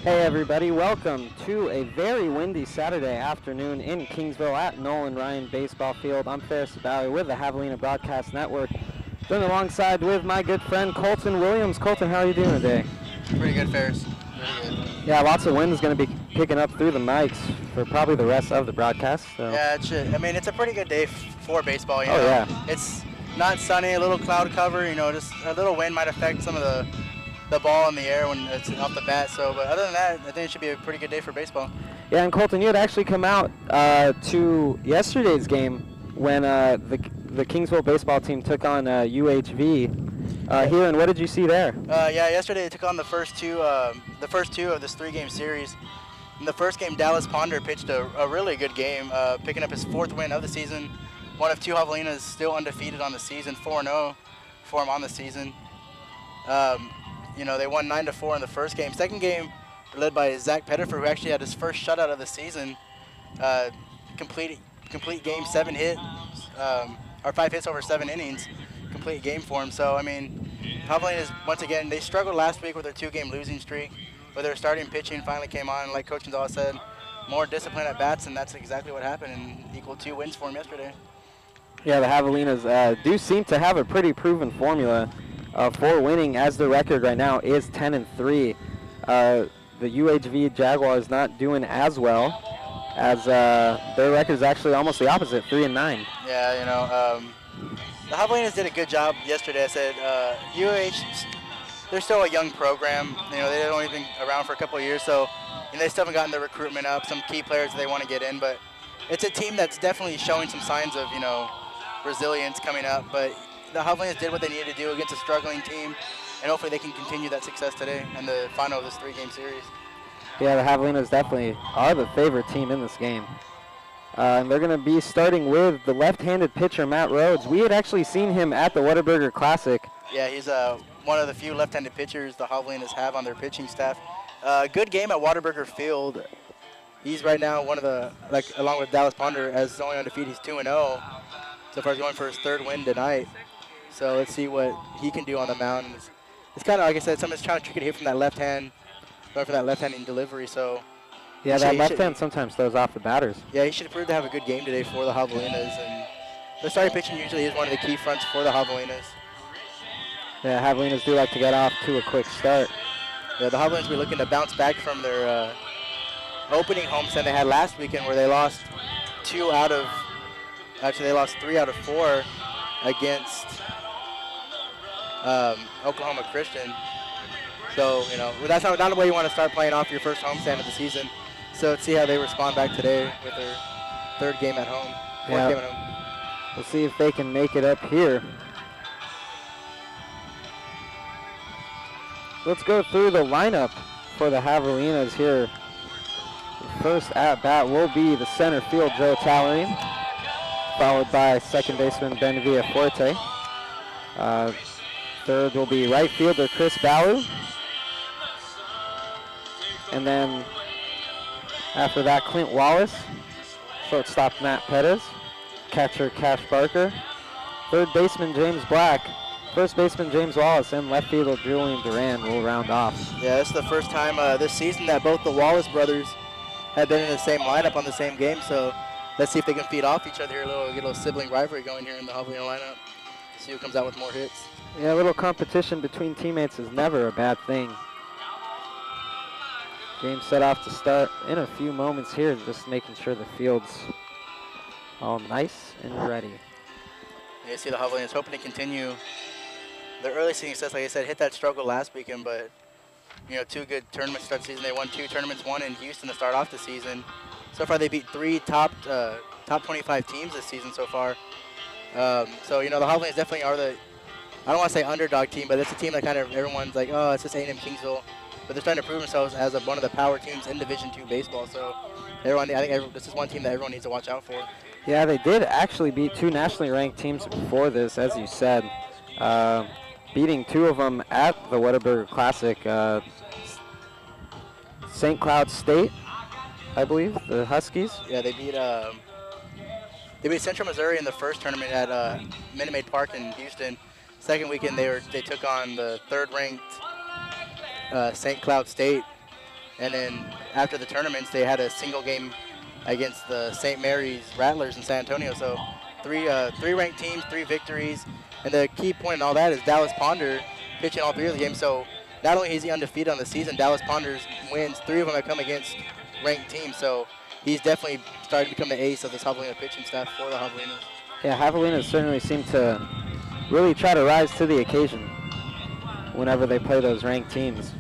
Hey everybody, welcome to a very windy Saturday afternoon in Kingsville at Nolan Ryan Baseball Field. I'm Ferris Valley with the Javelina Broadcast Network. Joined alongside with my good friend Colton Williams. Colton, how are you doing today? Pretty good, Ferris. Pretty good. Yeah, lots of wind is going to be picking up through the mics for probably the rest of the broadcast. So. Yeah, it should. I mean, it's a pretty good day for baseball. Oh yeah. It's not sunny, a little cloud cover. Just a little wind might affect some of the ball in the air when it's off the bat. So, but other than that, I think it should be a pretty good day for baseball. Yeah, and Colton, you had actually come out to yesterday's game when the Kingsville baseball team took on UHV here, and what did you see there? Yeah, yesterday they took on the first two of this three-game series. In the first game, Dallas Ponder pitched a really good game, picking up his fourth win of the season. One of two Javelinas still undefeated on the season, 4-0 for him on the season. They won 9-4 in the first game. Second game, led by Zach Pettifer, who actually had his first shutout of the season. Complete game, 7 hits, or 5 hits over 7 innings. Complete game for him. So, I mean, Javelinas, once again, they struggled last week with their 2-game losing streak, but their starting pitching finally came on. Like Coach Gonzalez said, more discipline at bats, and that's exactly what happened, and equal 2 wins for him yesterday. Yeah, the Javelinas do seem to have a pretty proven formula for winning, as the record right now is 10-3. The UHV Jaguars not doing as well, as their record is actually almost the opposite, 3-9. Yeah, the Javelinas did a good job yesterday. I said they're still a young program. They've only been around for a couple of years, so they still haven't gotten the recruitment up, some key players they want to get in. But it's a team that's definitely showing some signs of, resilience coming up. But the Javelinas did what they needed to do against a struggling team, and hopefully they can continue that success today in the final of this 3-game series. Yeah, the Javelinas definitely are the favorite team in this game. And they're going to be starting with the left-handed pitcher, Matt Rhodes. We had actually seen him at the Whataburger Classic. Yeah, he's one of the few left-handed pitchers the Javelinas have on their pitching staff. Good game at Whataburger Field. He's right now one of the, along with Dallas Ponder, as the only undefeated. He's 2-0. So far, he's going for his 3rd win tonight. So let's see what he can do on the mound. It's kind of, like I said, somebody's trying to trick it here from that left hand, going for that left-handing delivery. So yeah, that left hand sometimes throws off the batters. Yeah, he should prove to have a good game today for the Javelinas. And the starting pitching usually is one of the key fronts for the Javelinas. Yeah, Javelinas do like to get off to a quick start. Yeah, the Javelinas will be looking to bounce back from their opening homestand they had last weekend, where they lost 3 out of 4 against Oklahoma Christian. So, that's not the way you want to start playing off your first homestand of the season. So let's see how they respond back today with their 3rd game at home. Yeah. Game at home. We'll see if they can make it up here. Let's go through the lineup for the Javelinas here. The first at-bat will be the center field, Joe Tallerine, followed by second baseman Ben Villaforte. Third will be right fielder Chris Ballew. And then after that, Clint Wallace, shortstop Matt Pettis, catcher Cash Barker, third baseman James Black, first baseman James Wallace, and left fielder Julian Duran will round off. Yeah, this is the first time this season that both the Wallace brothers have been in the same lineup on the same game. So let's see if they can feed off each other here, get a little sibling rivalry going here in the Javelina lineup. See who comes out with more hits. Yeah, a little competition between teammates is never a bad thing. Game set off to start in a few moments here, just making sure the field's all nice and ready. Yeah, you see the Javelinas hoping to continue their early season success. Like I said, hit that struggle last weekend, but 2 good tournaments to start the season. They won 2 tournaments, one in Houston to start off the season. So far, they beat 3 top 25 teams this season so far. So the Javelinas definitely are I don't want to say underdog team, but it's a team that kind of everyone's like, oh, it's just A&M Kingsville. But they're starting to prove themselves as one of the power teams in Division II baseball. So I think this is one team that everyone needs to watch out for. Yeah, they did actually beat 2 nationally ranked teams before this, as you said, beating 2 of them at the Whataburger Classic. St. Cloud State, I believe, the Huskies. Yeah, they beat Central Missouri in the first tournament at Minute Maid Park in Houston. Second weekend, they took on the 3rd-ranked St. Cloud State. And then after the tournaments, they had a single game against the St. Mary's Rattlers in San Antonio. So three ranked teams, 3 victories. And the key point in all that is Dallas Ponder pitching all 3 of the games. So not only is he undefeated on the season, Dallas Ponder's wins, 3 of them have come against ranked teams. So he's definitely started to become the ace of this Javelina pitching staff for the Javelinas. Yeah, Javelinas certainly seem to really try to rise to the occasion whenever they play those ranked teams.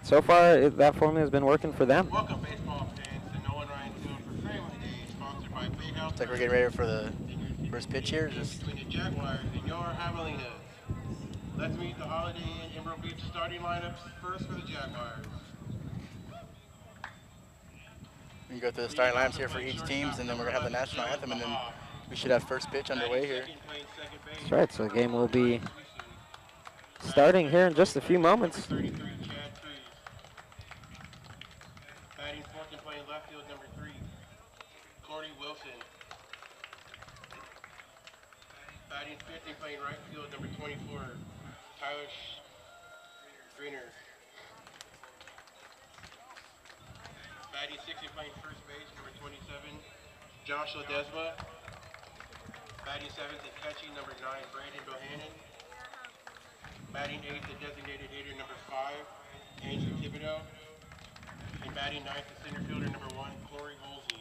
So far, that formula has been working for them. Welcome, baseball fans, to Nolan Ryan Field for Family Day, sponsored by Big House. Looks like we're getting ready for the first pitch here. Between the Jaguars and your Javelinas. Let's meet the Holiday Inn Emerald Beach starting lineups first for the Jaguars. We can go through the starting lineups here for each teams, and then we're going to have the national anthem, and then we should have first pitch underway here. That's right, so the game will be starting here in just a few moments. Batting fourth and playing left field, number 3, Corey Wilson. Batting fifth and playing right field, number 24, Tyler Greener. Batting sixth and playing first base, number 27, Joshua Desma. Batting seventh and catching, number 9, Brandon Bohannon. Batting eighth and designated hitter, number 5, Andrew Thibodeau. And batting ninth and center fielder, number 1, Corey Olsey.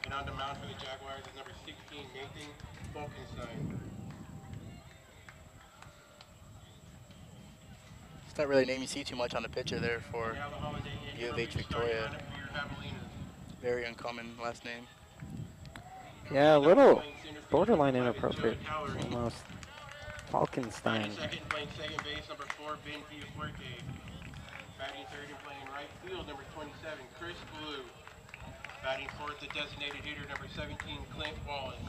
And on the mound for the Jaguars is number 16, Nathan Falkenstein. It's not really a name you see too much on the pitcher there for U of H Victoria. Very uncommon last name. Yeah, a little borderline inappropriate, almost. Falkenstein. Second playing second base, number 4, Ben Villafuerte. Batting third and playing right field, number 27, Chris Blue. Batting fourth, the designated hitter, number 17, Clint Wallace.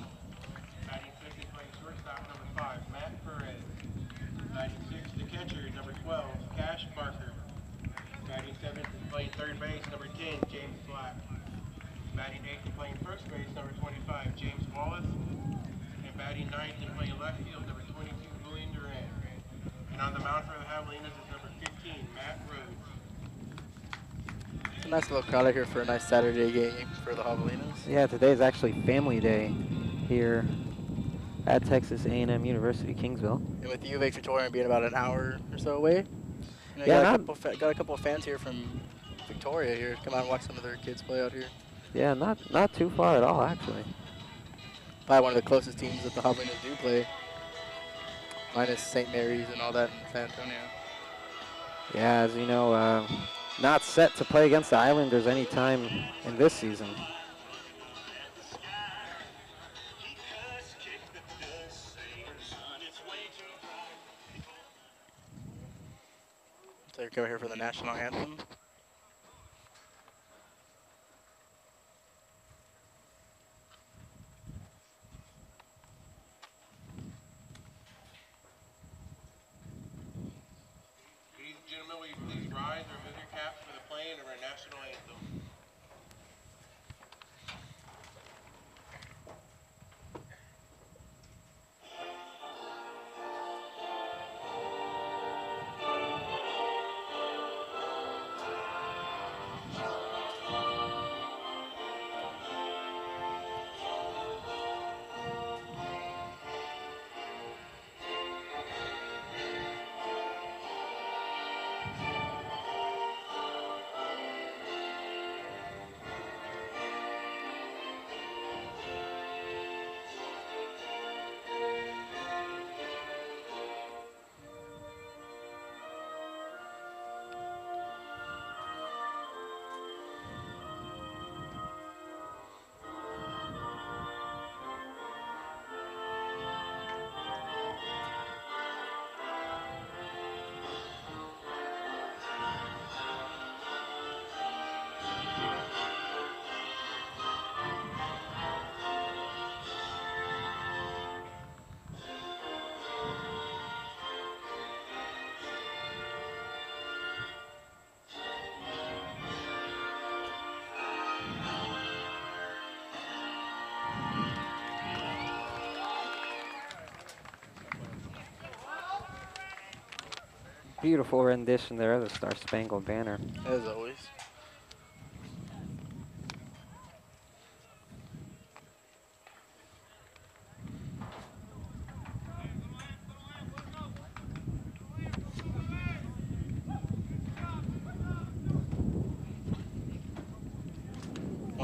Batting fifth and playing shortstop, number 5, Matt Perez. Batting sixth, the catcher, number 12, Cash Barker. Batting seventh and playing third base, number 10, James Black. Batting eighth and playing first base, number 25, James Wallace. And batting ninth and playing left field, number 22, Julian Duran. And on the mound for the Javelinas is number 15, Matt Rhodes. It's a nice little crowd out here for a nice Saturday game for the Javelinas. Yeah, today is actually family day here at Texas A&M University, Kingsville. And with U of H Victoria being about an hour or so away, you know, Yeah, got a couple of fans here from Victoria here. Come out and watch some of their kids play out here. Yeah, not too far at all, actually. Probably one of the closest teams that the Javelinas do play, minus St. Mary's and all that in San Antonio. Yeah, as you know, not set to play against the Islanders anytime in this season. So you're coming here for the national anthem. Ladies and gentlemen, will you please rise or remove your caps for the playing of our national anthem? Beautiful rendition there of the Star Spangled Banner. As always.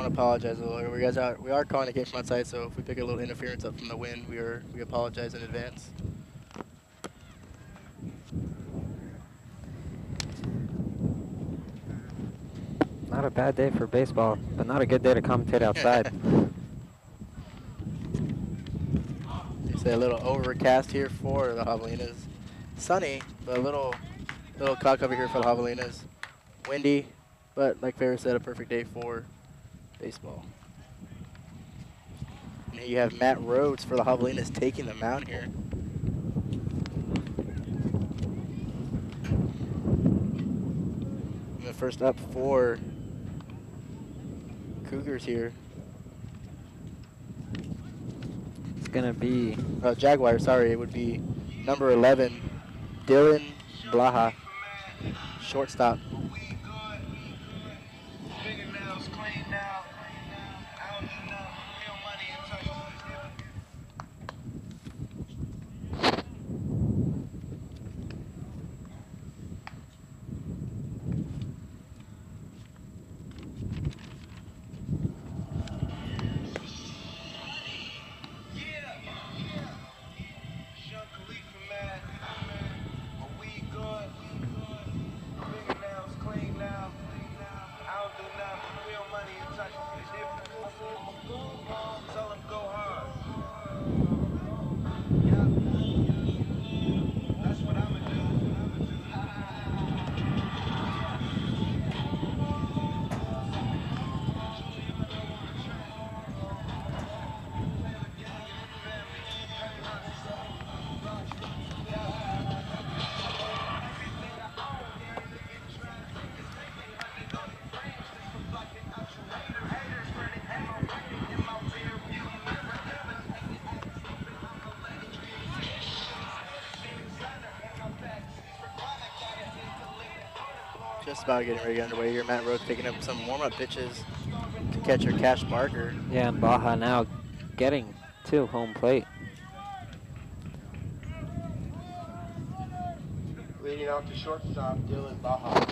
want to apologize a little. We are calling the game from outside, so if we pick a little interference up from the wind, we apologize in advance. Not a bad day for baseball, but not a good day to commentate outside. They say a little overcast here for the Javelinas. Sunny, but a little cloud cover here for the Javelinas. Windy, but like Ferris said, a perfect day for baseball. And here you have Matt Rhodes for the Javelinas taking the mound here. And the first up for Cougars here. It's going to be... Jaguars, sorry. It would be number 11, Dylan Blaha, shortstop. Just about getting ready to get underway here. Matt Rhodes picking up some warm-up pitches to catcher Cash Barker. Yeah, and Baja now getting to home plate. Leading off to shortstop, Dylan Baja.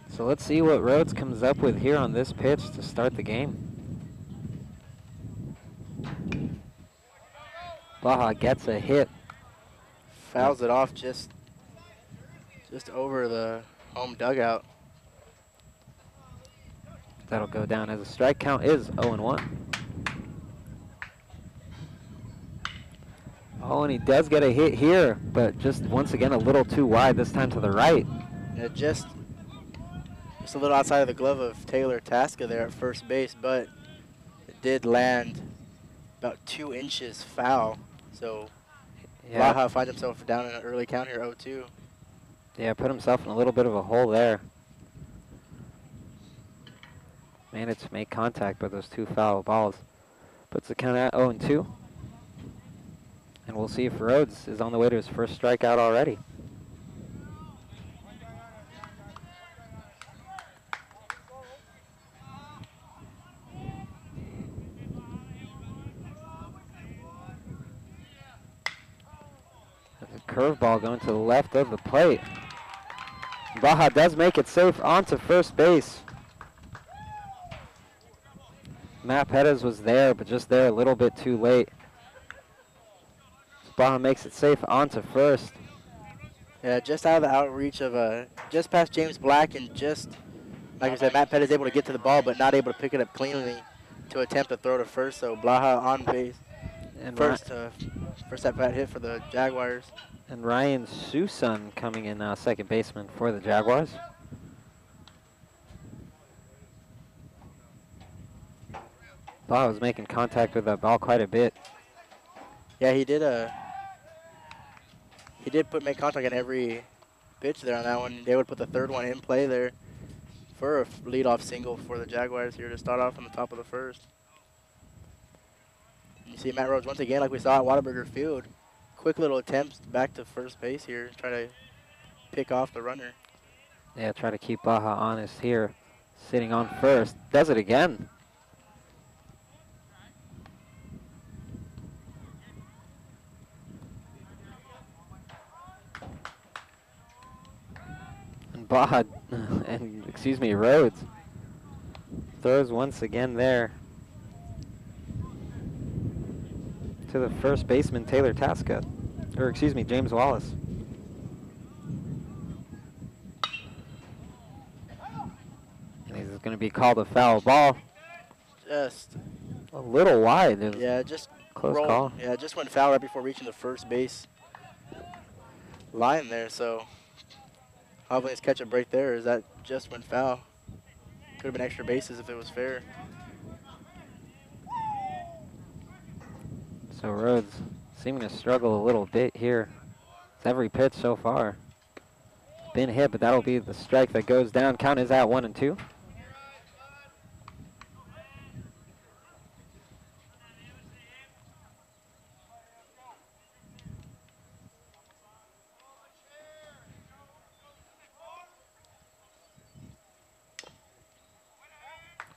So let's see what Rhodes comes up with here on this pitch to start the game. Baja gets a hit. Fouls it off just over the home dugout. That'll go down as a strike. Count is 0-1. Oh, and he does get a hit here, but just once again a little too wide, this time to the right. Yeah, just a little outside of the glove of Taylor Tasca there at first base, but it did land about 2 inches foul. So Yeah. Baja finds himself down in an early count here, 0-2. Yeah, put himself in a little bit of a hole there. Managed to make contact with those 2 foul balls. Puts the count at 0-2. And we'll see if Rhodes is on the way to his first strikeout already. There's a curveball going to the left of the plate. Baja does make it safe onto first base. Matt Pettis was there, but just there a little bit too late. Baja makes it safe onto first. Yeah, just out of the outreach of just past James Black, and just like I said, Matt Pettis able to get to the ball, but not able to pick it up cleanly to attempt to throw to first. So Blaha on base. And First at bat hit for the Jaguars. And Ryan Susan coming in second baseman for the Jaguars. Baja was making contact with that ball quite a bit. Yeah, he did make contact on every pitch there on that one. They would put the third one in play there for a leadoff single for the Jaguars here to start off on the top of the first. You see Matt Rhodes once again, like we saw at Whataburger Field. Quick little attempts back to first base here, try to pick off the runner. Yeah, try to keep Baja honest here. Sitting on first. Does it again. Baja, and excuse me, Rhodes throws once again there to the first baseman, Taylor Tasca, or excuse me, James Wallace. And he's going to be called a foul ball. Just, A little wide. It was yeah, just close rolled. call. Yeah, just went foul right before reaching the first base line there. So Javelinas catch a break there. Is that just went foul? Could have been extra bases if it was fair. So Rhodes seeming to struggle a little bit here. It's every pitch so far. Been hit, but that'll be the strike that goes down. Count is at 1-2.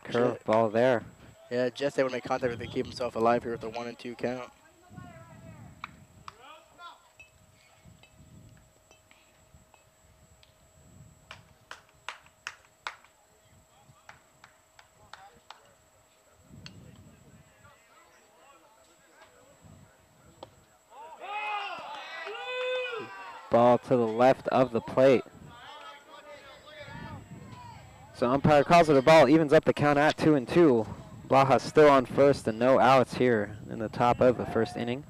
Curve ball there. Yeah, just able to make contact with it, keep himself alive here with a 1-2 count. Ball to the left of the plate. So umpire calls it a ball, evens up the count at 2-2. Blaha still on first and no outs here in the top of the first inning.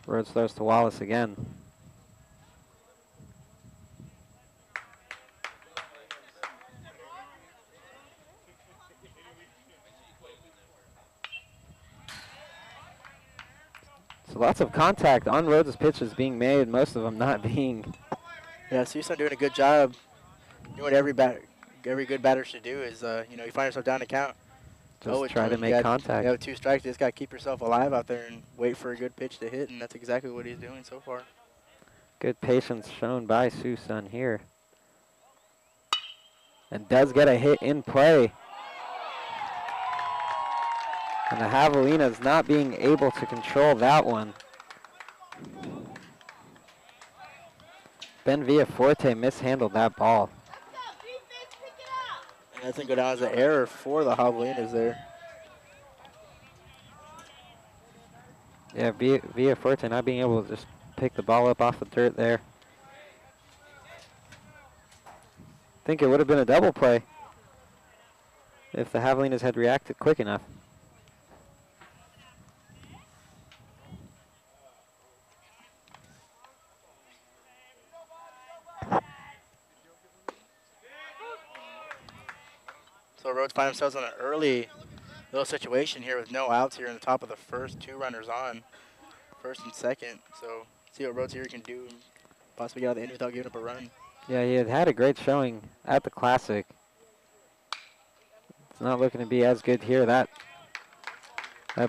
Rhodes throws to Wallace again. So lots of contact on Rhodes' pitches being made, most of them not being. Yeah, so Houston doing a good job. You know what every good batter should do is, you know, you find yourself down to count. Just try to make contact. You have 2 strikes. You just got to keep yourself alive out there and wait for a good pitch to hit, and that's exactly what he's doing so far. Good patience shown by Susan here. And does get a hit in play. And the Javelinas not being able to control that one. Ben Villaforte mishandled that ball. And that's going to go down as an error for the Javelinas there. Yeah, Villaforte not being able to just pick the ball up off the dirt there. I think it would have been a double play if the Javelinas had reacted quick enough. So Rhodes find themselves in an early little situation here with no outs here in the top of the first. 2 runners on, first and second. So see what Rhodes here can do and possibly get out of the inning without giving up a run. Yeah, he had a great showing at the Classic. It's not looking to be as good here. That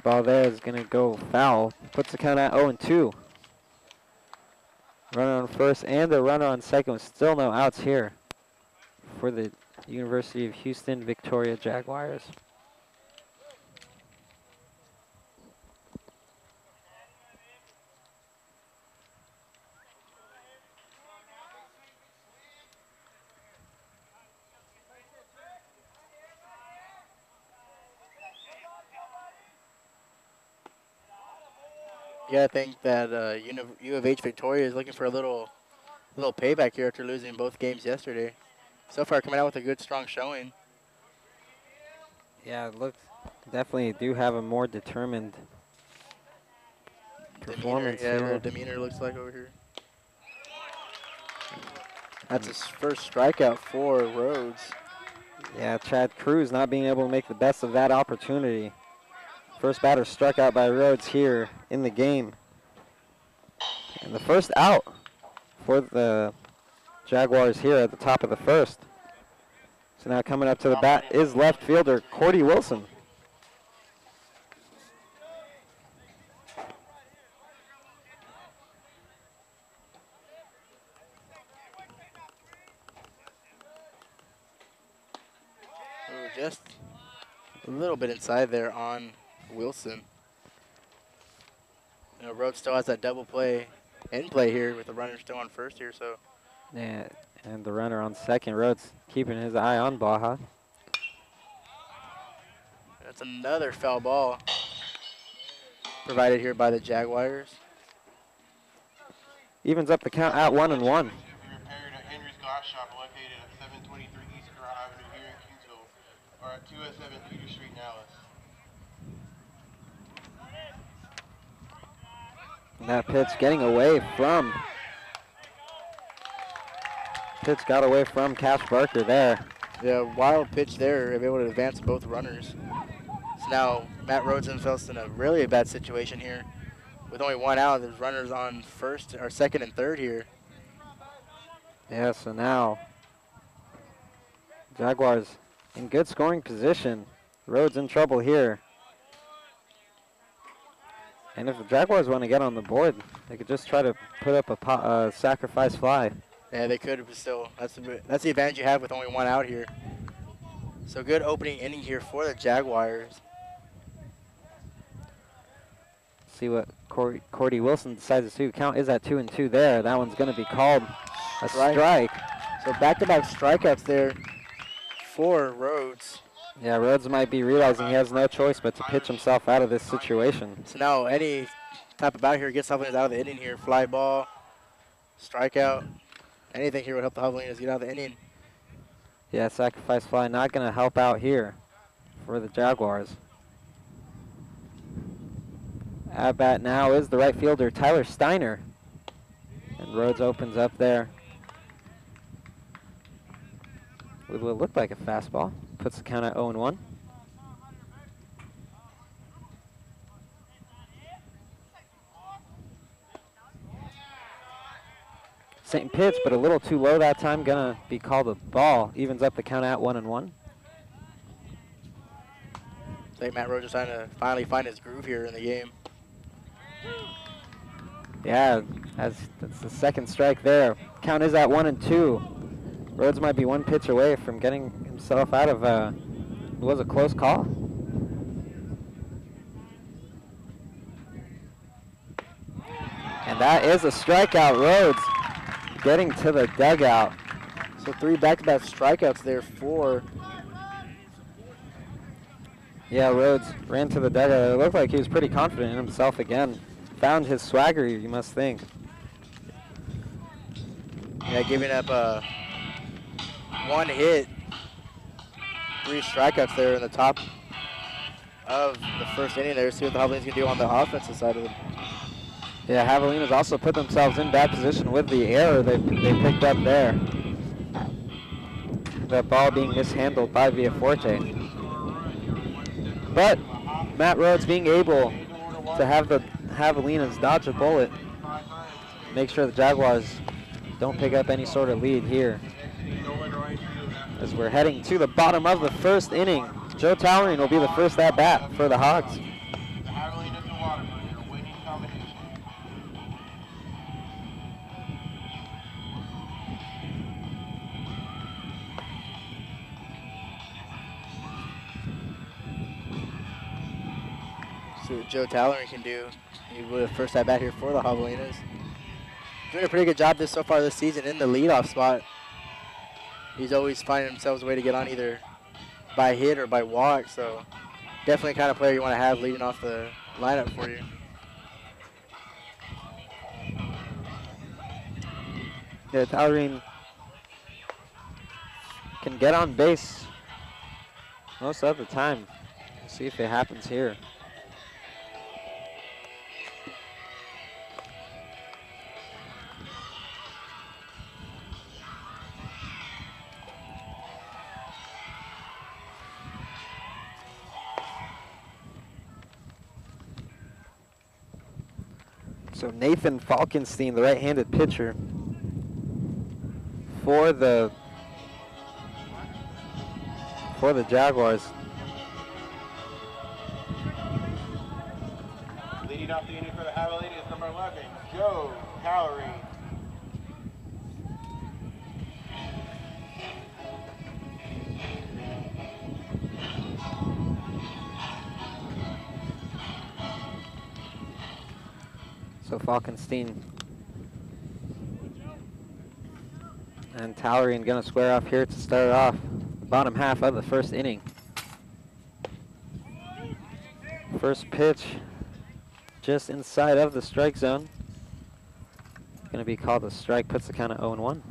ball there is going to go foul. Puts the count at 0-2. Runner on first and a runner on second with still no outs here for the University of Houston Victoria Jaguars. You gotta think that U of H Victoria is looking for a little payback here after losing both games yesterday. So far, coming out with a good, strong showing. Yeah, it looks definitely do have a more determined performance Yeah, a here. little demeanor looks like over here. That's his first strikeout for Rhodes. Yeah, Chad Cruz not being able to make the best of that opportunity. First batter struck out by Rhodes here in the game. And the first out for the Jaguars here at the top of the first. So now coming up to the bat is left fielder Cordy Wilson. Ooh, just a little bit inside there on Wilson. You know, Rhodes still has that double play in play here with the runner still on first here, so And the runner on second. Rhodes keeping his eye on Baja. That's another foul ball provided here by the Jaguars. Evens up the count at 1-1. Be repaired at Henry's Glass Shop, located at 723 East Carroll Avenue here in Kingsville, or at 207 Peter Street in Alice. And that pitch getting away from. Pitch got away from Cash Barker there. Yeah, wild pitch there, able to advance both runners. So now Matt Rhodes himself's in a really bad situation here. With only one out, there's runners on first or second and third here. Yeah, so now Jaguars in good scoring position. Rhodes in trouble here. And if the Jaguars want to get on the board, they could just try to put up a sacrifice fly. Yeah, they could, but still, that's the advantage you have with only one out here. So good opening inning here for the Jaguars. See what Cordy Wilson decides to do. Count is at 2-2 there. That one's going to be called a strike. So back-to-back strikeouts there for Rhodes. Yeah, Rhodes might be realizing he has no choice but to pitch himself out of this situation. So now any type of batter here gets something out of the inning here. Fly ball, strikeout, anything here would help the Javelinas get out of the inning. Yeah, sacrifice fly not going to help out here for the Jaguars. At bat now is the right fielder, Tyler Steiner. And Rhodes opens up there with what looked like a fastball. Puts the count at 0-1. Same pitch, but a little too low that time. Gonna be called a ball. Evens up the count at 1-1. I think Matt Rhodes is trying to finally find his groove here in the game. Yeah, that's the second strike there. Count is at 1-2. Rhodes might be one pitch away from getting himself out of it was a close call. And that is a strikeout. Rhodes getting to the dugout. So 3 back-to-back strikeouts there for. Yeah, Rhodes ran to the dugout. It looked like he was pretty confident in himself again. Found his swagger, you must think. Yeah, giving up 1 hit, 3 strikeouts there in the top of the first inning there. See what the Javelinas can do on the offensive side of it. Yeah, Javelinas also put themselves in bad position with the error they picked up there. That ball being mishandled by Villaforte. But Matt Rhodes being able to have the Javelinas dodge a bullet, make sure the Jaguars don't pick up any sort of lead here. As we're heading to the bottom of the first inning, Joe Towering will be the first at bat for the Hogs. The Javelinas and Waterford, your winning combination. See what Joe Tallery can do. He was the first at bat here for the Javelinas. Doing a pretty good job so far this season in the leadoff spot. He's always finding himself a way to get on either by hit or by walk, so definitely the kind of player you want to have leading off the lineup for you. Yeah, Towering can get on base most of the time. We'll see if it happens here. So Nathan Falkenstein, the right-handed pitcher for the Jaguars. Leading off the inning for the Javelinas, number 11, Joe Tallery. So Falkenstein And Talleyrand going to square off here to start off the bottom half of the first inning. First pitch just inside of the strike zone. Going to be called a strike, puts the count at 0-1.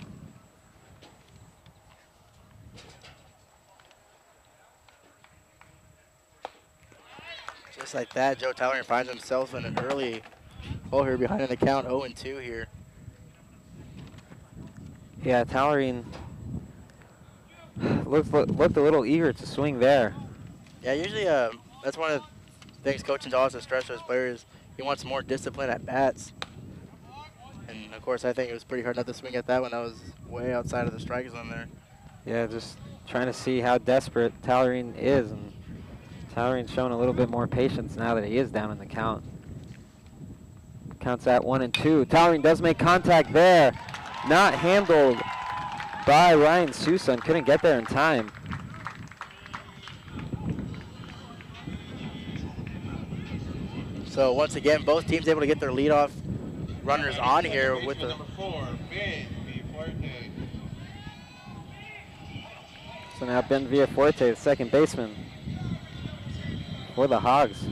Just like that, Joe Talleyrand finds himself in an early hole here behind in the count, 0-2 here. Yeah, Talleyrand looked a little eager to swing there. Yeah, usually that's one of the things coaching also stress to his players. He wants more discipline at bats. And of course, I think it was pretty hard not to swing at that one. That was way outside of the strike zone there. Yeah, just trying to see how desperate Talleyrand is, and Talleyrand's showing a little bit more patience now that he is down in the count. Counts at 1-2. Talleyrand does make contact there. Not handled by Ryan Sousa and couldn't get there in time. So once again, both teams able to get their leadoff runners on here with the number 4, Ben Villafuerte. So now Ben Villafuerte, the second baseman for the Hogs,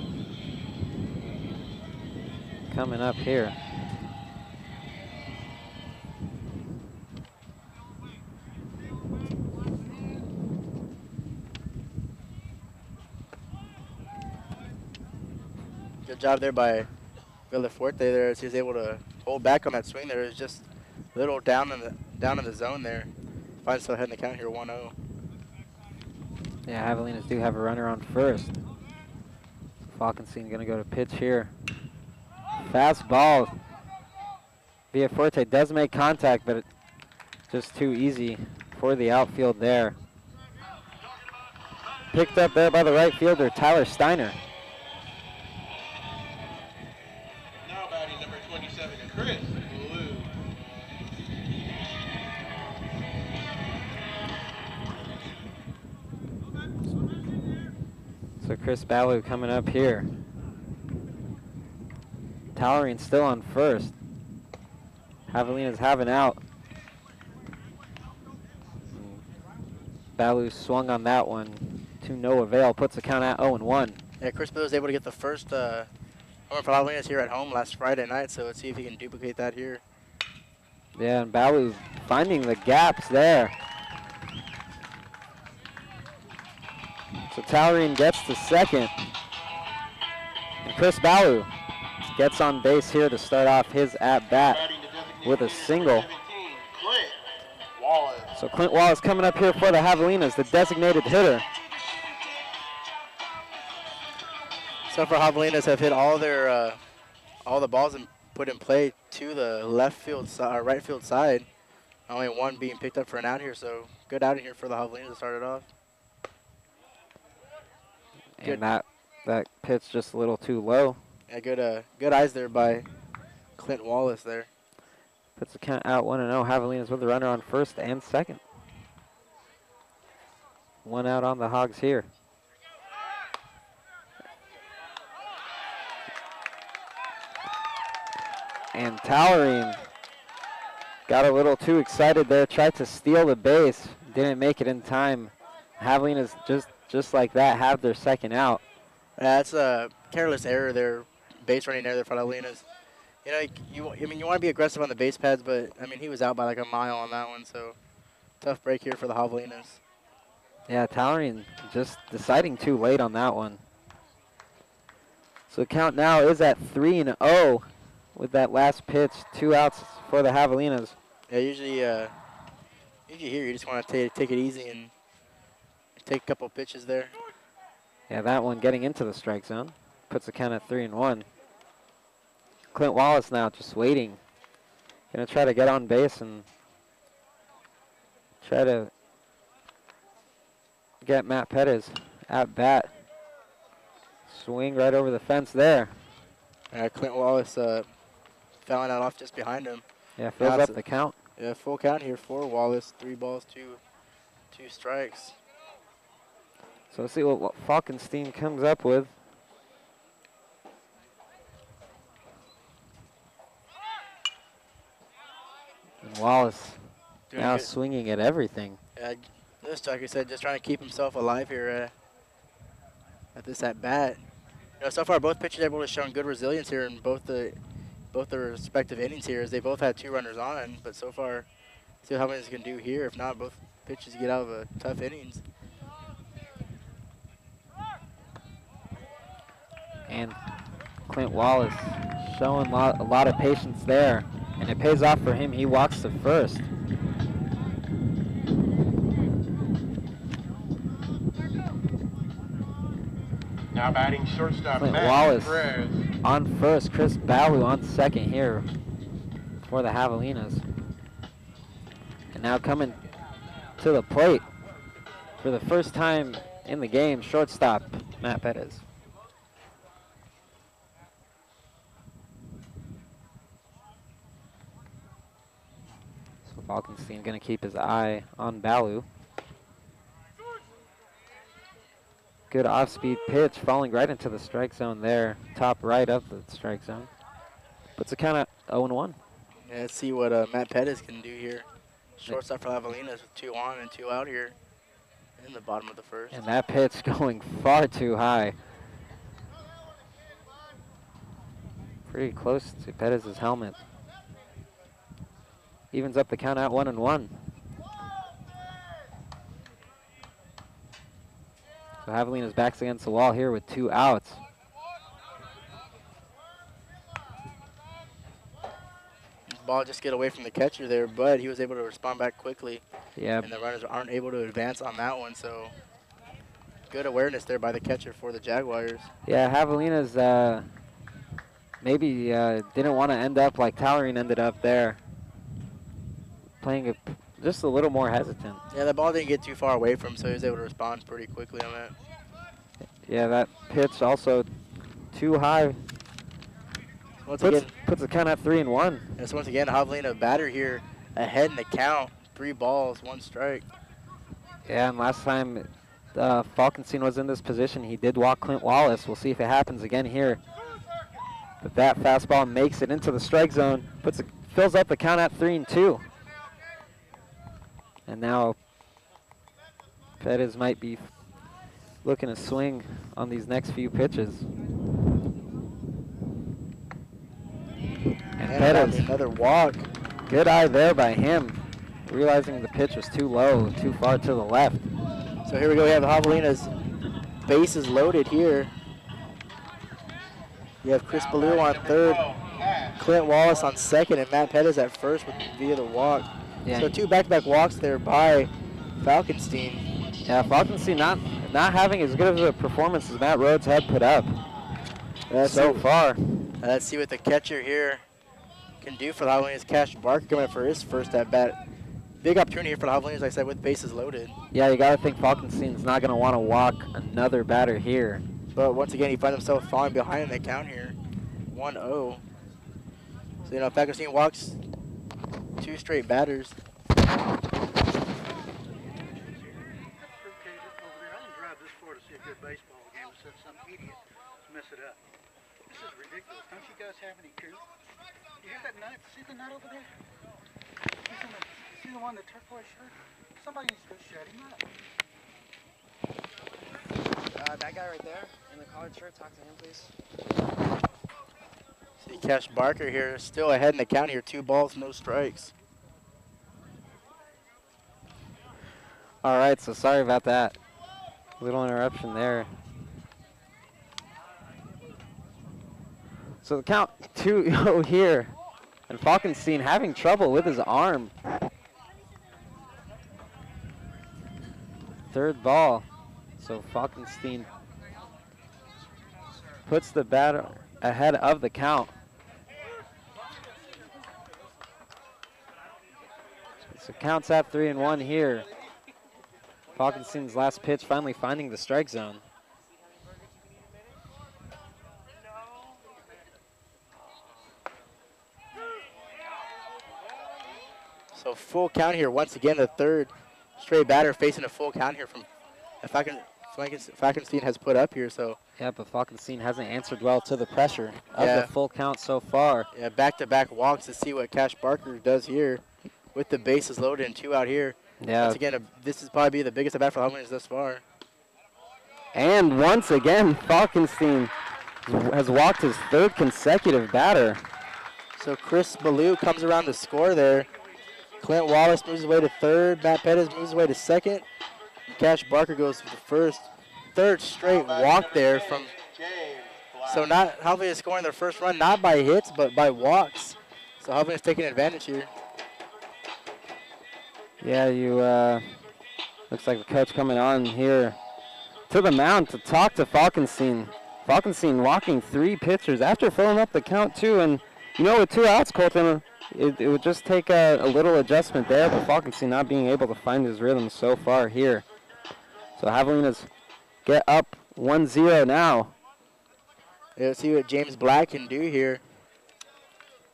coming up here. Good job there by Villafuerte there as he was able to hold back on that swing there. It was just a little down in the zone there. Finds still ahead in the count here, 1-0. Yeah, Javelinas do have a runner on first. Falkenstein gonna go to pitch here. Fastball. Villafuerte does make contact, but it's just too easy for the outfield there. Picked up there by the right fielder, Tyler Steiner. Now batting number 27, Chris Blue. So Chris Ballou coming up here. Talleyrand still on first. Javelinas have an out. Ballou swung on that one to no avail. Puts the count at 0-1. Yeah, Chris Bill was able to get the first homer for Javelinas here at home last Friday night, so let's see if he can duplicate that here. Yeah, and Ballou finding the gaps there. So Talleyrand gets to second. And Chris Ballou gets on base here to start off his at-bat with a single. 17, Clint Wallace. So Clint Wallace coming up here for the Javelinas, the designated hitter. So far, Javelinas have hit all their all the balls and put in play to the left field side, right field side. Only one being picked up for an out here, so good outing here for the Javelinas to start it off. And that pitch just a little too low. Yeah, good eyes there by Clint Wallace there. Puts the count out 1-0. Javelinas with the runner on first and second. One out on the Hogs here. And Talleyrand got a little too excited there, tried to steal the base, didn't make it in time. Javelinas just like that have their second out. That's a careless error there, base running error there for Javelinas. You know, you want to be aggressive on the base pads, but I mean he was out by like a mile on that one, so tough break here for the Javelinas. Yeah, Talleyrand just deciding too late on that one. So the count now is at 3-0 with that last pitch. 2 outs for the Javelinas. Yeah, usually here you just want to take it easy and take a couple pitches there. Yeah, that one getting into the strike zone. Puts the count at 3-1. Clint Wallace now just waiting. Gonna try to get on base and try to get Matt Pettis at bat. Swing right over the fence there. Clint Wallace fouling that off just behind him. Yeah, fills up the count. Yeah, full count here for Wallace. 3 balls, 2 strikes. So let's see what Falkenstein comes up with. And Wallace Doing Now good. swinging at everything. This, like I said, just trying to keep himself alive here at this at bat. So far both pitchers able to show good resilience here in both the respective innings here, as they both had 2 runners on. But so far, see how many can do here. If not, both pitchers get out of a tough innings. And Clint Wallace showing a lot of patience there, and it pays off for him. He walks to first. Now batting shortstop, Clint Matt Wallace Perez. on first, Chris Balu on second here for the Javelinas. And now coming to the plate for the first time in the game, shortstop Matt Perez. So Falkenstein going to keep his eye on Balu. Good off-speed pitch, falling right into the strike zone there, top right of the strike zone. Puts the count at 0-1. Yeah, let's see what Matt Pettis can do here. Shortstop for Javelinas with 2 on and 2 out here in the bottom of the first. And that pitch going far too high. Pretty close to Pettis' helmet. Evens up the count at 1-1. So Javelinas backs against the wall here with 2 outs. Ball just get away from the catcher there, but he was able to respond back quickly. Yeah. And the runners aren't able to advance on that one, so good awareness there by the catcher for the Jaguars. Yeah, Javelinas maybe didn't want to end up like Tallerine ended up there. Playing it just a little more hesitant. Yeah, the ball didn't get too far away from him, so he was able to respond pretty quickly on that. Yeah, that pitch also too high. Puts the count at 3-1. And so once again, Javelina batter here ahead in the count. 3 balls, 1 strike. Yeah, and last time Falkenstein was in this position, he did walk Clint Wallace. We'll see if it happens again here. But that fastball makes it into the strike zone, fills up the count at 3-2. And now Pettis might be looking to swing on these next few pitches. And Pettis, another walk. Good eye there by him, realizing the pitch was too low, too far to the left. So here we go, we have Javelina's bases loaded here. You have Chris Ballou on third, Clint Wallace on second, and Matt Pettis at first via the walk. Yeah. So 2 back-to-back walks there by Falkenstein. Yeah, Falkenstein not having as good of a performance as Matt Rhodes had put up so far. Let's see what the catcher here can do for the Javelinas. Cash Barker coming up for his first at-bat. Big opportunity here for the Javelinas, like I said, with bases loaded. Yeah, you got to think Falkenstein's not going to want to walk another batter here. But once again, he finds himself falling behind in the count here. 1-0. So, Falkenstein walks 2 straight batters. Baseball game to set some idiot to mess it up. This is ridiculous. Don't you guys have any coup? You hear that nut? See the nut over there? See the one, the turquoise shirt? Somebody needs to go shut him up. That guy right there in the collared shirt, talk to him, please. See Cash Barker here, still ahead in the count here. 2 balls, no strikes. All right, so sorry about that. Little interruption there. So the count 2-0 here. And Falkenstein having trouble with his arm. Third ball. So Falkenstein puts the batter ahead of the count. So counts at 3-1 here. Falkenstein's last pitch finally finding the strike zone. So full count here. Once again, the third straight batter facing a full count here from Falkenstein has put up here. So Yeah, but Falkenstein hasn't answered well to the pressure of the full count so far. yeah, back-to-back walks to see what Cash Barker does here. with the bases loaded and 2 out here. Yeah. Once again, this is probably the biggest at bat for the Javelinas thus far. And once again, Falkenstein has walked his 3rd consecutive batter. So Chris Ballou comes around to score there. Clint Wallace moves his way to 3rd. Matt Pettis moves his way to 2nd. And Cash Barker goes for the first. 3rd straight walk there from. So not Javelinas scoring their first run, not by hits, but by walks. So Javelinas taking advantage here. Yeah, looks like the coach coming on here to the mound to talk to Falkenstein. Falkenstein walking 3 pitchers after filling up the count too, and with 2 outs, Colton, it would just take a little adjustment there, but Falkenstein not being able to find his rhythm so far here. So Javelinas get up 1-0 now. Yeah, let's see what James Black can do here.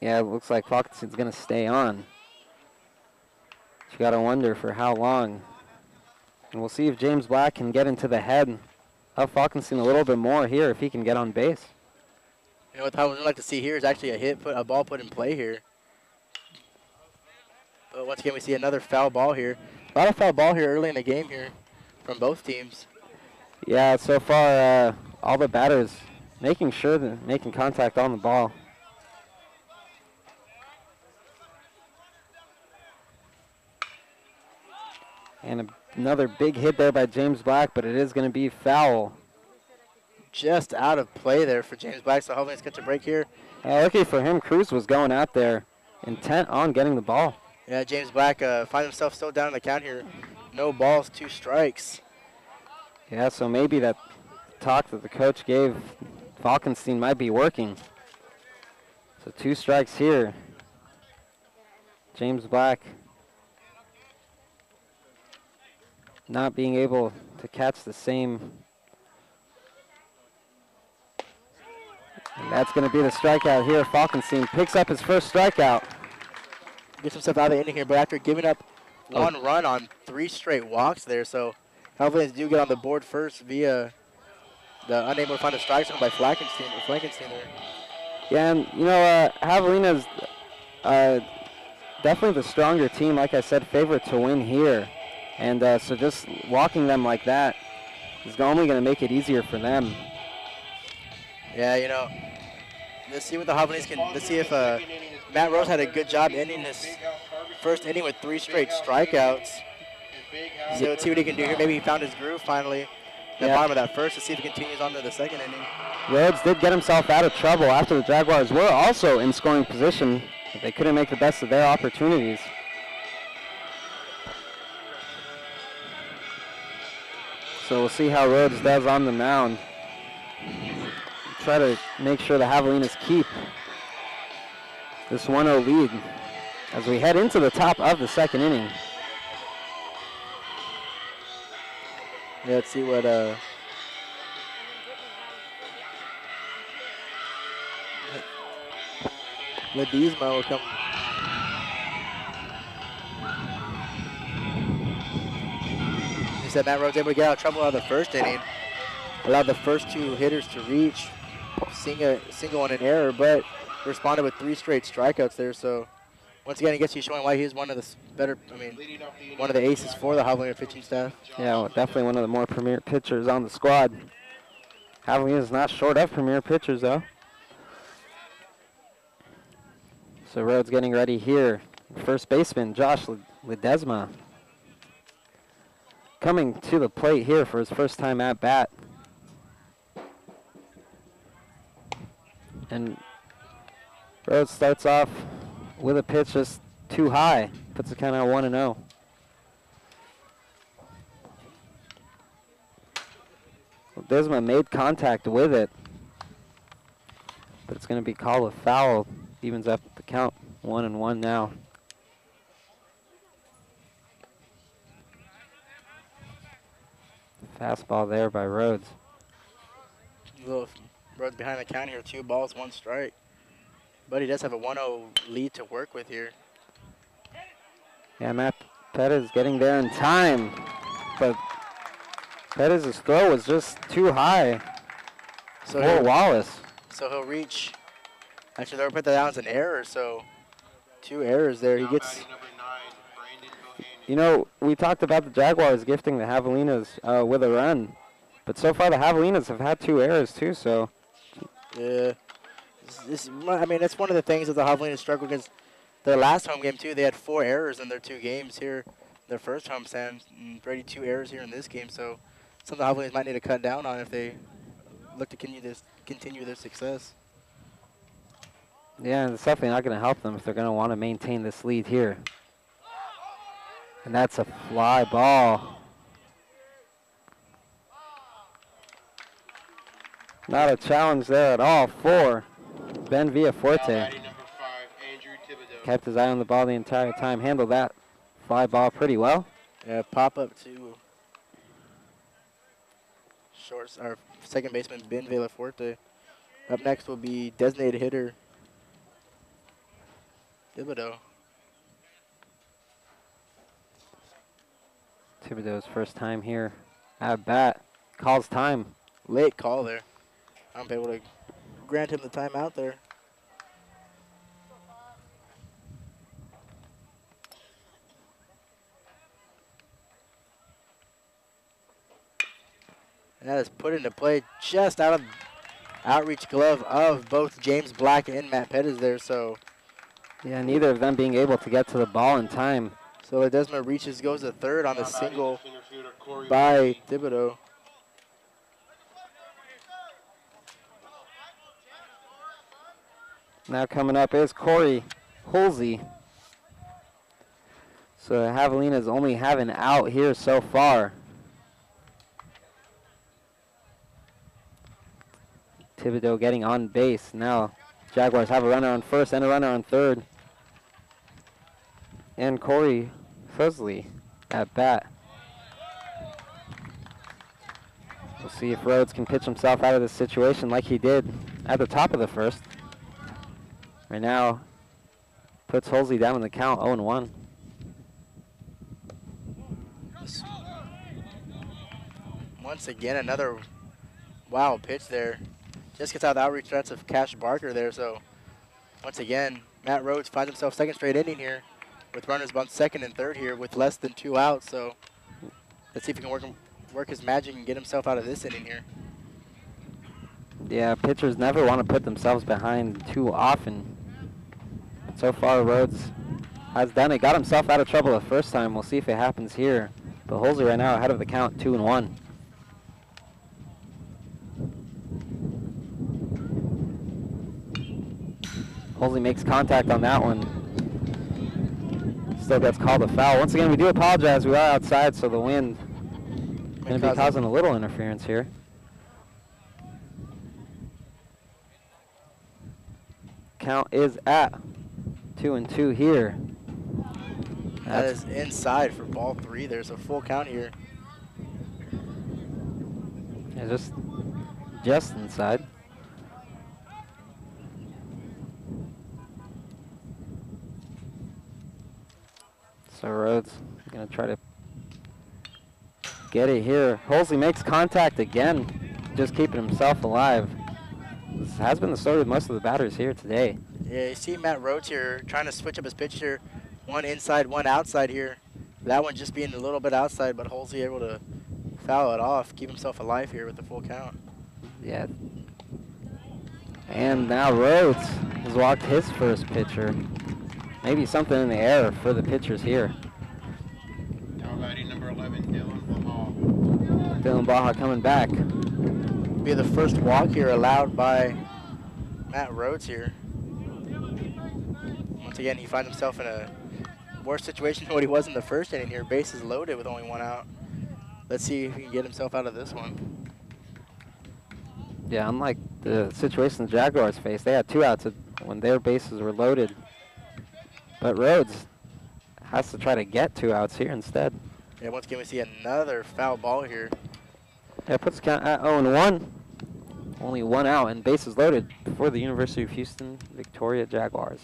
Yeah, it looks like Falkenstein's going to stay on. You got to wonder for how long. And we'll see if James Black can get into the head of Falkenstein a little bit more here if he can get on base. What I would like to see here is actually a ball put in play here. But once again, we see another foul ball here. A lot of foul ball here early in the game here from both teams. Yeah, so far all the batters making sure that making contact on the ball. And another big hit there by James Black, but it is going to be foul. Just out of play there for James Black, so hopefully let's catch a break here. Lucky for him, Cruz was going out there, intent on getting the ball. Yeah, James Black finds himself still down in the count here. No balls, 2 strikes. Yeah, so maybe that talk that the coach gave Falkenstein might be working. So 2 strikes here. James Black not being able to catch the same. And that's going to be the strikeout here. Falkenstein picks up his first strikeout. Gets himself out of the inning here, but after giving up 1 run on 3 straight walks there, so Javelinas do get on the board first via the unable to find a strike zone by Flankenstein there. Yeah, and Javelinas definitely the stronger team, like I said, favorite to win here. And so just walking them like that is only going to make it easier for them. Yeah, let's see what the Javelinas can. Let's see if Matt Rose had a good job ending this first inning with 3 straight strikeouts. So let's see what he can do here. Maybe he found his groove finally. The bottom of that first. Let's see if he continues on to the 2nd inning. Rhodes did get himself out of trouble after the Jaguars were also in scoring position, but they couldn't make the best of their opportunities. So we'll see how Rhodes does on the mound. Try to make sure the Javelinas keep this 1-0 lead as we head into the top of the 2nd inning. Yeah, let's see what Ledesma will come. He said Matt Rhodes able to get out of trouble out of the first inning. Allowed the first 2 hitters to reach, single and an error, but responded with 3 straight strikeouts there. So once again, I guess he's showing why he's one of the better, one of the aces for the Javelina pitching staff. Yeah, well, definitely one of the more premier pitchers on the squad. Javelina is not short of premier pitchers, though. So Rhodes getting ready here. First baseman, Josh Ledesma, coming to the plate here for his first time at bat. And Rhodes starts off with a pitch just too high. Puts it kind of 1-0. Ledesma made contact with it, but it's going to be called a foul. Evens up the count, 1-1 now. Fastball there by Rhodes. Rhodes behind the count here, 2 balls, 1 strike. But he does have a 1-0 lead to work with here. Yeah, Matt Pettis getting there in time, but Pettis' throw was just too high for Wallace. So he'll reach. Actually, they'll put that down as an error, so 2 errors there. He Now gets. batting number 9, Brandon Bohannon. You know, we talked about the Jaguars gifting the Javelinas with a run, but so far the Javelinas have had 2 errors too. So Yeah. I mean, that's one of the things that the Javelinas struggled against. Their last home game too, they had 4 errors in their 2 games here. Their first home stand, and already 2 errors here in this game. So something the Javelinas might need to cut down on if they look to continue their success. yeah, it's definitely not going to help them if they're going to want to maintain this lead here. And that's a fly ball. Not a challenge there at all for Ben Now Villaforte. batting number 5, Andrew Thibodeau. Kept his eye on the ball the entire time. Handled that fly ball pretty well. Yeah, pop up to shorts. Our second baseman Ben Villaforte. Up next will be designated hitter Thibodeau. Thibodeau's first time here at bat. Calls time. Late call there. I'm able to grant him the timeout there. And that is put into play just out of outreach glove of both James Black and Matt Pettis there. So Yeah, neither of them being able to get to the ball in time. Ledesma goes to third on Now the batting single center fielder Corey by Woolsey. Thibodeau. Now coming up is Corey Hulsey. So Javelinas only have an out here so far. Thibodeau getting on base. Now Jaguars have a runner on first and a runner on third. And Corey Fusley at bat. We'll see if Rhodes can pitch himself out of this situation like he did at the top of the first. Right now, puts Hulsey down in the count, 0-1. Once again, another wild pitch there. Just gets out of the outreach threats of Cash Barker there. So once again, Matt Rhodes finds himself second straight inning here with runners on second and third here with less than 2 outs. So let's see if he can work his magic and get himself out of this inning here. Yeah, pitchers never want to put themselves behind too often. But so far, Rhodes has done it. Got himself out of trouble the first time. We'll see if it happens here. But Hulsey right now ahead of the count, 2-1. Hulsey makes contact on that one. Still gets called a foul. Once again, we do apologize. We are outside, so the wind going to be causing a little interference here. Count is at 2-2 here. That is inside for ball 3. There's a full count here. Yeah, just inside. So Rhodes going to try to get it here. Hulsey makes contact again, just keeping himself alive. This has been the story with most of the batters here today. Yeah, you see Matt Rhodes here trying to switch up his pitch here. One inside, one outside here. That one just being a little bit outside, but Hulsey able to foul it off, keep himself alive here with the full count. Yeah. And now Rhodes has walked his first pitcher. Maybe something in the air for the pitchers here. Now batting number 11, Dylan Baha. Dylan Baja coming back. Be the first walk here allowed by Matt Rhodes here. Once again, he finds himself in a worse situation than what he was in the first inning here. Bases loaded with only 1 out. Let's see if he can get himself out of this one. Yeah, unlike the situation the Jaguars faced, they had 2 outs when their bases were loaded. But Rhodes has to try to get 2 outs here instead. Yeah, once again we see another foul ball here. Yeah, puts the count at 0-1. Only 1 out and bases loaded for the University of Houston Victoria Jaguars.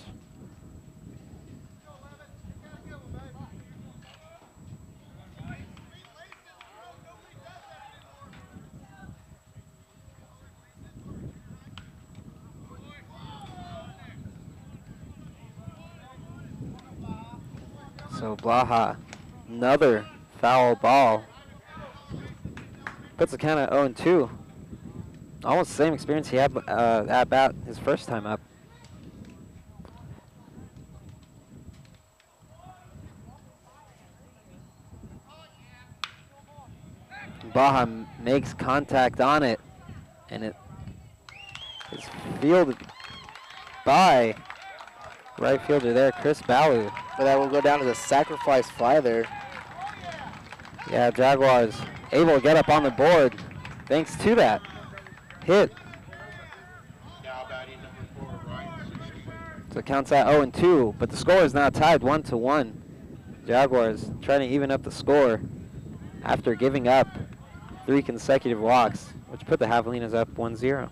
So Blaha, another foul ball. Puts the count at 0-2. Almost the same experience he had at bat his first time up. Baja makes contact on it, and it is fielded by right fielder there, Chris Balu. But that will go down as a sacrifice fly there. Yeah, Jaguars able to get up on the board thanks to that hit. Now batting number 4, Ryan Sushi. So it counts at 0-2, but the score is now tied 1-1. Jaguars trying to even up the score after giving up 3 consecutive walks, which put the Javelinas up 1-0.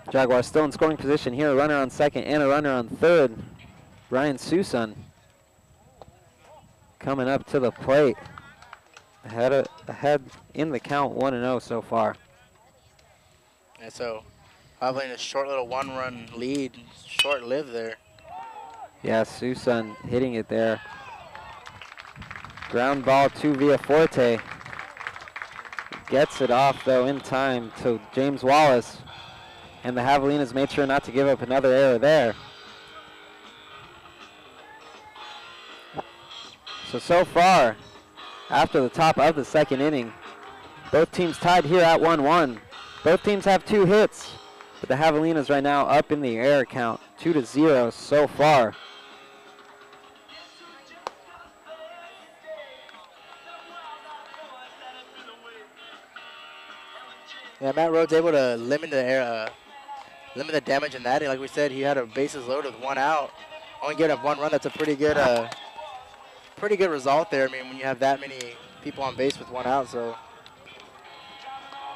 Jaguars still in scoring position here. A runner on second and a runner on third. Ryan Susan coming up to the plate. Ahead in the count, 1-0 so far. And so, Javelin a short little 1-run lead, short-lived there. Yeah, Susan hitting it there. Ground ball to Villaforte. Gets it off, though, in time to James Wallace. And the Javelinas made sure not to give up another error there. So far, after the top of the second inning, both teams tied here at 1-1. Both teams have 2 hits, but the Javelinas right now up in the error count, 2-0 so far. Yeah, Matt Rhodes able to limit the damage in that. And like we said, he had a bases loaded with 1 out. Only giving up 1 run. That's a pretty good result there. I mean, when you have that many people on base with 1 out, so.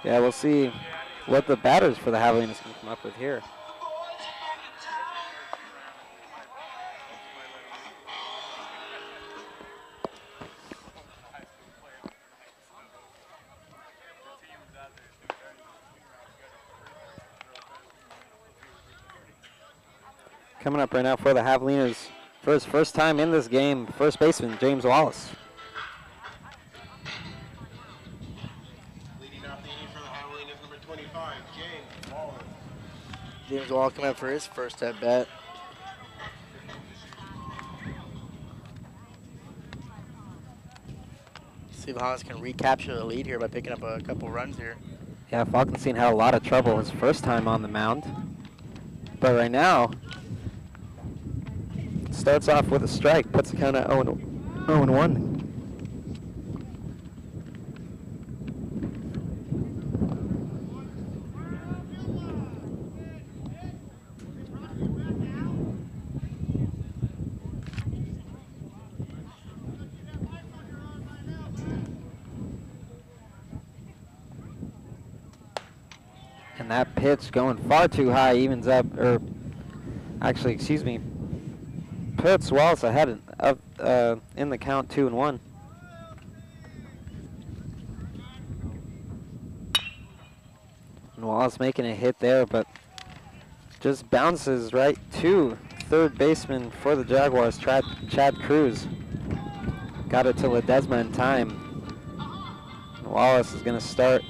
Yeah, we'll see what the batters for the Javelinas can come up with here. Coming up right now for the Javelinas for his first time in this game, first baseman James Wallace. Leading off the inning for the Javelinas, number 25, James Wallace. James Wallace coming up for his first at bat. See if Hans can recapture the lead here by picking up a couple runs here. Yeah, Falkenstein had a lot of trouble his first time on the mound. But right now, starts off with a strike, puts the count at 0-1. And that pitch going far too high evens up, or actually, excuse me, puts Wallace ahead of in the count 2-1. And Wallace making a hit there, but just bounces right to third baseman for the Jaguars, Chad Cruz. Got it to Ledesma in time. And Wallace is going to start.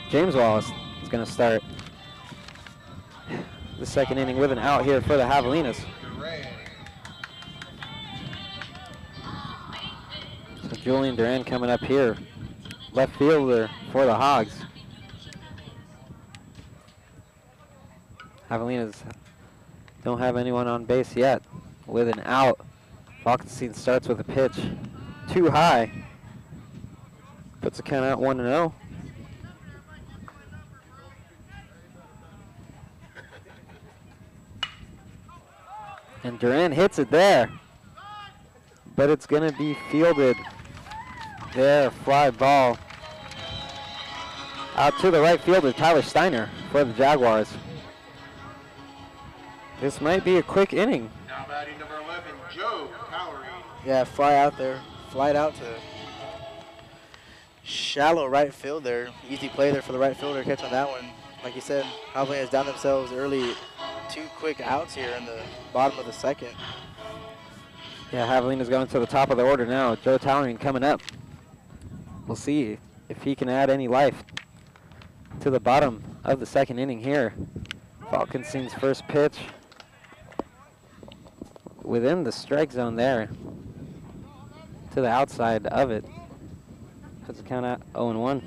James Wallace is going to start the second inning with an out here for the Javelinas. So Julian Duran coming up here, left fielder for the Hogs. Javelinas don't have anyone on base yet with an out. Falkenstein starts with a pitch too high. Puts the count out 1-0. And Duran hits it there, but it's going to be fielded there, fly ball out to the right fielder, Tyler Steiner, for the Jaguars. This might be a quick inning. Now batting number 11, Joe Cowrie. Yeah, fly out there, flied out to shallow right field there. Easy play there for the right fielder, catching that one. Like you said, Javelinas down themselves early. 2 quick outs here in the bottom of the second. Yeah, Javelinas going to the top of the order now. Joe Tallering coming up. We'll see if he can add any life to the bottom of the second inning here. Falkenstein's first pitch within the strike zone there to the outside of it. Puts the count at 0-1.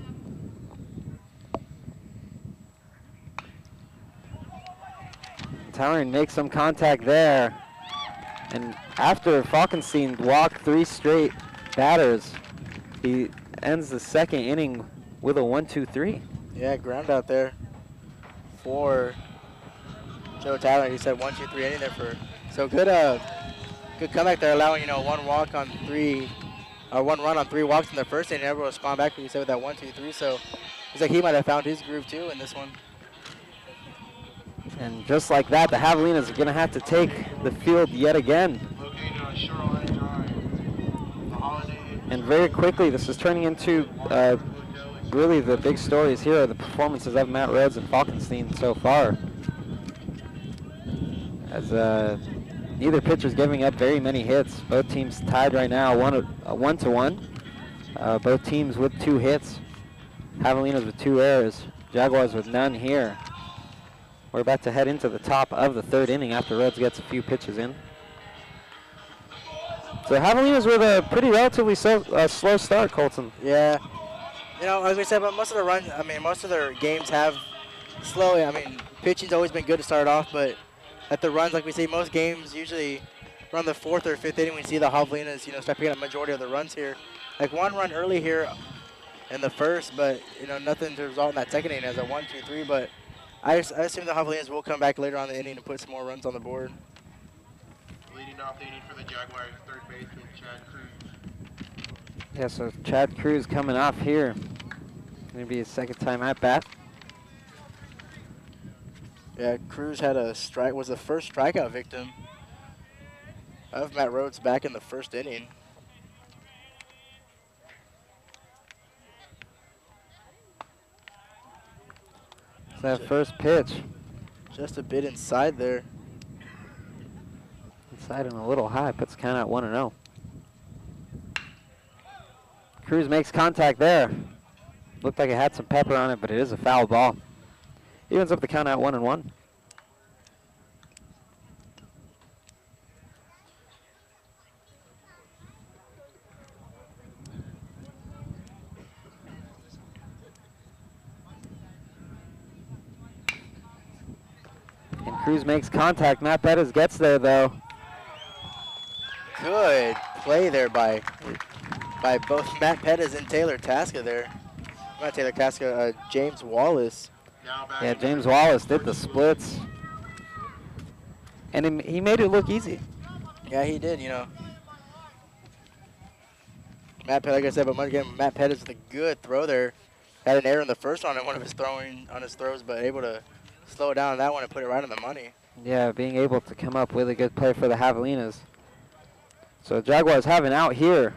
Tallering makes some contact there. And after Falkenstein walked 3 straight batters, he ends the second inning with a 1-2-3. Yeah, ground out there for Joe Tyler. He said 1-2-3 inning there for. So good good comeback there, allowing, you know, 1 walk on 3, or 1 run on 3 walks in the first inning. Everyone respond back, like you said, with that 1-2-3. So it's like he might have found his groove too in this one. And just like that, the Javelinas are going to have to take the field yet again. Located on Shoreline Drive. The Holiday Inn And very quickly, this is turning into really the big stories here are the performances of Matt Rhodes and Falkenstein so far. As neither pitcher's giving up very many hits. Both teams tied right now, 1-1. Both teams with 2 hits. Javelinas with 2 errors. Jaguars with none here. We're about to head into the top of the 3rd inning after Rhodes gets a few pitches in. So Javelinas with a pretty relatively slow start, Colton. Yeah. You know, like we said, but most of the runs, I mean, most of their games have slowly. I mean, pitching's always been good to start off, but at the runs, like we see, most games usually around the 4th or 5th inning, we see the Javelinas, you know, start picking up majority of the runs here. Like 1 run early here in the first, but, you know, nothing to result in that second inning as a 1-2-3, but I assume the Javelinas will come back later on in the inning to put some more runs on the board. leading off the inning for the Jaguars, third baseman Chad Cruz. Yeah, so Chad Cruz coming off here. Going to be his 2nd time at bat. Yeah, Cruz had was the first strikeout victim of Matt Rhodes back in the 1st inning. So that first pitch. Just a bit inside there. Inside and a little high, puts the count at 1-0. Cruz makes contact there. Looked like it had some pepper on it, but it is a foul ball. Evens up the count at 1-1. And Cruz makes contact. Matt Pettis gets there though. Good play there by both Matt Pettis and Taylor Tasca there. Not Taylor Tasca, James Wallace. Yeah, James Wallace did the splits. And he made it look easy. Yeah, he did, you know. Matt Pettis, like I said, but once again, Matt Pettis with a good throw there. Had an error in the first one on one of his throws, but able to slow it down on that one and put it right on the money. Yeah, being able to come up with a good play for the Javelinas. So Jaguars have an out here.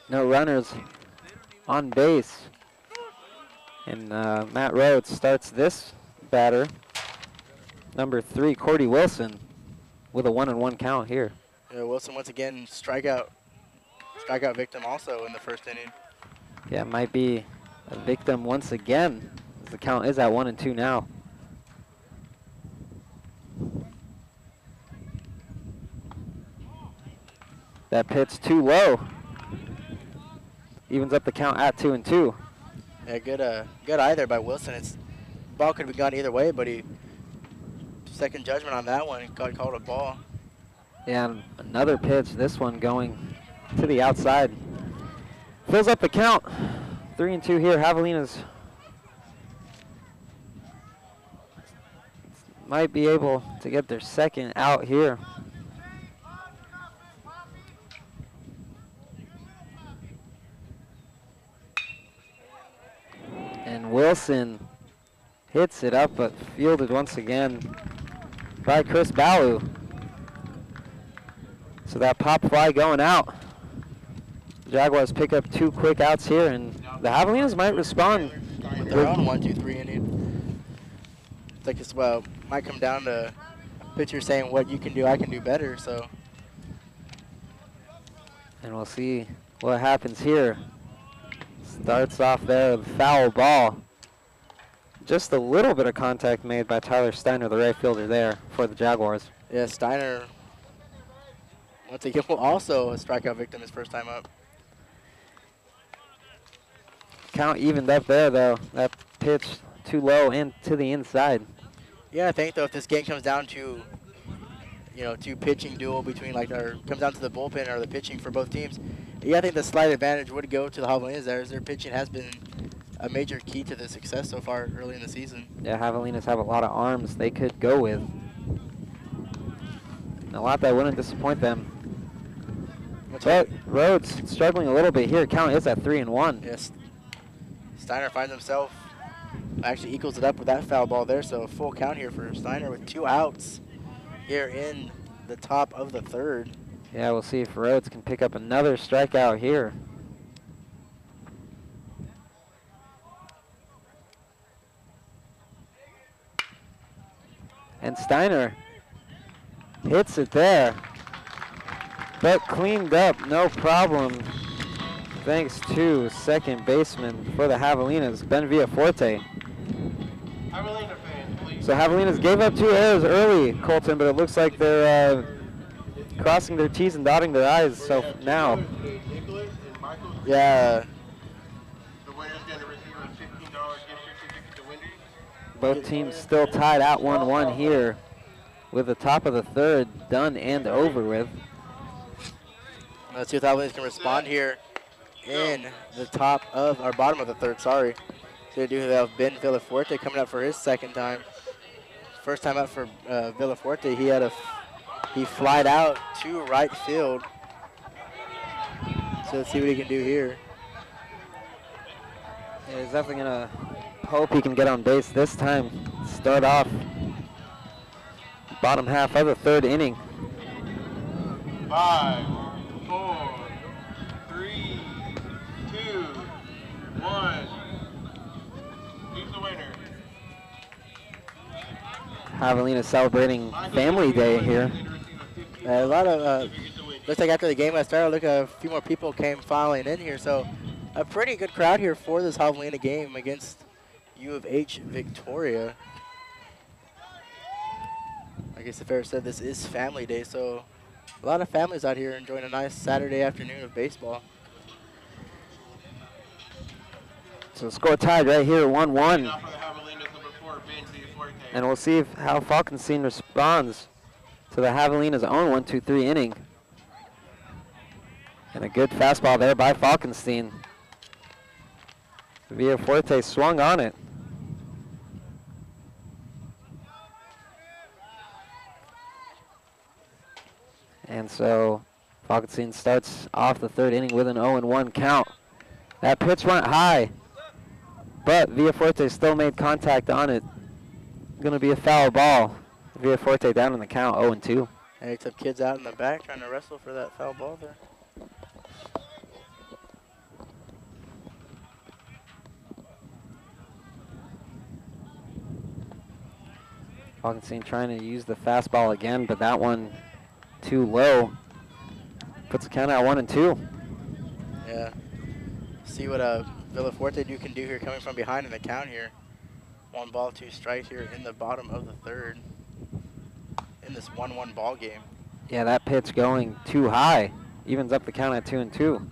No runners on base. And Matt Rhodes starts this batter, number 3, Cordy Wilson, with a 1-1 count here. Yeah, Wilson once again strikeout victim also in the 1st inning. Yeah, might be a victim once again, as the count is at 1-2 now. That pitch too low. Evens up the count at 2-2. Yeah, good eye there by Wilson. Ball could have gone either way, but he second judgment on that one. Called a ball. Yeah, and another pitch. This one going to the outside. Fills up the count. 3-2 here. Javelinas might be able to get their 2nd out here. And Wilson hits it up, but fielded once again by Chris Ballou. So that pop fly going out. The Jaguars pick up 2 quick outs here, and the Javelinas might respond with their own 1-2-3 inning. It's like it's, well, might come down to pitcher saying what you can do, I can do better. So And we'll see what happens here. Starts off there with a foul ball. Just a little bit of contact made by Tyler Steiner, the right fielder there for the Jaguars. yeah, Steiner, once again, also a strikeout victim his first time up. Count evened up there, though. That pitch too low and to the inside. Yeah, I think though if this game comes down to, you know, two pitching duel between like, or comes down to the bullpen or the pitching for both teams, yeah, I think the slight advantage would go to the Javelinas there, as their pitching has been a major key to the success so far early in the season. Yeah, Javelinas have a lot of arms they could go with. And a lot that wouldn't disappoint them. But Rhodes struggling a little bit here. Count is at 3-1. Yes. Steiner finds himself, actually equals it up with that foul ball there, so a full count here for Steiner with 2 outs here in the top of the third. Yeah, we'll see if Rhodes can pick up another strikeout here. And Steiner hits it there, but cleaned up, no problem, thanks to second baseman for the Javelinas, Ben Villaforte. Javelina fans, please. So Javelinas gave up 2 errors early, Colton, but it looks like they're crossing their T's and dotting their I's. So now, Nicholas and Michael. Yeah, The winner's going to receive a $15 gift certificate to Wendy's. both teams still tied at 1-1 here, with the top of the third done and over with. let's see if the Javelinas can respond here in the top of, or bottom of the third, sorry. So they do have Ben Villaforte coming up for his second time. First time out for Villaforte, he flied out to right field. So let's see what he can do here. Yeah, he's definitely gonna hope he can get on base this time. Start off bottom half of the third inning. 5, 4, 3, 2, 1. Who's the winner? Javelina celebrating Family Day here. A lot of, looks like after the game got started, look, a few more people came filing in here. So a pretty good crowd here for this Javelina game against U of H Victoria. I guess the fair said this is Family Day, so a lot of families out here enjoying a nice Saturday afternoon of baseball. So score tied right here, 1-1. Now for the Javelinas, number 4, Ben Villaforte. And we'll see how Falkenstein responds to the Javelina's own 1-2-3 inning. And a good fastball there by Falkenstein. Villaforte swung on it. And so Falkenstein starts off the third inning with an 0-1 count. That pitch went high, but Villaforte still made contact on it. Going to be a foul ball. Villaforte down in the count, 0-2. And some kids out in the back trying to wrestle for that foul ball there. Falkenstein trying to use the fastball again, but that one too low. Puts the count at 1-2. Yeah. See what Villaforte can do here coming from behind in the count here. 1 ball, 2 strikes here in the bottom of the third in this 1-1 ball game. Yeah, that pitch going too high. Evens up the count at 2-2.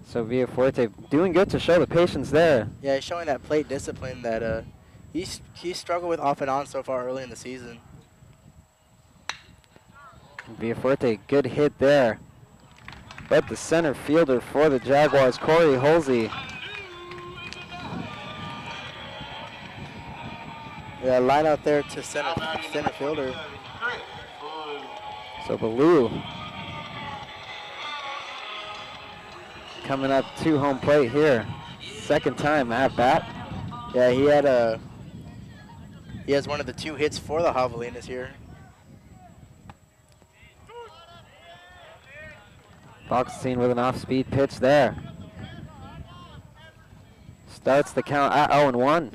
So Villaforte doing good to show the patience there. Yeah, he's showing that plate discipline that he's struggled with off and on so far early in the season. Villaforte, good hit there. But the center fielder for the Jaguars, Corey Holsey. Yeah, line out there to center fielder. So Ballou coming up to home plate here. Second time at bat. Yeah, he has one of the 2 hits for the Javelinas here. Falkenstein with an off-speed pitch there. Starts the count at 0-1.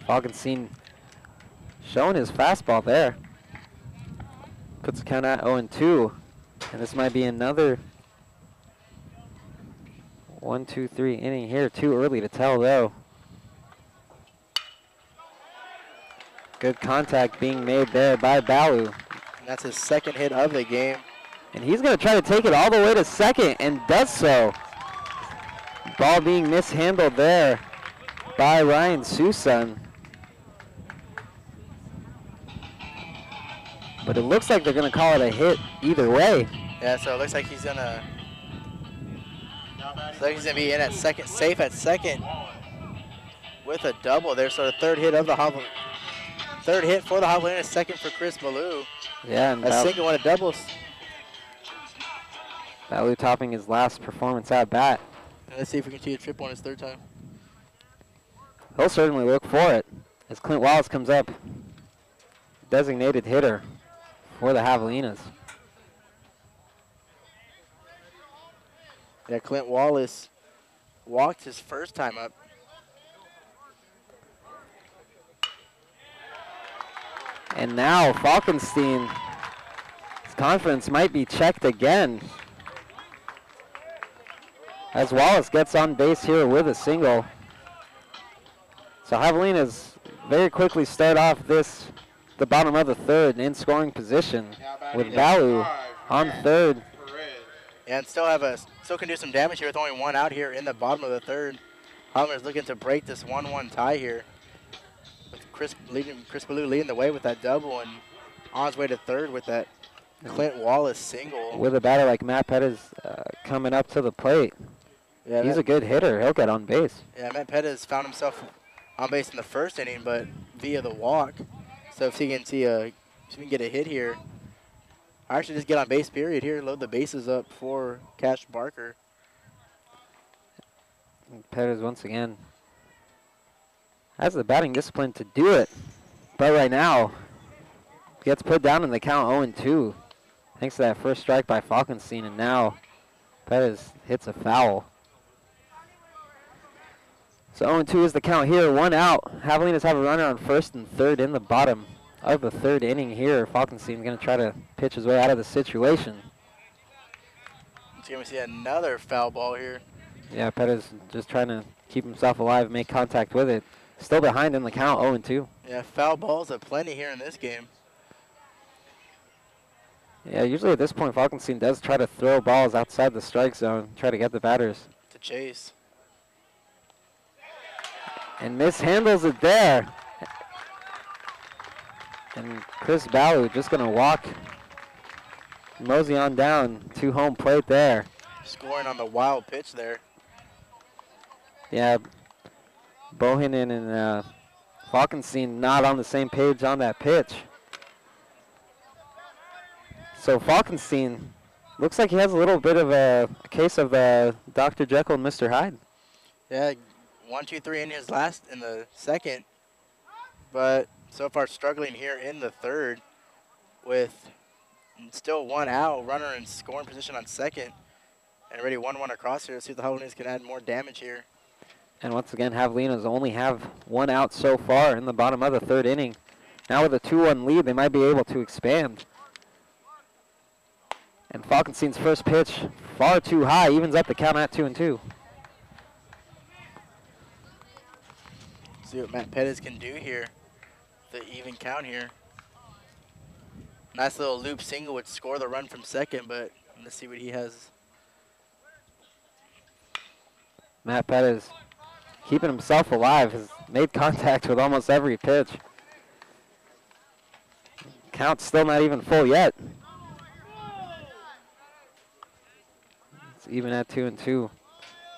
Falkenstein showing his fastball there. Puts the count at 0-2. And this might be another 1, 2, 3 inning here. Too early to tell though. Good contact being made there by Balu. And that's his second hit of the game. And he's going to try to take it all the way to second and does so. Ball being mishandled there by Ryan Susan. But it looks like they're going to call it a hit either way. Yeah, so it looks like he's going to be in at second, safe at second with a double there. So the third hit of the Javelinas. Third hit for the Javelinas, second for Chris Ballou. Yeah, and a single and a double. Balu topping his last performance at bat. And let's see if we can see a triple on his third time. He'll certainly look for it as Clint Wallace comes up, designated hitter for the Javelinas. Yeah, Clint Wallace walked his first time up. And now Falkenstein's confidence might be checked again as Wallace gets on base here with a single. So Javelinas very quickly start off the bottom of the third in scoring position with Balu on third. Yeah, and still can do some damage here with only one out here in the bottom of the third. Javelinas looking to break this 1-1 tie here. Chris Ballou leading the way with that double and on his way to third with that Clint Wallace single. With a batter like Matt Pettis coming up to the plate. Yeah, he's a good hitter. He'll get on base. Yeah, Matt Pettis found himself on base in the first inning, but via the walk. So if he can get a hit here, or actually just get on base period here, load the bases up for Cash Barker. And Pettis once again has the batting discipline to do it. But right now, gets put down in the count 0-2. Thanks to that first strike by Falkenstein, and now Pettis hits a foul. So 0-2 is the count here, one out. Javelinas have a runner on first and third in the bottom of the third inning here. Falkenstein's going to try to pitch his way out of the situation. So you're going to see another foul ball here. Yeah, Pettis just trying to keep himself alive, make contact with it. Still behind in the count, 0-2. Yeah, foul balls aplenty here in this game. Yeah, usually at this point, Falkenstein does try to throw balls outside the strike zone, try to get the batters to chase. And mishandles it there. And Chris Balu just going to walk mosey on down to home plate there. Scoring on the wild pitch there. Yeah, Bohannon and Falkenstein not on the same page on that pitch. So Falkenstein looks like he has a little bit of a case of Dr. Jekyll and Mr. Hyde. Yeah, 1, 2, 3 in the second, but so far struggling here in the third with still one out, runner in scoring position on second, and already 1-1 across here. Let's see if the Javelinas can add more damage here. And once again, Javelinas only have one out so far in the bottom of the third inning. Now with a 2-1 lead, they might be able to expand. And Falkenstein's first pitch, far too high, evens up the count at 2-2. See what Matt Pettis can do here. The even count here. Nice little loop single would score the run from second, but let's see what he has. Matt Pettis keeping himself alive, has made contact with almost every pitch. Count's still not even full yet. It's even at 2-2.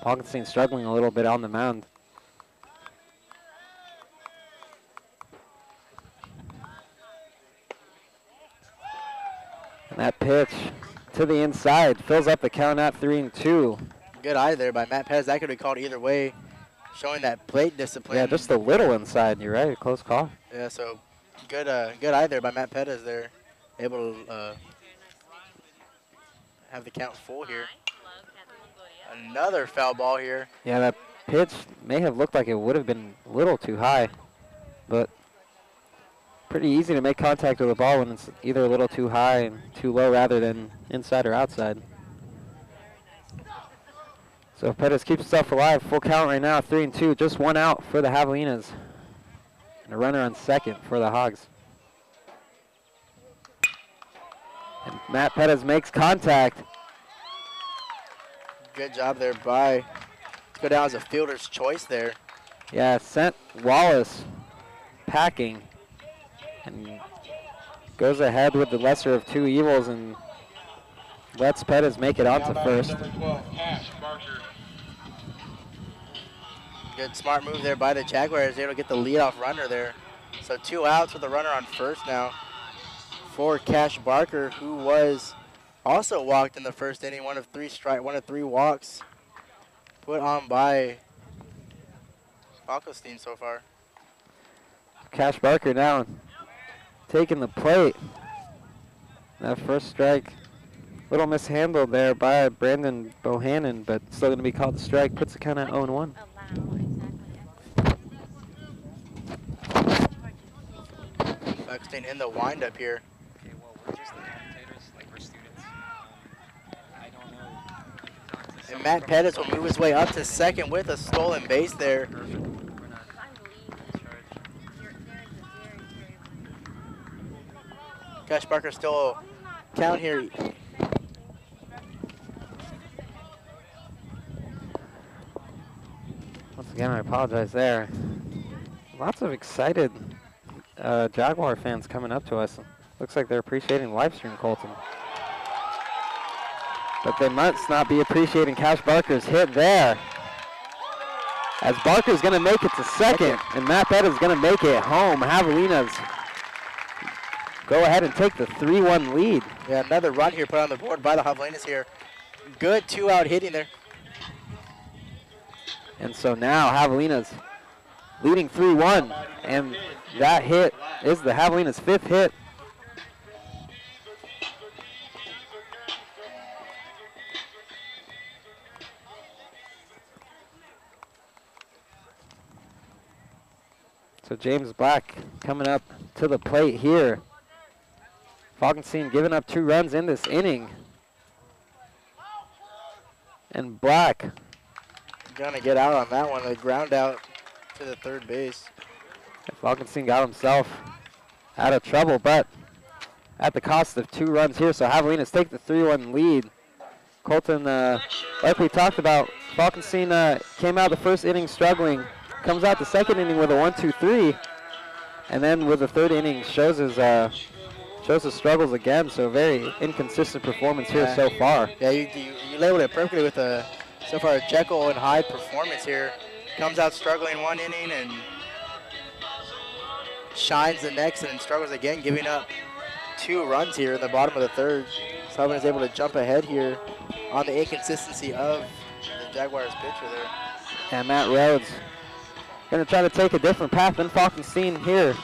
Falkenstein struggling a little bit on the mound. And that pitch to the inside fills up the count at 3-2. Good eye there by Matt Pettis. That could be called either way, showing that plate discipline. Yeah, just a little inside. You're right, close call. Yeah, so good eye there by Matt Pettis there. Able to have the count full here. Another foul ball here. Yeah, that pitch may have looked like it would have been a little too high, but pretty easy to make contact with the ball when it's either a little too high and too low rather than inside or outside. So Pettis keeps himself alive. Full count right now, 3-2. Just one out for the Javelinas. And a runner on second for the Hogs. And Matt Pettis makes contact. Good job there by, go down as a fielder's choice there. Yeah, sent Wallace packing and goes ahead with the lesser of two evils and lets Pettis make it onto first. Number 12, Cash Barker. Good smart move there by the Jaguars. Able to get the leadoff runner there. So 2 outs with the runner on first now for Cash Barker, who was also walked in the first inning. One of three walks put on by Falkenstein so far. Cash Barker now taking the plate. That first strike, little mishandled there by Brandon Bohannon, but still going to be called a strike. Puts the count at 0-1. Falkenstein in the windup here. Okay, well, we're just the commentators, like we're students. I don't know. And Matt Pettis will move his way up to second with a stolen base there. Cash Barker still count here. Once again, I apologize there. Lots of excited Jaguar fans coming up to us. Looks like they're appreciating live stream Colton. But they must not be appreciating Cash Barker's hit there. As Barker's going to make it to second, and Matt Pettis is going to make it home. Javelinas go ahead and take the 3-1 lead. Yeah, another run here put on the board by the Javelinas here. Good 2-out hitting there. And so now Javelinas leading 3-1, and that hit is the Javelinas' 5th hit. So James Black coming up to the plate here. Falkenstein giving up 2 runs in this inning. And Black Gonna get out on that one. A ground out to the third base. Falkenstein got himself out of trouble, but at the cost of 2 runs here. So Javelinas take the 3-1 lead. Colton, like we talked about, Falkenstein came out the first inning struggling, comes out the second inning with a 1-2-3, and then with the third inning shows his struggles again. So very inconsistent performance here so far. Yeah, you labeled it perfectly with so far a Jekyll and Hyde performance here. Comes out struggling one inning and shines the next and then struggles again, giving up 2 runs here in the bottom of the third. Sullivan is able to jump ahead here on the inconsistency of the Jaguars pitcher there. And Matt Rhodes going to try to take a different path than Falkenstein here.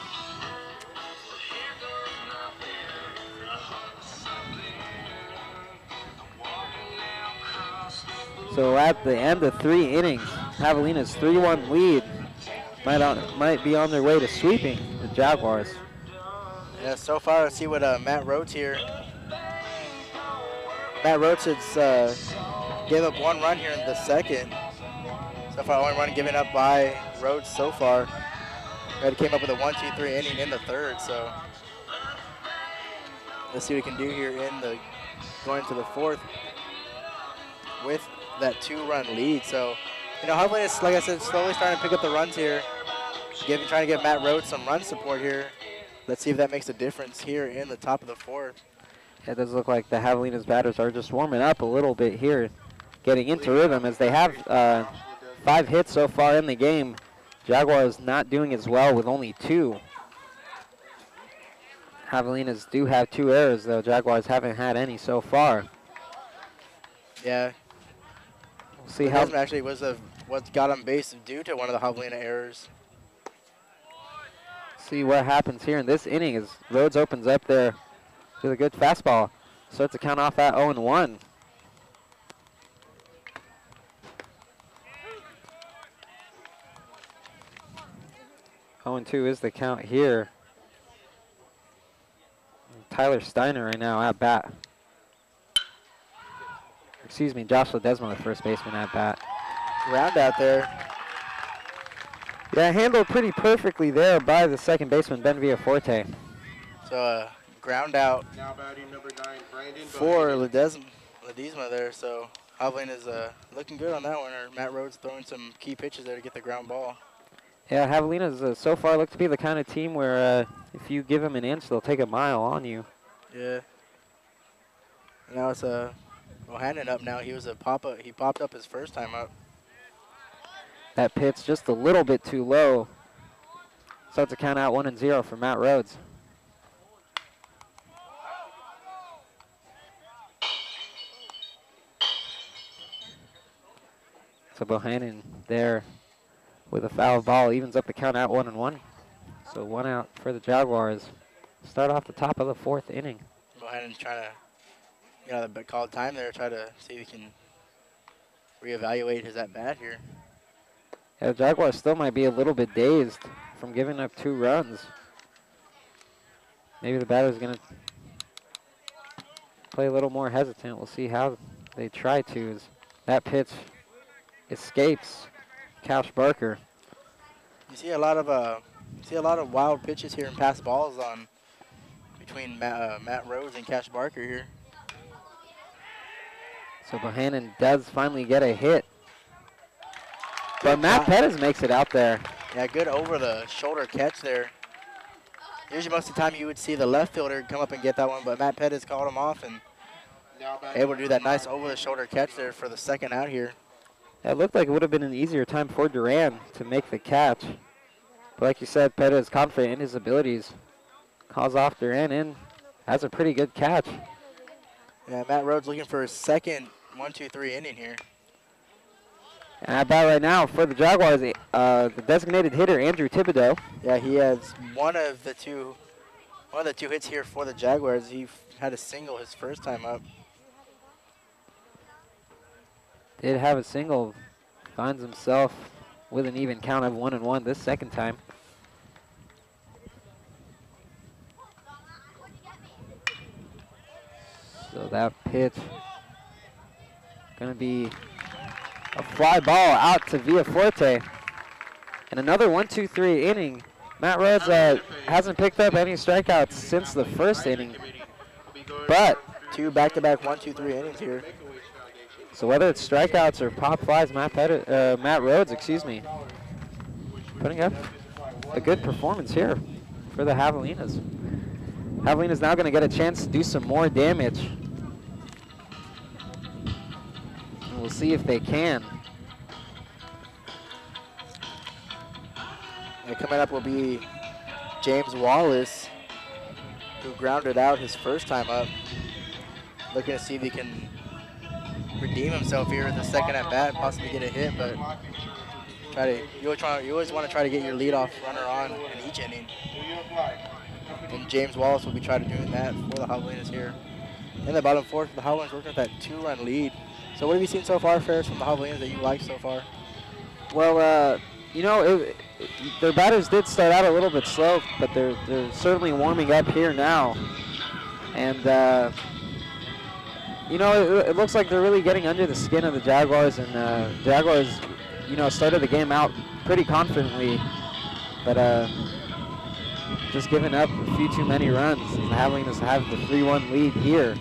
So at the end of 3 innings, Javelinas' 3-1 lead might be on their way to sweeping the Jaguars. Yeah, so far, let's see what Matt Rhodes here. Matt Rhodes has gave up 1 run here in the second. So far, only run given up by Rhodes so far. He came up with a 1-2-3 inning in the third, so let's see what we can do here going to the fourth with that 2-run lead. So, hopefully it's, like I said, slowly starting to pick up the runs here. Trying to give Matt Rhodes some run support here. Let's see if that makes a difference here in the top of the fourth. It does look like the Javelinas batters are just warming up a little bit here, getting into rhythm as they have 5 hits so far in the game. Jaguars not doing as well with only 2. Javelinas do have 2 errors, though. Jaguars haven't had any so far. Yeah. We'll see how. Actually was what got on base due to one of the Javelina errors. See what happens here in this inning as Rhodes opens up there with a good fastball. Starts to count off at 0-1. 0-2 is the count here. Tyler Steiner right now at bat. Excuse me, Joshua Desmond, the first baseman at bat. Ground out there. Yeah, handled pretty perfectly there by the second baseman, Ben Villaforte. So ground out Now batting number 9, Brandon for Bohannon. Ledesma there. So Javelina is looking good on that one. Or Matt Rhodes throwing some key pitches there to get the ground ball. Yeah, Javelinas so far look to be the kind of team where if you give them an inch, they'll take a mile on you. Yeah. Now it's Bohannon up now. He was a pop-up. He popped up his first time up. That pitch just a little bit too low. Starts to count out 1-0 for Matt Rhodes. So Bohannon there with a foul ball evens up the count out 1-1. So 1 out for the Jaguars. Start off the top of the 4th inning. Bohannon's trying to get out of the called time there, try to see if he can reevaluate his at-bat here. Yeah, the Jaguars still might be a little bit dazed from giving up 2 runs. Maybe the batter's going to play a little more hesitant. We'll see how they try to. As that pitch escapes Cash Barker. You see a lot of wild pitches here and pass balls on between Matt Rhodes and Cash Barker here. So Bohannon does finally get a hit. But Matt Pettis makes it out there. Yeah, good over-the-shoulder catch there. Usually most of the time you would see the left fielder come up and get that one, but Matt Pettis called him off and able to do that nice over-the-shoulder catch there for the second out here. It looked like it would have been an easier time for Duran to make the catch. But like you said, Pettis is confident in his abilities. Calls off Duran in. That's a pretty good catch. Yeah, Matt Rhodes looking for his second 1-2-3 inning here. And at bat right now for the Jaguars, the designated hitter, Andrew Thibodeau. Yeah, he has one of the two hits here for the Jaguars. He had a single his first time up. Did have a single. Finds himself with an even count of 1-1 this second time. So that pitch going to be a fly ball out to Villaforte. And another 1-2-3 inning. Matt Rhodes hasn't picked up any strikeouts since the first inning. But 2 back-to-back 1-2-3 innings here. so whether it's strikeouts or pop flies, Matt Rhodes, putting up a good performance here for the Javelinas. Javelinas now going to get a chance to do some more damage. And we'll see if they can. And coming up will be James Wallace, who grounded out his first time up. Looking to see if he can redeem himself here in the second at bat, possibly get a hit, but you always want to try to get your leadoff runner on in each inning. And James Wallace will be trying to do that for the Javelinas here. In the bottom 4th, the Javelinas working with that 2-run lead. So what have you seen so far, Ferris, from the Javelinas that you like so far? Well, their batters did start out a little bit slow, but they're certainly warming up here now. And, it looks like they're really getting under the skin of the Jaguars. And Jaguars, started the game out pretty confidently, but just giving up a few too many runs. The Javelinas have the 3-1 lead here.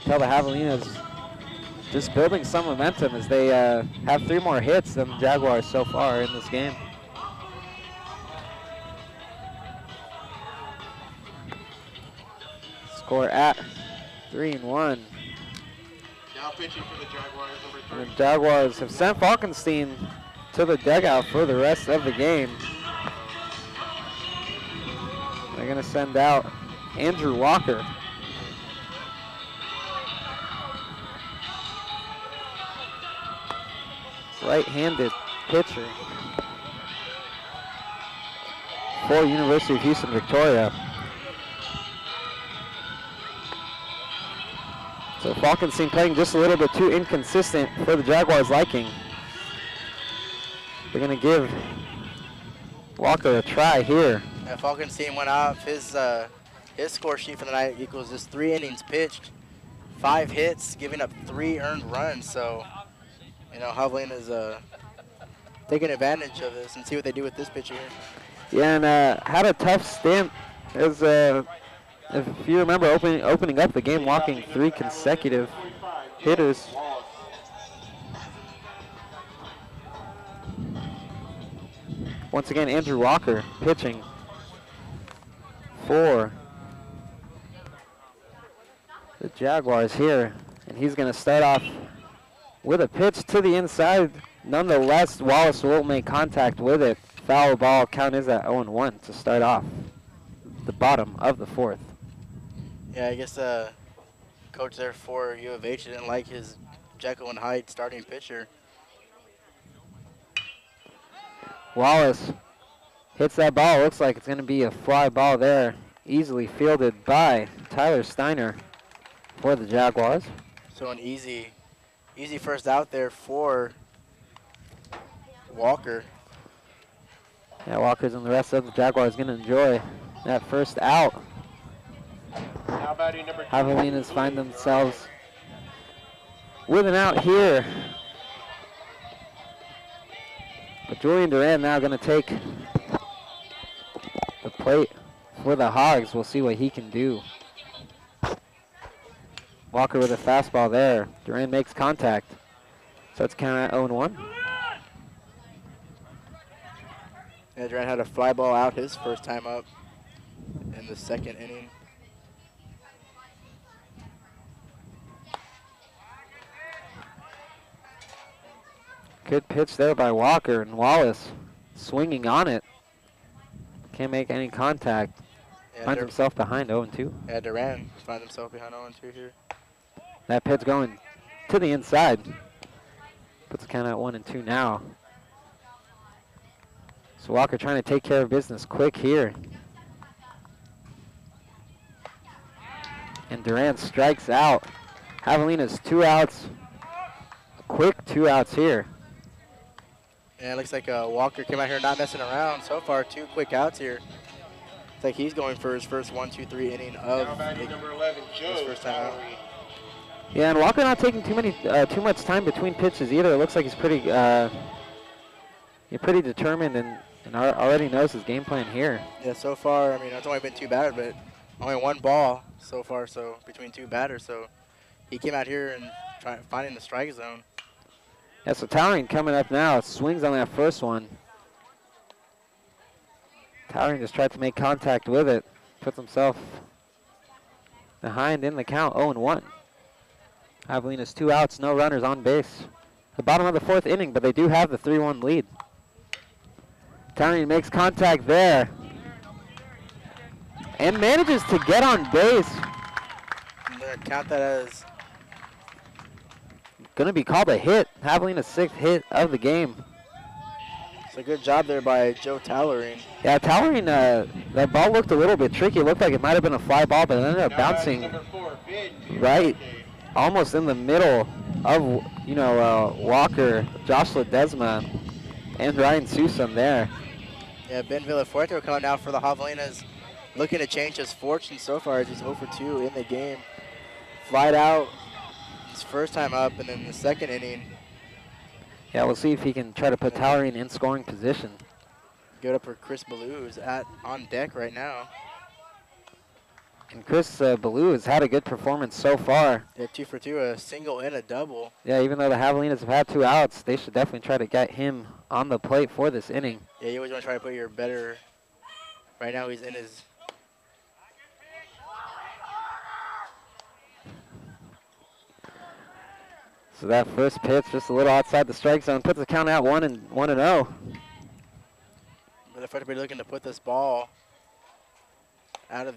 Tell the Javelinas just building some momentum as they have 3 more hits than the Jaguars so far in this game. Score at 3-1. Now pitching for the Jaguars, number 3. And the Jaguars have sent Falkenstein to the dugout for the rest of the game. They're going to send out Andrew Walker. Right-handed pitcher for University of Houston Victoria. So Falkenstein playing just a little bit too inconsistent for the Jaguars' liking. They're going to give Walker a try here. Yeah, Falcons team went off his score sheet for the night equals just 3 innings pitched, 5 hits, giving up 3 earned runs. So, you know, Javelinas taking advantage of this and see what they do with this pitcher here. Yeah, and had a tough stint. As if you remember, opening up the game, walking 3 consecutive hitters. Once again, Andrew Walker pitching for the Jaguars here, and he's going to start off with a pitch to the inside. Nonetheless, Wallace will make contact with it. Foul ball. Count is at 0-1 to start off the bottom of the 4th. Yeah, I guess coach there for U of H didn't like his Jekyll and Hyde starting pitcher. Wallace hits that ball. Looks like it's going to be a fly ball there. Easily fielded by Tyler Steiner for the Jaguars. So an easy first out there for Walker. Yeah, Walker's and the rest of the Jaguars going to enjoy that first out. Now batting number 2. Javelinas find themselves with an out here. But Julian Duran now going to take the plate for the Hogs. We'll see what he can do. Walker with a fastball there. Duran makes contact. So it's count at 0-1. Yeah, Duran had a fly ball out his first time up in the 2nd inning. Good pitch there by Walker, and Wallace swinging on it. Can't make any contact. Yeah, Finds himself behind 0-2. Yeah, Duran finds himself behind 0-2 here. That pitch going to the inside. Puts the count at 1-2 now. So Walker trying to take care of business quick here. And Duran strikes out. Javelinas 2 outs. A quick 2 outs here. Yeah, it looks like Walker came out here not messing around. So far, 2 quick outs here. It's like he's going for his first 1, 2, 3 inning of Now batting number 11, his Joe first time out. Valerie. Yeah, and Walker not taking too much time between pitches either. It looks like he's pretty determined and already knows his game plan here. Yeah, so far, I mean, it's only been 2 batters, but only 1 ball so far, so between 2 batters. So he came out here and finding the strike zone. Yeah, so Towering coming up now. Swings on that first one. Towering just tried to make contact with it. Puts himself behind in the count, 0-1. Javelinas 2 outs, no runners on base. The bottom of the 4th inning, but they do have the 3-1 lead. Towering makes contact there. And manages to get on base. I'm going to count that as Going to be called a hit. Javelinas' 6th hit of the game. it's a good job there by Joe Towering. Yeah, Towering, that ball looked a little bit tricky. It looked like it might have been a fly ball, but it ended up Now batting bouncing number 4, Ben right, Duarte. almost in the middle of, Walker, Josh Ledesma, and Ryan Susum there. Yeah, Ben Villafuerte coming out for the Javelinas, looking to change his fortune so far as he's 0 for 2 in the game. Flied out his first time up, and then the 2nd inning, Yeah, we'll see if he can try to put Towering in scoring position. give it up for Chris Ballou, who's on deck right now. And Chris Ballou has had a good performance so far. Yeah, 2 for 2, a single and a double. Yeah, even though the Javelinas have had 2 outs, they should definitely try to get him on the plate for this inning. Yeah, you always want to try to put your better. Right now he's in his. So that first pitch, just a little outside the strike zone, puts the count at 1-0. Villafuerte looking to put this ball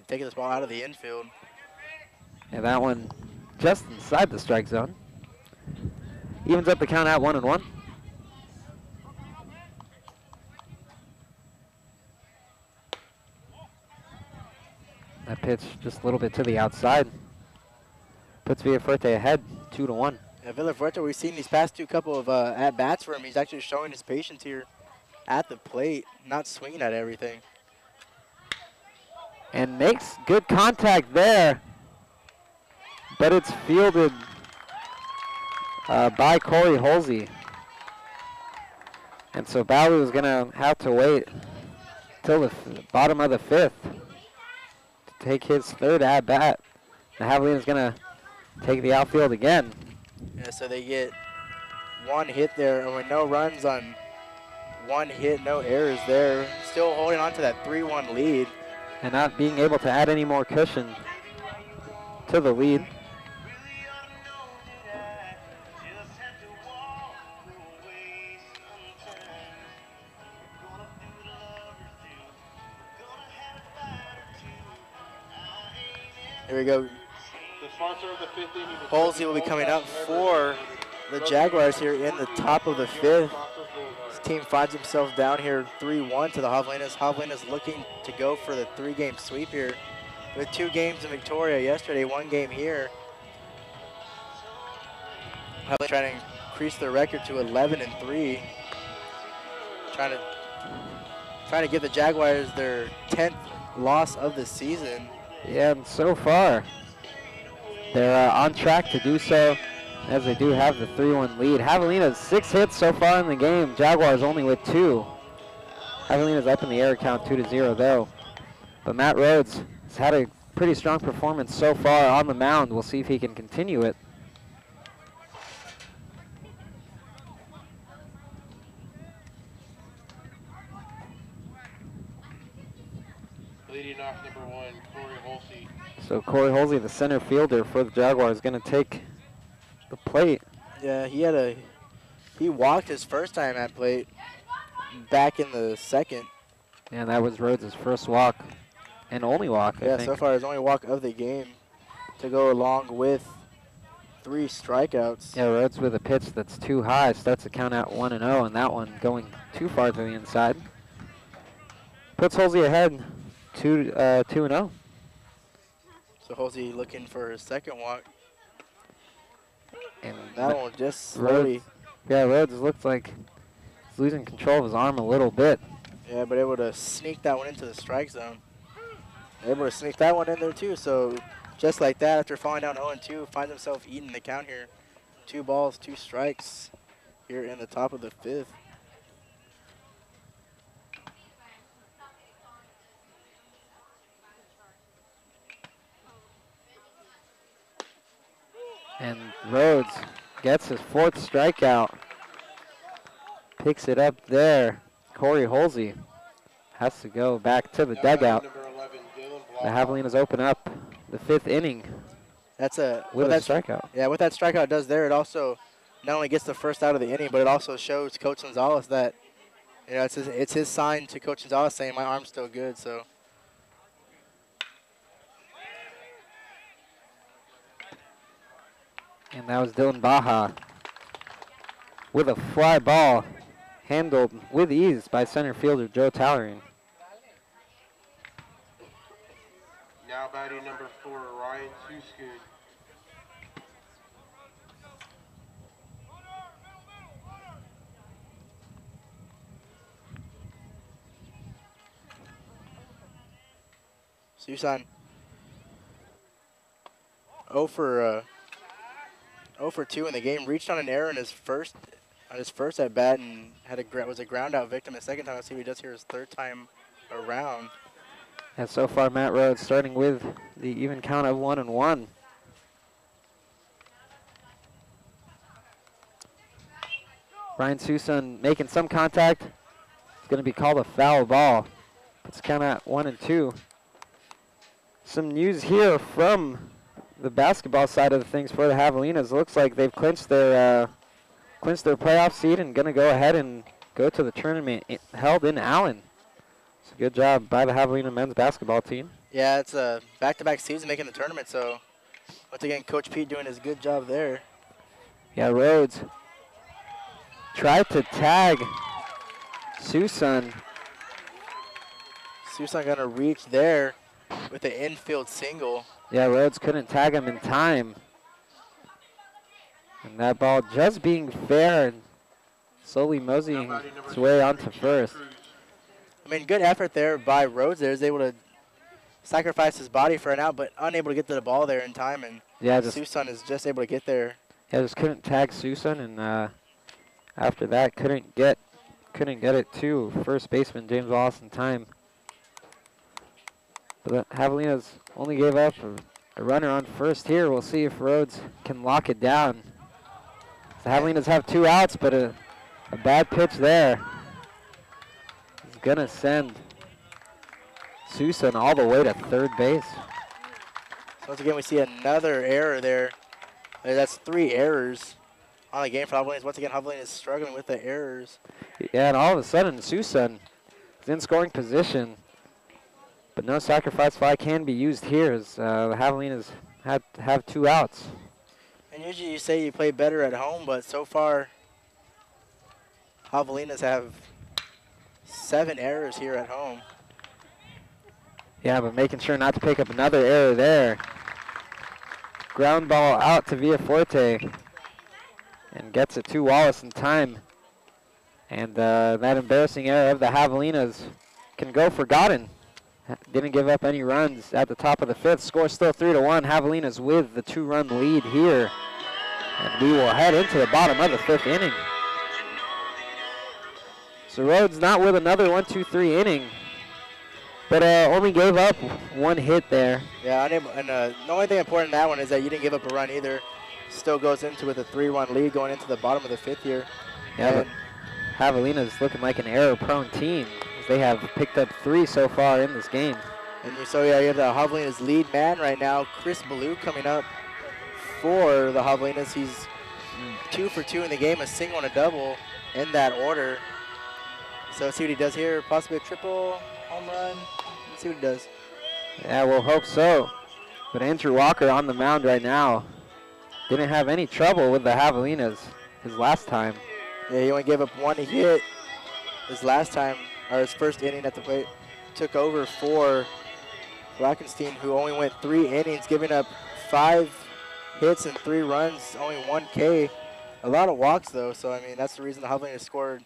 taking this ball out of the infield. And that one just inside the strike zone. Evens up the count at 1-1. That pitch just a little bit to the outside. Puts Villafuerte ahead, 2-1. Yeah, Villafuerte, we've seen these past 2 couple of at-bats for him. He's actually showing his patience here at the plate, not swinging at everything. And makes good contact there. But it's fielded by Corey Holsey. And so Ballou is going to have to wait till the bottom of the 5th to take his 3rd at-bat. The Javelinas going to take the outfield again. Yeah, so they get 1 hit there, and with no runs on 1 hit, no errors there. Still holding on to that 3-1 lead. And not being able to add any more cushion to the lead. Here we go. The sponsor of the 5th inning. Halsey will be coming up for the Jaguars here in the top of the 5th. His team finds himself down here 3-1 to the Javelinas. Javelinas looking to go for the 3-game sweep here. With 2 games in Victoria yesterday, 1 game here. Javelinas trying to increase their record to 11-3. Trying to give the Jaguars their 10th loss of the season. Yeah, and so far, they're on track to do so, as they do have the 3-1 lead. Javelinas 6 hits so far in the game. Jaguars only with 2. Javelinas up in the error count 2-0 though. But Matt Rhodes has had a pretty strong performance so far on the mound. We'll see if he can continue it. Leading off number 1, Corey Holsey. So Corey Holsey, the center fielder for the Jaguars, is going to take the plate. Yeah, he walked his first time at plate back in the 2nd. And that was Rhodes' first walk and only walk, I Yeah, think. so far his only walk of the game to go along with 3 strikeouts. Yeah, Rhodes with a pitch that's too high starts the count at 1-0, and that one going too far to the inside. Puts Holsey ahead 2-0. So Halsey looking for his 2nd walk. And That one just Rhodes, slowly. yeah, Rhodes looks like he's losing control of his arm a little bit. Yeah, but able to sneak that one into the strike zone. Able to sneak that one in there too. So just like that, after falling down 0-2, finds himself eating the count here. 2 balls, 2 strikes here in the top of the 5th. And Rhodes gets his 4th strikeout. Picks it up there. Corey Holsey has to go back to the dugout. Number 11, The Javelinas open up the 5th inning That's a with a strikeout. Yeah, what that strikeout does there, it also not only gets the first out of the inning, but it also shows Coach Gonzalez that, you know, it's his sign to Coach Gonzalez saying my arm's still good. So And that was Dylan Baja with a fly ball handled with ease by center fielder Joe Tallerin. Now batting number 4, Ryan Suskun. Susan 0 for 2 in the game. Reached on an error in his first at bat and was a ground out victim his 2nd time. Let's see what he does here his 3rd time around. And so far, Matt Rhodes starting with the even count of 1-1. Ryan Susan making some contact. It's going to be called a foul ball. Puts the count at 1-2. Some news here from the basketball side of the things for the Javelinas. Looks like they've clinched their playoff seed and going to go ahead and go to the tournament held in Allen. So good job by the Javelina men's basketball team. Yeah, it's a back-to-back season making the tournament. So once again, Coach Pete doing his good job there. Yeah, Rhodes tried to tag Susan. Susan gonna reach there with the infield single. Yeah, Rhodes couldn't tag him in time. And that ball just being fair and slowly moseying its way onto first. I mean, good effort there by Rhodes there. Is able to sacrifice his body for an out, but unable to get to the ball there in time. And Yeah, Susan is just able to get there. just couldn't tag Susan, and after that couldn't get it to first baseman James Wallace in time. But the Javelinas only gave up a runner on first here. We'll see if Rhodes can lock it down. The Javelinas have 2 outs, but a bad pitch there is gonna send Susan all the way to third base. So once again, we see another error there. That's 3 errors on the game for Javelinas. Once again, Javelinas is struggling with the errors. Yeah, and all of a sudden, Susan is in scoring position, but no sacrifice fly can be used here as the Javelinas have 2 outs. And usually you say you play better at home, but so far, Javelinas have 7 errors here at home. Yeah, but making sure not to pick up another error there. Ground ball out to Villaforte and gets it to Wallace in time. And that embarrassing error of the Javelinas can go forgotten. Didn't give up any runs at the top of the 5th. Score still 3-1. Javelinas with the 2-run lead here. And we will head into the bottom of the 5th inning. So Rhodes not with another 1-2-3 inning, but only gave up 1 hit there. Yeah, unable, and the only thing important in that one is that you didn't give up a run either. Still goes into with a 3-run lead going into the bottom of the 5th here. Yeah, but Javelinas looking like an error-prone team, as they have picked up 3 so far in this game. And so yeah, you have the Javelinas lead man right now, Chris Ballou, coming up for the Javelinas. He's 2 for 2 in the game, a single and a double in that order. So let's see what he does here. Possibly a triple, home run. Let's see what he does. Yeah, we'll hope so. But Andrew Walker on the mound right now didn't have any trouble with the Javelinas his last time. Yeah, he only gave up 1 hit his last time, or his first inning at the plate. Took over for Blackenstein, who only went 3 innings, giving up 5 hits and 3 runs, only 1 K. A lot of walks, though, so, I mean, that's the reason the Javelinas scored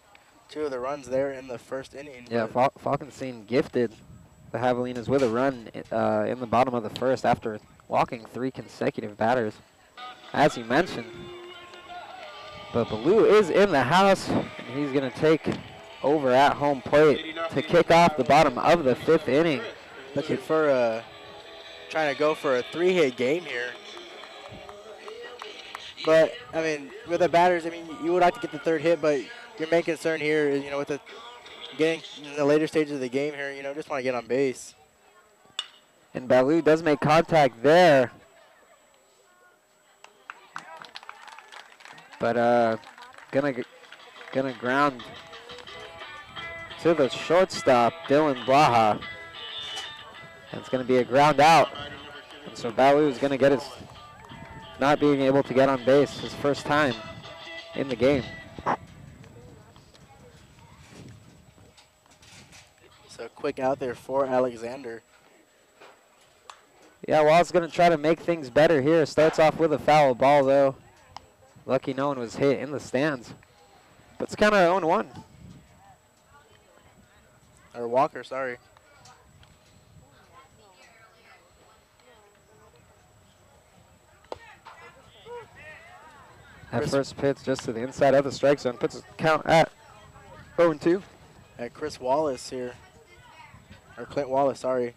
2 of the runs there in the first inning. Yeah, Falkenstein gifted the Javelinas with a run in the bottom of the 1st after walking 3 consecutive batters, as you mentioned. But Ballou is in the house, and he's going to take over at home plate to kick off the bottom of the 5th inning. Looking for trying to go for a 3-hit game here. But, I mean, with the batters, I mean, you would like to get the 3rd hit, but your main concern here is, with the getting in the later stages of the game here, just want to get on base. And Ballou does make contact there. But gonna ground to the shortstop, Dylan Blaha. And it's gonna be a ground out. And so Ballou is gonna get his not being able to get on base his first time in the game. So quick out there for Alexander. Yeah, Wall's going to try to make things better here. Starts off with a foul ball, though. Lucky no one was hit in the stands. But it's kind of 0-1. Or Walker, sorry. That first pitch just to the inside of the strike zone puts the count at 0-2. At Chris Wallace here. Or Clint Wallace, sorry.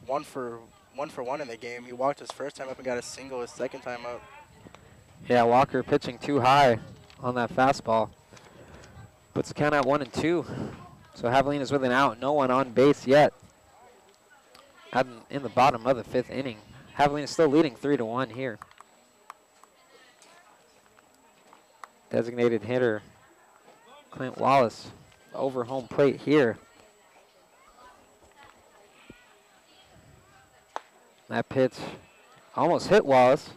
1 for 1 in the game. He walked his first time up and got a single his second time up. Yeah, Walker pitching too high on that fastball. Puts the count at 1-2. So Javelinas with an out, no one on base yet. In the bottom of the 5th inning. Javelinas still leading 3-1 here. Designated hitter Clint Wallace over home plate here. That pitch almost hit Wallace.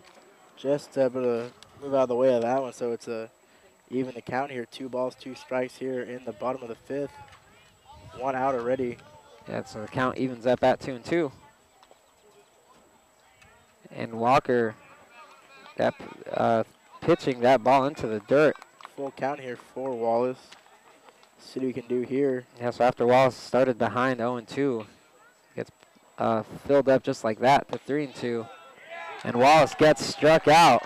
Just able to move out of the way of that one, so it's even the count here. 2 balls, 2 strikes here in the bottom of the 5th. 1 out already. Yeah, so the count evens up at 2-2. And Walker pitching that ball into the dirt. full count here for Wallace. See what we can do here. Yeah, so after Wallace started behind 0-2, gets filled up just like that to 3-2. And Wallace gets struck out.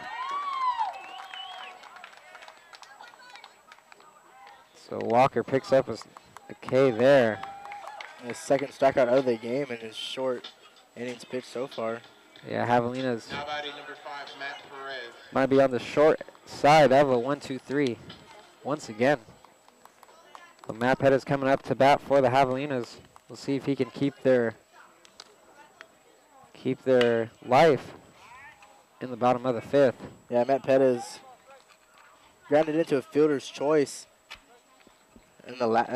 So Walker picks up a K there. And his second strikeout of the game in his short innings pitched so far. Yeah, Javelinas Now batting number 5, Matt Perez. might be on the short side of a 1-2-3 once again. But Matt Pettis coming up to bat for the Javelinas. We'll see if he can keep their life in the bottom of the 5th. Yeah, Matt Pettis grounded into a fielder's choice in His last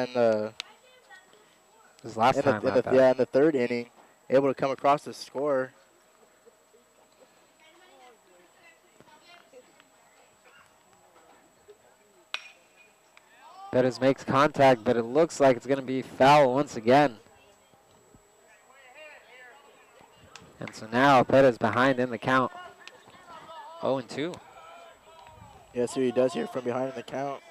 time in at the bat. in the 3rd inning, able to come across the score. Pettis makes contact, but it looks like it's going to be foul once again. And so now Pettis behind in the count. 0-2. Yeah, see what he does here from behind in the count.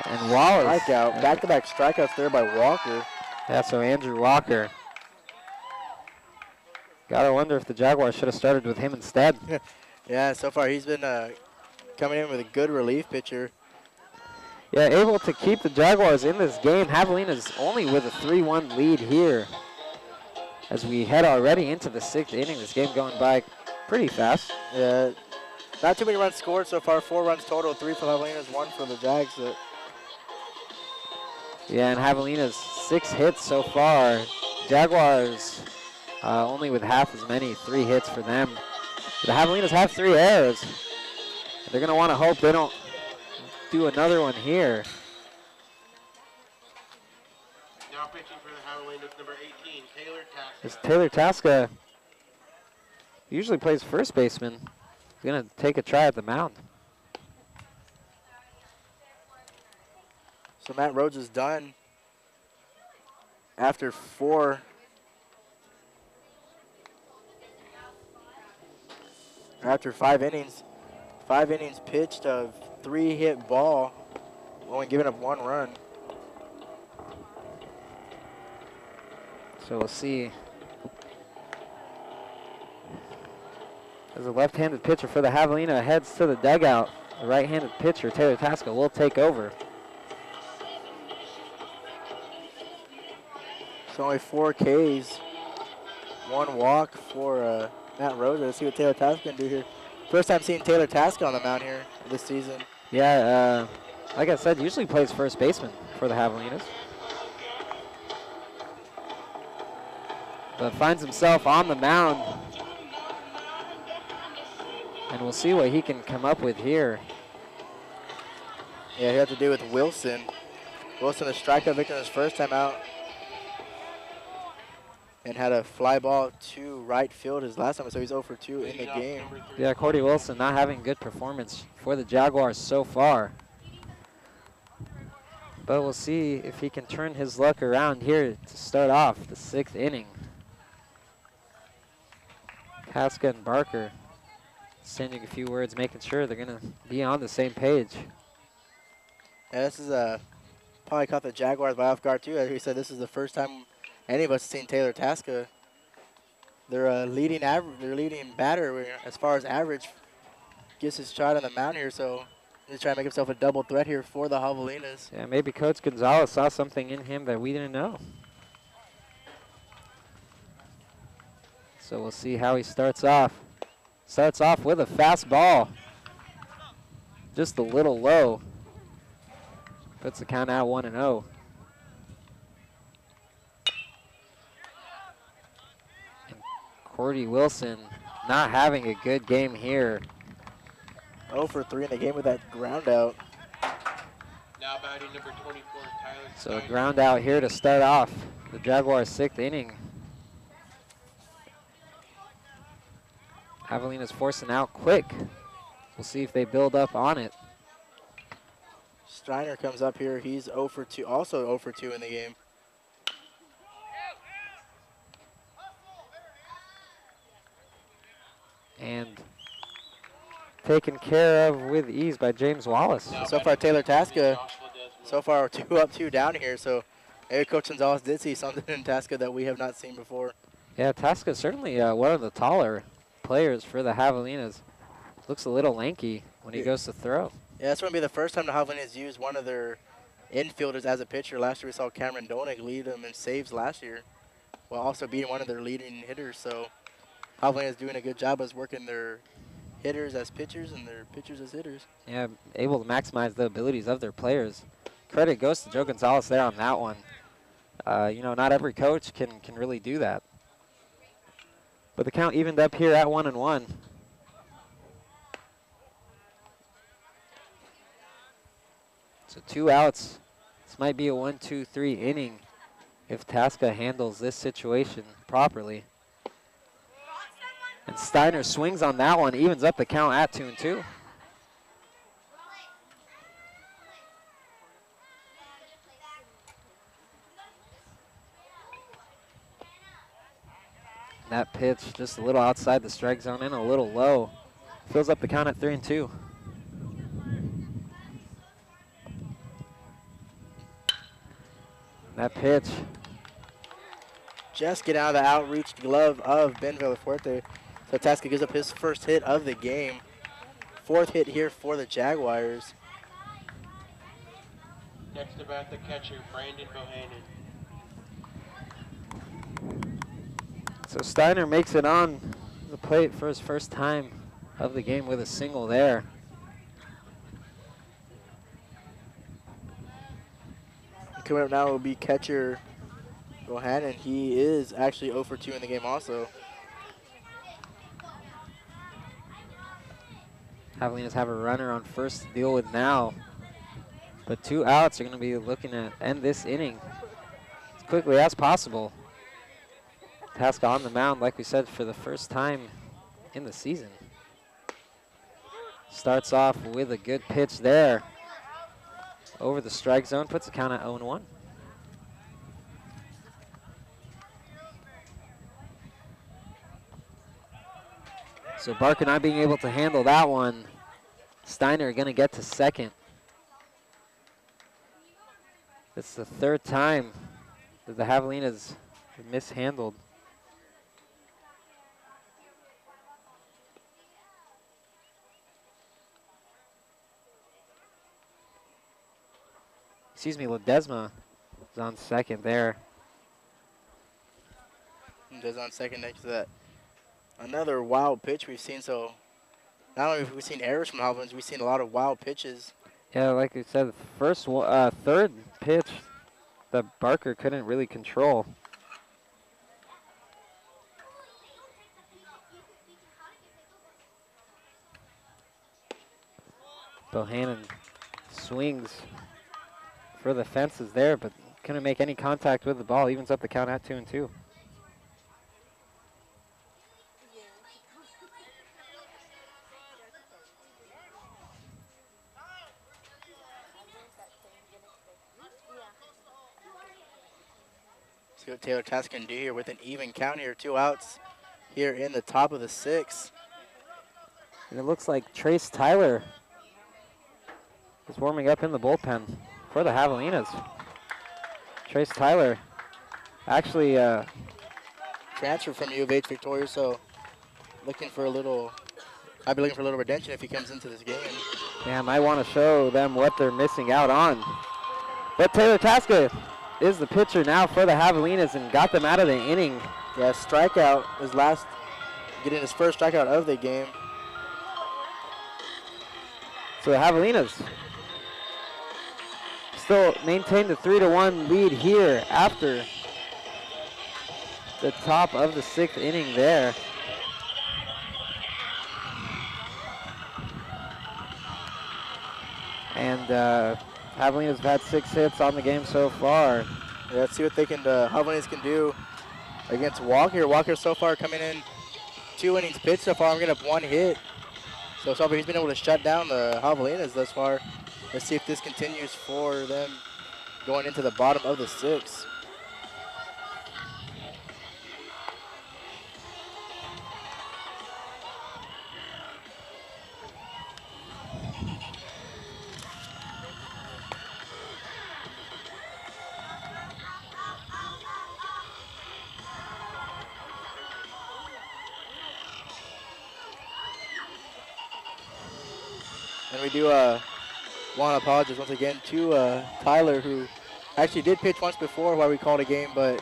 And Wallace. Strikeout, back-to-back strikeouts there by Walker. Yeah, so Andrew Walker. Gotta wonder if the Jaguars should have started with him instead. Yeah, so far he's been coming in with a good relief pitcher. Yeah, able to keep the Jaguars in this game. Javelinas only with a 3-1 lead here. As we head already into the 6th inning, this game going by pretty fast. Yeah, not too many runs scored so far. 4 runs total, 3 for Javelinas, 1 for the Jags. Yeah, and Javelinas 6 hits so far. Jaguars only with half as many, 3 hits for them. The Javelinas have 3 errors. They're going to want to hope they don't do another one here. Now pitching for the Javelinas, number 18, Taylor Tasker. This Taylor Tasca usually plays first baseman. He's going to take a try at the mound. So Matt Rhodes is done after 4. After 5 innings. 5 innings pitched of 3 hit ball, only giving up 1 run. So we'll see. As a left-handed pitcher for the Javelina heads to the dugout, the right-handed pitcher, Taylor Tasca, will take over. So only 4 Ks, 1 walk for Matt Rhodes. Let's see what Taylor Tasca can do here. First time seeing Taylor Tasca on the mound here this season. Yeah, like I said, usually plays first baseman for the Javelinas. But finds himself on the mound. And we'll see what he can come up with here. Yeah, he had to do with Wilson. Wilson, a strikeout victim his first time out. And had a fly ball to right field his last time, so he's 0 for 2 in the game. Yeah, Cordy Wilson not having good performance for the Jaguars so far. But we'll see if he can turn his luck around here to start off the 6th inning. Tasca and Barker sending a few words, making sure they're going to be on the same page. Yeah, this is probably caught the Jaguars by off guard too. As we said, this is the first time any of us have seen Taylor Tasca. Their leading batter as far as average gets his shot on the mound here, so he's trying to make himself a double threat here for the Javelinas. Yeah, maybe Coach Gonzalez saw something in him that we didn't know. So we'll see how he starts off. Starts off with a fastball. Just a little low. Puts the count out 1-0. And Cordy Wilson not having a good game here. 0 for 3 in the game with that ground out. Now batting number 24, Tyler So a Steiner. ground out here to start off the Jaguars' 6th inning. Javelina's forcing out quick. We'll see if they build up on it. Steiner comes up here. He's 0 for 2, also 0 for 2 in the game. And taken care of with ease by James Wallace. So far, Taylor Tasca, so far 2 up, 2 down here. So maybe Coach Gonzalez did see something in Tasca that we have not seen before. Yeah, Tasca is certainly one of the taller players for the Javelinas. Looks a little lanky when he goes to throw. Yeah, that's going to be the first time the Javelinas used one of their infielders as a pitcher. Last year we saw Cameron Donig lead them in saves last year, while also being one of their leading hitters. So Javelinas doing a good job as working their hitters as pitchers and their pitchers as hitters. Yeah, able to maximize the abilities of their players. Credit goes to Joe Gonzalez there on that one. You know, not every coach can really do that. But the count evened up here at 1-1. So 2 outs. This might be a 1-2-3 inning if Tasca handles this situation properly. And Steiner swings on that one, evens up the count at 2-2. That pitch just a little outside the strike zone and a little low. Fills up the count at 3-2. That pitch. Just get out of the outreached glove of Ben Villafuerte. So Tasca gives up his first hit of the game. 4th hit here for the Jaguars. Next to bat, the catcher, Brandon Bohannon. So Steiner makes it on the plate for his first time of the game with a single there. Coming up now will be catcher Bohannon. He is actually 0 for 2 in the game also. Javelinas have a runner on first to deal with now. But 2 outs are going to be looking to end this inning as quickly as possible. Tasca on the mound, like we said, for the first time in the season. Starts off with a good pitch there. Over the strike zone, puts the count at 0-1. So Barker not being able to handle that one. Steiner going to get to second. It's the 3rd time that the Javelinas have mishandled. Excuse me, Ledesma is on second there. Does on second next to that. Another wild pitch we've seen. So not only have we seen errors from Javelinas, we've seen a lot of wild pitches. Yeah, like I said, third pitch that Barker couldn't really control. Bohannon swings for the fences there, but couldn't make any contact with the ball. Evens up the count at 2-2. See what Taylor Tasca can do here with an even count here. 2 outs here in the top of the 6th. And it looks like Trace Tyler is warming up in the bullpen for the Javelinas. Trace Tyler actually Transfer from U of H Victoria, so looking for a little, I'd be looking for a little redemption if he comes into this game. yeah, might want to show them what they're missing out on. But Taylor Tasca is the pitcher now for the Javelinas and got them out of the inning. Yeah, strikeout, getting his first strikeout of the game. So the Javelinas still maintain the 3-1 lead here after the top of the 6th inning there. And Javelinas have had 6 hits on the game so far. Yeah, let's see what they can, Javelinas can do against Walker. Walker so far coming in 2 innings pitched so far, giving up 1 hit. So far he's been able to shut down the Javelinas thus far. Let's see if this continues for them going into the bottom of the 6th. we do want to apologize once again to Tyler, who actually did pitch once before while we called a game, but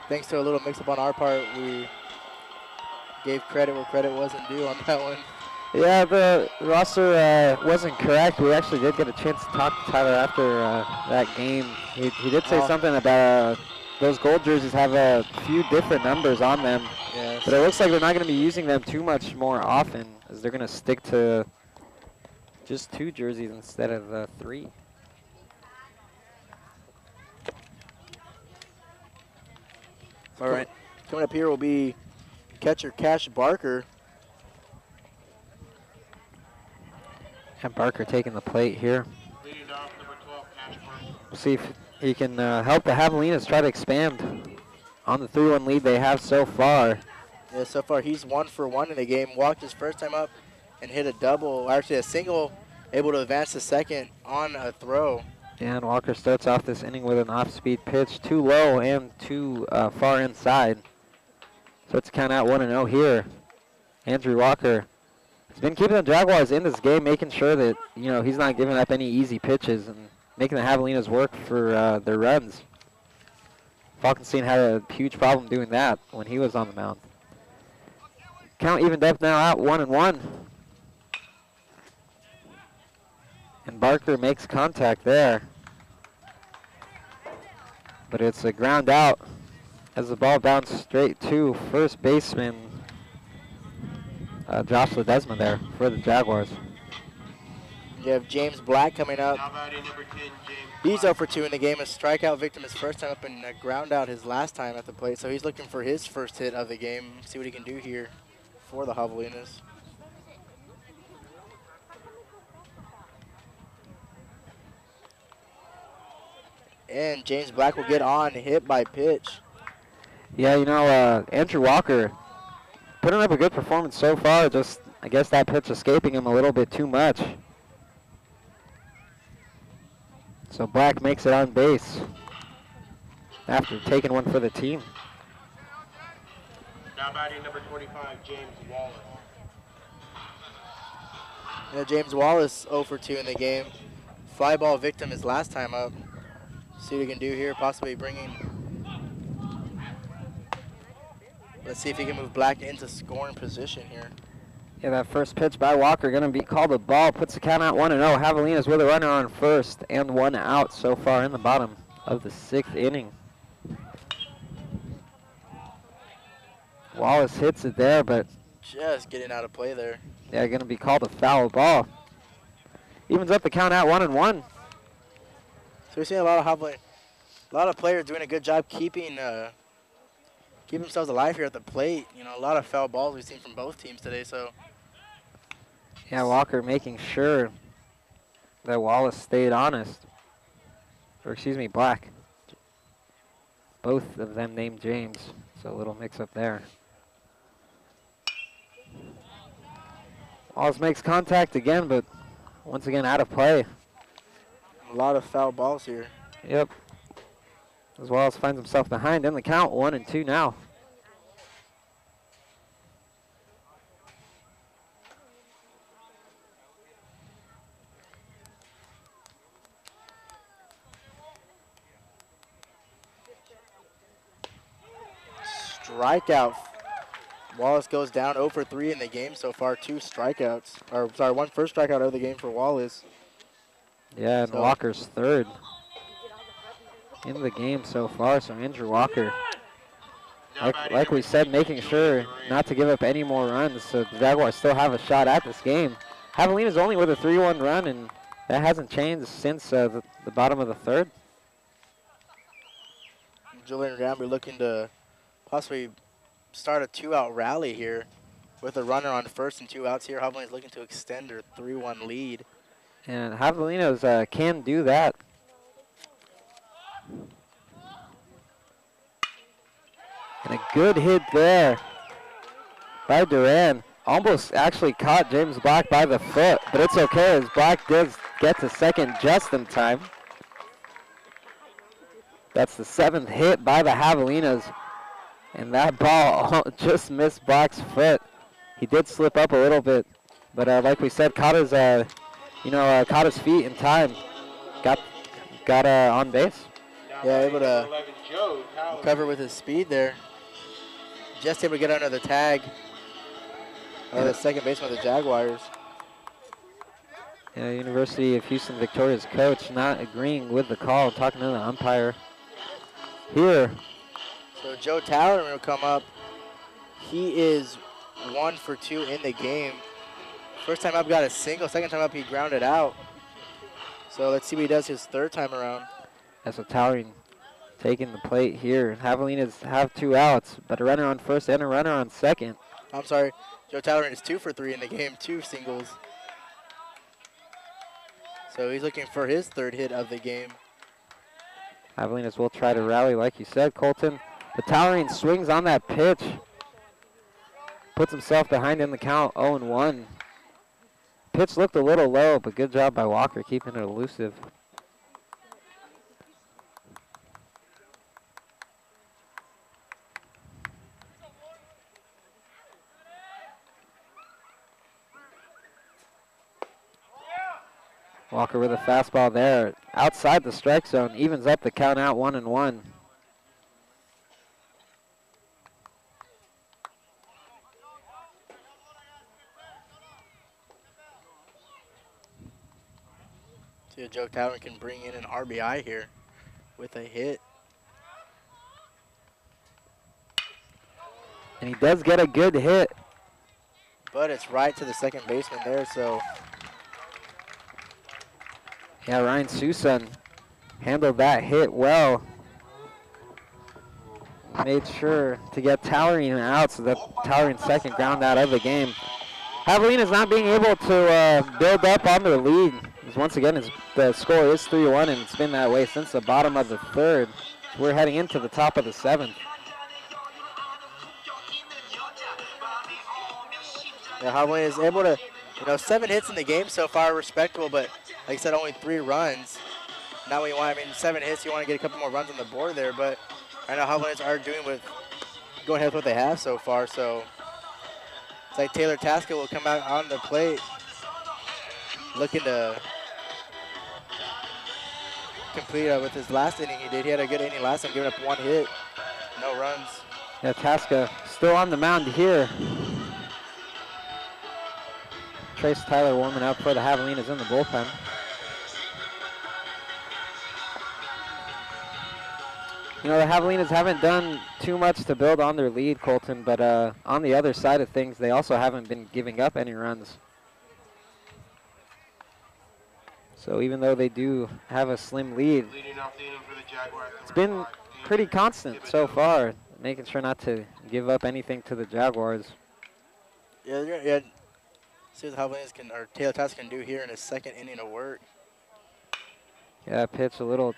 thanks to a little mix-up on our part, we gave credit where credit wasn't due on that one. Yeah, the roster wasn't correct. We actually did get a chance to talk to Tyler after that game. He did say something about those gold jerseys have a few different numbers on them. Yes. But it looks like they're not going to be using them too much more often, as they're going to stick to just 2 jerseys instead of 3. All right. Coming up here will be catcher Cash Barker. And Barker taking the plate here. Leading off, number 12, Cash Barker. We'll see if he can help the Javelinas try to expand on the 3-1 lead they have so far. Yeah, so far he's 1 for 1 in the game. Walked his first time up and hit a double, or actually a single, able to advance to second on a throw. And Walker starts off this inning with an off-speed pitch, too low and too far inside. So it's count out 1-0 here. Andrew Walker has been keeping the Jaguars in this game, making sure that he's not giving up any easy pitches and making the Javelinas work for their runs. Falkenstein had a huge problem doing that when he was on the mound. Count evened up now at 1-1. And Barker makes contact there. But it's a ground out as the ball bounced straight to first baseman Josh Ledesma there for the Jaguars. You have James Black coming up. Now batting number 10, James He's Black. 0 for 2 in the game. A strikeout victim his first time up and a ground out his last time at the plate. So he's looking for his first hit of the game. See what he can do here for the Javelinas. And James Black will get on, hit by pitch. Yeah, Andrew Walker putting up a good performance so far. Just, I guess that pitch escaping him a little bit too much. So Black makes it on base after taking one for the team. Now batting number 25, James Wallace. Yeah, James Wallace 0 for 2 in the game. Fly ball victim his last time up. See what he can do here, possibly bringing. Let's see if he can move Black into scoring position here. Yeah, that first pitch by Walker going to be called a ball. Puts the count out 1-0. Javelinas with a runner on first and 1 out so far in the bottom of the 6th inning. Wallace hits it there, but Just getting out of play there. yeah, going to be called a foul ball. Evens up the count at 1-1. So we're seeing a lot of players doing a good job keeping themselves alive here at the plate. A lot of foul balls we've seen from both teams today. So Yeah, Walker making sure that Wallace stayed honest. Or excuse me, Black. Both of them named James, so a little mix up there. Wallace makes contact again, but once again out of play. a lot of foul balls here. Yep. As Wallace finds himself behind in the count, 1-2 now. Strikeout. Wallace goes down 0 for 3 in the game so far. 2 strikeouts. Or, sorry, 1 first strikeout of the game for Wallace. Yeah, and So- Walker's third in the game so far. So Andrew Walker, like we said, making sure not to give up any more runs, so the Jaguars still have a shot at this game. Javelinas only with a 3-1 run, and that hasn't changed since the bottom of the third. Julian Ramber looking to possibly start a 2-out rally here with a runner on first and 2 outs here. Hovland is looking to extend their 3-1 lead. And Javelinas can do that. And a good hit there by Duran. Almost actually caught James Black by the foot, but it's okay as Black does get to second just in time. That's the 7th hit by the Javelinas. And that ball just missed Black's foot. He did slip up a little bit, but like we said, caught his caught his feet in time. Got on base. Now Yeah, batting able to number 11, Joe Towler. Cover with his speed there. Just able to get under the tag of the second baseman of the Jaguars. Yeah, University of Houston Victoria's coach not agreeing with the call, talking to the umpire. Here, So Joe Towler will come up. He is 1 for 2 in the game. First time up got a single. Second time up he grounded out. So let's see what he does his third time around. that's a Towering taking the plate here. Javelinas have 2 outs, but a runner on first and a runner on second. I'm sorry. Joe Towler is 2 for 3 in the game. 2 singles. So he's looking for his third hit of the game. Javelinas will try to rally, like you said, Colton. But Towering swings on that pitch. Puts himself behind in the count, 0-1. Pitch looked a little low, but good job by Walker keeping it elusive. Walker with a fastball there, outside the strike zone, evens up the count out 1-1. See if Joe Towler can bring in an RBI here with a hit. And he does get a good hit. But it's right to the second baseman there, so Yeah, Ryan Susan handled that hit well. Made sure to get Towering out, so that Towering second ground out of the game. Javelinas not being able to build up on their lead. As once again, the score is 3-1, and it's been that way since the bottom of the third. We're heading into the top of the seventh. yeah, Javelinas is able to, 7 hits in the game so far, respectable, but like I said, only 3 runs. Not what you want. 7 hits, you want to get a couple more runs on the board there, but I know Javelinas are going ahead with what they have so far, so it's like Taylor Tasca will come out on the plate looking to complete with his last inning he did. He had a good inning last time, giving up 1 hit, no runs. Yeah, Tasca still on the mound here. Trace Tyler warming up for the Javelinas in the bullpen. The Javelinas haven't done too much to build on their lead, Colton, but on the other side of things, they also haven't been giving up any runs. So even though they do have a slim lead, Leading off the inning for the Jaguars. it's been pretty constant so far, making sure not to give up anything to the Jaguars. Yeah. See what the Javelinas or Taylor Tasca can do here in his second inning of work. Yeah, pitch a little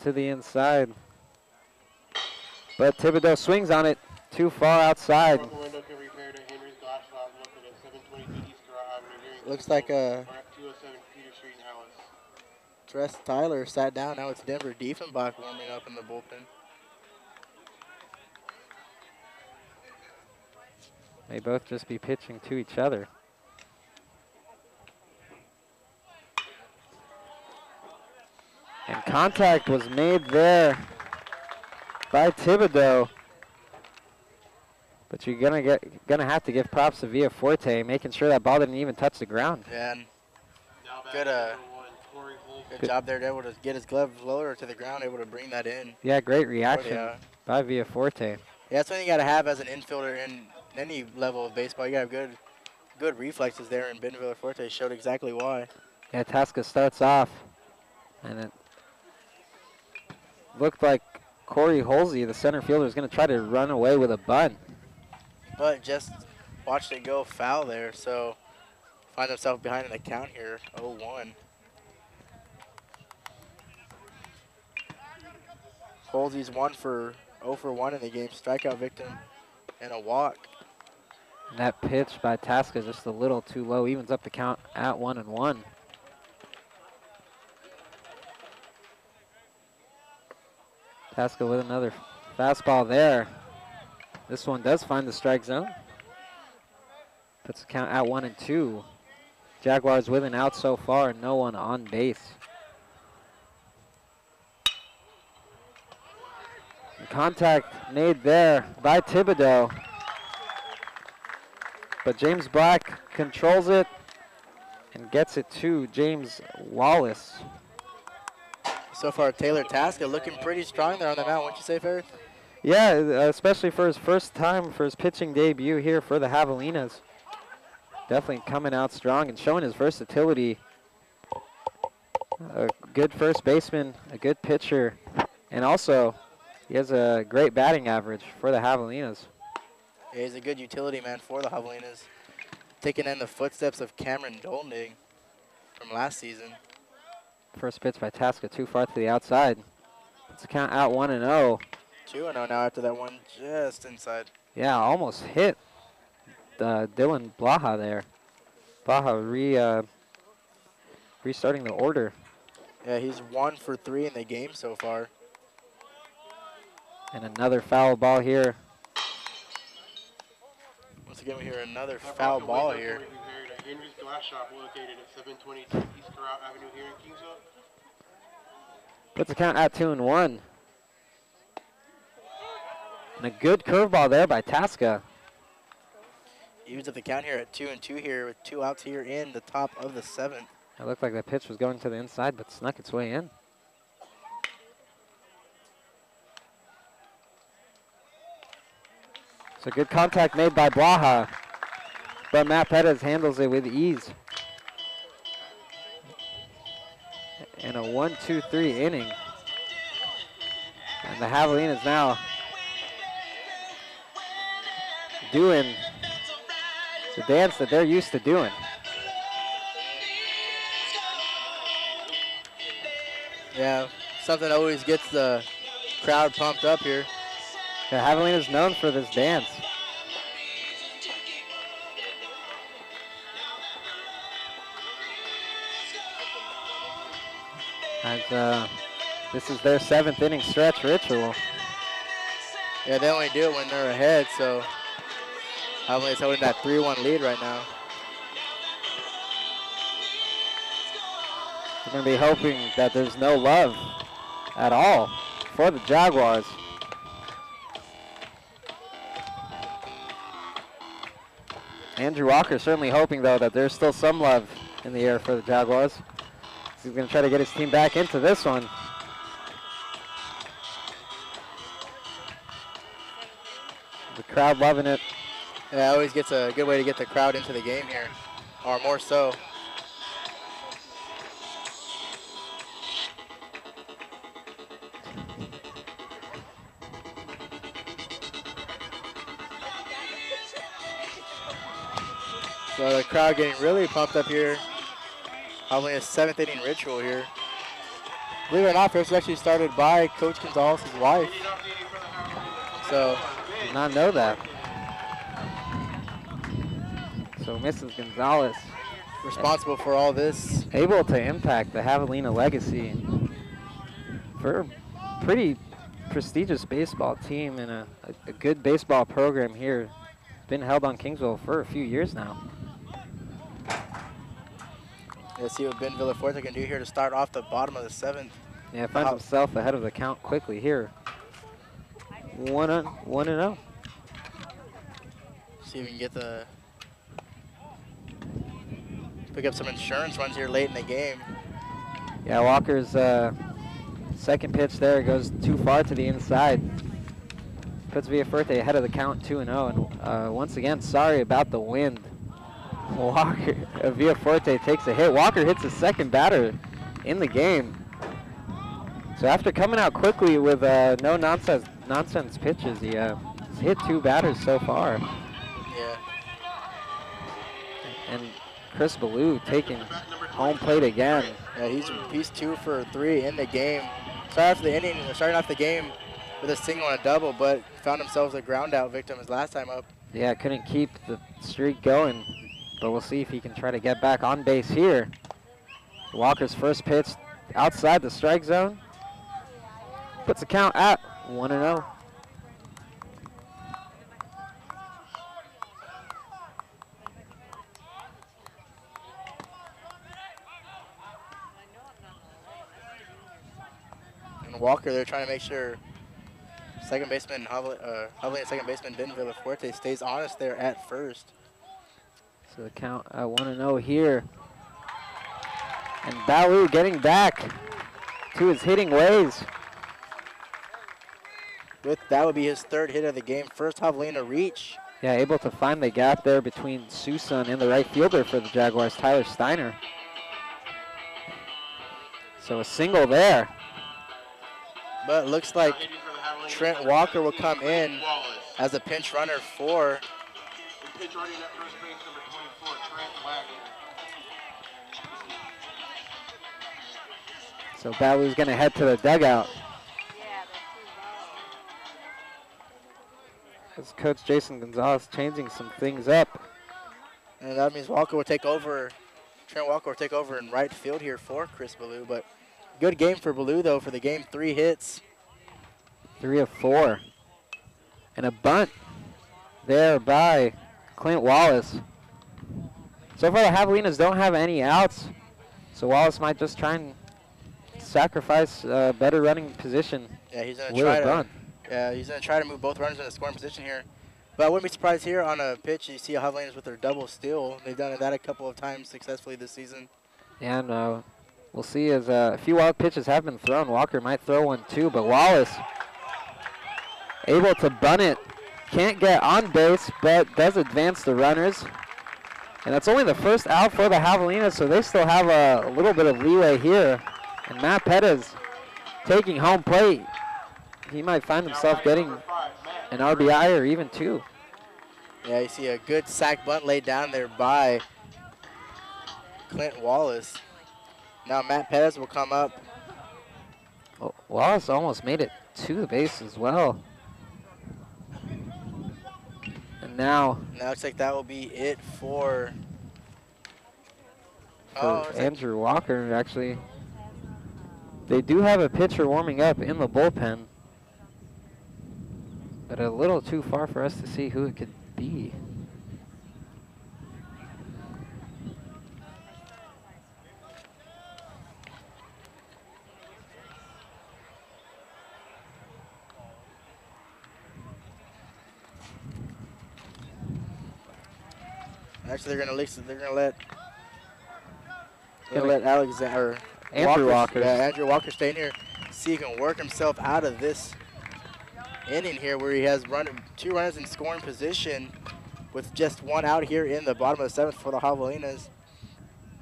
to the inside. But Thibodeau swings on it too far outside. Looks like Tress Tyler sat down. Now it's Denver Diefenbach warming up in the bullpen. May both just be pitching to each other. And contact was made there by Thibodeau. But you're gonna have to give props to Villaforte, making sure that ball didn't even touch the ground. Yeah, and good job there, able to get his glove lower to the ground, able to bring that in. Yeah, great reaction by Villaforte. Yeah, that's what you got to have as an infielder in any level of baseball. You got to have good reflexes there, and Ben Villaforte showed exactly why. Yeah, Tasca starts off, and it looked like Corey Holsey, the center fielder, is going to try to run away with a bunt. But just watched it go foul there, so finds himself behind in the count here, 0-1. Holsey's 0 for 1 in the game, strikeout victim, and a walk. And that pitch by Tasca is just a little too low, evens up the count at 1-1. Tasca with another fastball there. This one does find the strike zone. Puts the count at 1-2. Jaguars with an out so far, no one on base. Contact made there by Thibodeau. But James Black controls it and gets it to James Wallace. So far, Taylor Tasca looking pretty strong there on the mound. Wouldn't you say, Ferris? Yeah, especially for his first time, for his pitching debut here for the Javelinas. Definitely coming out strong and showing his versatility. A good first baseman, a good pitcher, and also he has a great batting average for the Javelinas. Yeah, he's a good utility man for the Javelinas. Taking in the footsteps of Cameron Dolning from last season. First pitch by Tasca, too far to the outside. Let's count out 1-0. 2-0 now after that one just inside. Yeah, almost hit Dylan Blaha there. Blaha restarting the order. Yeah, he's 1 for 3 in the game so far. And another foul ball here. Once again, we hear another foul ball here. Henry's Glass Shop located at 722 East Corral Avenue here in Kingsville. Puts the count at 2-1. And a good curveball there by Tasca. Evens at the count here at 2-2 here with 2 outs here in the top of the 7th. It looked like the pitch was going to the inside, but snuck its way in. So good contact made by Blaha, but Matt Pettis handles it with ease. And a 1-2-3 inning. And the Javelinas now doing the dance that they're used to doing. Yeah, something that always gets the crowd pumped up here. The Javelinas known for this dance. As this is their 7th inning stretch ritual. Yeah, they only do it when they're ahead, so Javelinas holding that 3-1 lead right now. We're going to be hoping that there's no love at all for the Jaguars. Andrew Walker certainly hoping, though, that there's still some love in the air for the Jaguars. He's going to try to get his team back into this one. The crowd loving it. Yeah, always gets a good way to get the crowd into the game here, or more so. So the crowd getting really pumped up here. Probably a 7th inning ritual here. Believe it or not, this was actually started by Coach Gonzalez's wife. So, Did not know that. So Mrs. Gonzalez responsible for all this. able to impact the Javelina legacy for a pretty prestigious baseball team and a good baseball program here. Been held on Kingsville for a few years now. Let's see what Ben Villaforte can do here to start off the bottom of the 7th. Yeah, finds himself ahead of the count quickly here. 1-0. See if we can get the pick up some insurance runs here late in the game. Yeah, Walker's second pitch there goes too far to the inside. Puts Villaforte ahead of the count 2-0. And once again, sorry about the wind. Walker, Villaforte takes a hit. Walker hits his second batter in the game. So after coming out quickly with no nonsense pitches, he hit 2 batters so far. Yeah. And Chris Ballou taking home plate again. Yeah, he's 2 for 3 in the game. Starting off the game with a single and a double, but found himself a ground out victim his last time up. Yeah, couldn't keep the streak going, but we'll see if he can try to get back on base here. Walker's first pitch outside the strike zone. Puts the count at 1-0. Walker, they're trying to make sure second baseman, Javelina second baseman Ben Villafuerte stays honest there at first. So the count I want to know here. And Baloo getting back to his hitting ways. That would be his third hit of the game. First Javelina reach. Yeah, able to find the gap there between Susan and the right fielder for the Jaguars, Tyler Steiner. So a single there. But it looks like Trent Walker will come in as a pinch runner for. Pitch running at first base, number 24, Trent Wagner. So Baloo's going to head to the dugout. As Coach Jason Gonzalez changing some things up. And that means Walker will take over. Trent Walker will take over in right field here for Chris Baloo. But good game for Baloo, though, for the game. 3 hits. 3 of 4. And a bunt there by Clint Wallace. So far the Javelinas don't have any outs. So Wallace might just try and sacrifice a better running position. Yeah, he's going with a bunt. he's going to try to move both runners in the scoring position here. But I wouldn't be surprised here on a pitch you see Javelinas with their double steal. They've done that a couple of times successfully this season. Yeah, and we'll see as a few wild pitches have been thrown. Walker might throw one too, but Wallace able to bunt it. Can't get on base, but does advance the runners. And that's only the first out for the Javelinas, so they still have a little bit of leeway here. And Matt Pettis taking home plate. He might find himself getting an RBI or even 2. Yeah, you see a good sac bunt laid down there by Clint Wallace. Now Matt Pettis will come up. Oh, Wallace almost made it to the base as well. And now looks like that will be it for Andrew Walker, actually. They do have a pitcher warming up in the bullpen, but a little too far for us to see who it could be. Actually, they're gonna let Alexander Andrew Walker. Yeah, Andrew Walker stay in here, see if he can work himself out of this inning here, where he has 2 runners in scoring position, with just 1 out here in the bottom of the 7th for the Javelinas.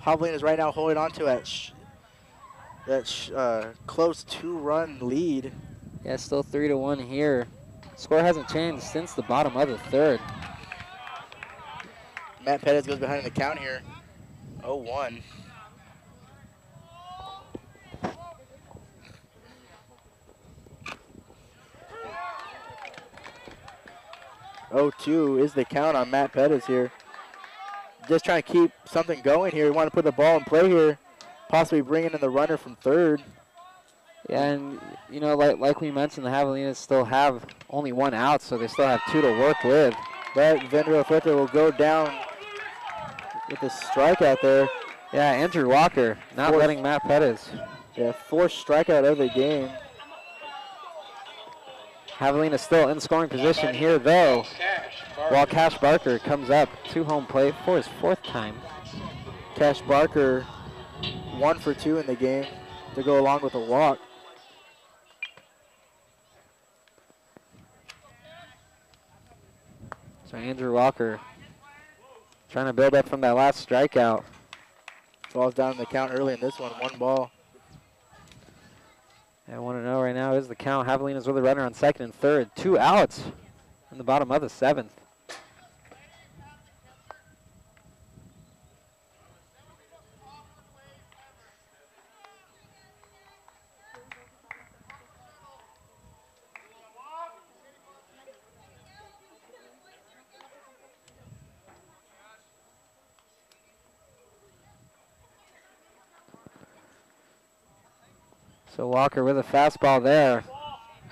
Javelinas right now holding on to that close 2-run lead. Yeah, still 3-1 here. Score hasn't changed since the bottom of the 3rd. Matt Pettis goes behind in the count here. 0-1. (0-2) is the count on Matt Pettis here. Just trying to keep something going here. We want to put the ball in play here, possibly bringing in the runner from 3rd. Yeah, and you know, like we mentioned, the Javelinas still have only 1 out, so they still have 2 to work with. But Vendrell Fuerte will go down with a strikeout there. Yeah, Andrew Walker not letting Matt Pettis. Yeah, 4th strikeout of the game. Javelinas still in scoring position here, though, while Cash Barker comes up to home plate for his 4th time. Cash Barker 1 for 2 in the game to go along with a walk. So Andrew Walker trying to build up from that last strikeout. Falls down in the count early in this one, 1 ball. I want to know right now is the count. Javelinas with a runner on 2nd and 3rd. 2 outs in the bottom of the 7th. So Walker with a fastball there.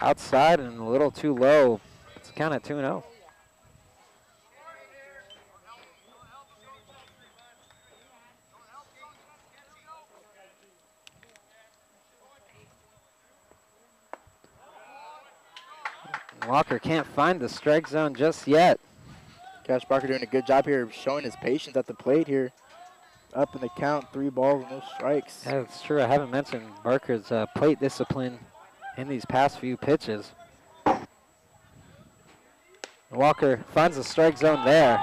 Outside and a little too low. It's count at 2-0. Walker can't find the strike zone just yet. Cash Barker doing a good job here, showing his patience at the plate here. Up in the count, 3 balls, no strikes. Yeah, it's true. I haven't mentioned Barker's plate discipline in these past few pitches. Walker finds the strike zone there.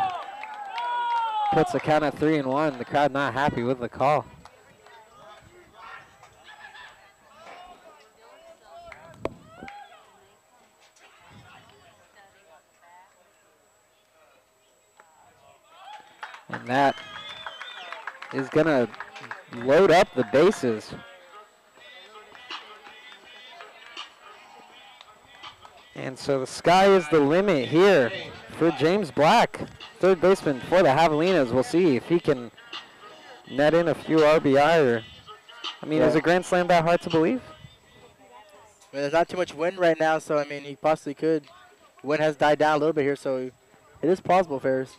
Puts the count at 3-1. The crowd not happy with the call. And that is going to load up the bases. And so the sky is the limit here for James Black, third baseman for the Javelinas. We'll see if he can net in a few RBI. Or, I mean, is a grand slam that hard to believe? I mean, there's not too much wind right now, so I mean, he possibly could. Wind has died down a little bit here, so it is possible, Ferris.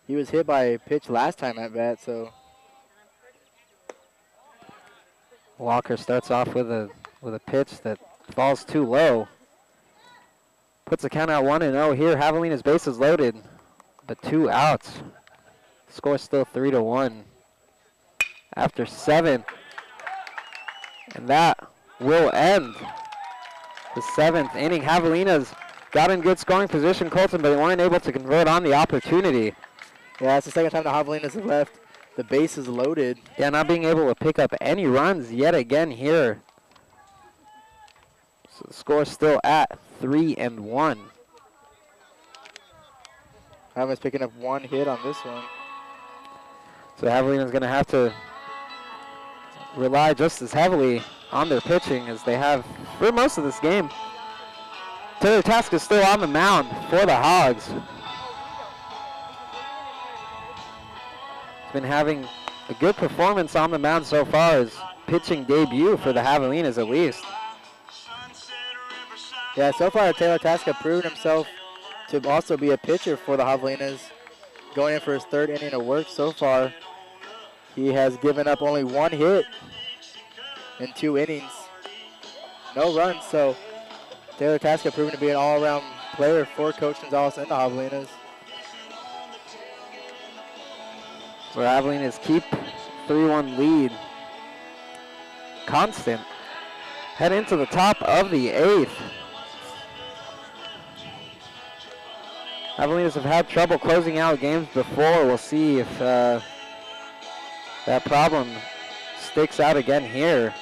He was hit by a pitch last time at bat, so. Walker starts off with a pitch that falls too low. Puts the count at 1-0 here. Javelinas bases loaded, but 2 outs. Score still 3-1 after 7. And that will end the 7th inning. Javelinas got in good scoring position, Colton, but they weren't able to convert on the opportunity. Yeah, it's the second time the Javelinas have left the bases loaded. Yeah, not being able to pick up any runs yet again here. So the score still at 3-1. Javelinas picking up 1 hit on this one. So Javelina's going to have to rely just as heavily on their pitching as they have for most of this game. Taylor Task is still on the mound for the Hogs. He's been having a good performance on the mound so far, his pitching debut for the Javelinas at least. Yeah, so far Taylor Taska proven himself to also be a pitcher for the Javelinas. Going in for his 3rd inning of work so far. He has given up only 1 hit in 2 innings. No runs, so Taylor Taska proven to be an all-around player for Coach Gonzalez and the Javelinas. So Javelinas keep 3-1 lead constant. Head into the top of the 8th. Javelinas have had trouble closing out games before. We'll see if that problem sticks out again here.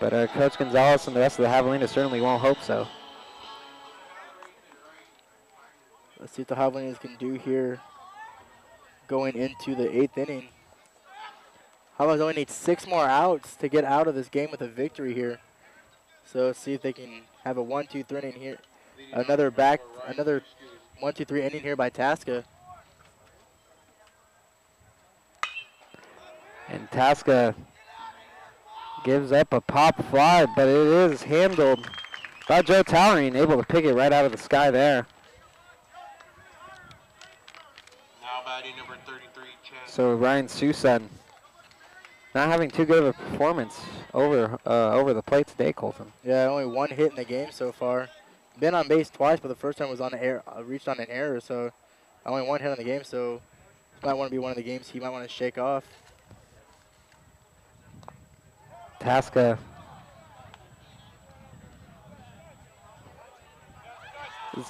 But Coach Gonzalez and the rest of the Javelinas certainly won't hope so. Let's see what the Javelinas can do here going into the 8th inning. Javelinas only need 6 more outs to get out of this game with a victory here. So let's see if they can have a 1-2-3 inning here. Another 1-2-3 inning here by Taska. And Taska gives up a pop fly, but it is handled by Joe Towering, able to pick it right out of the sky there. Now batting number 33, Chad. So Ryan Susan not having too good of a performance over the plate today, Colton. Yeah, only 1 hit in the game so far. Been on base twice, but the first time was on the air, reached on an error, so only 1 hit on the game, so this might want to be one of the games he might want to shake off. Taska is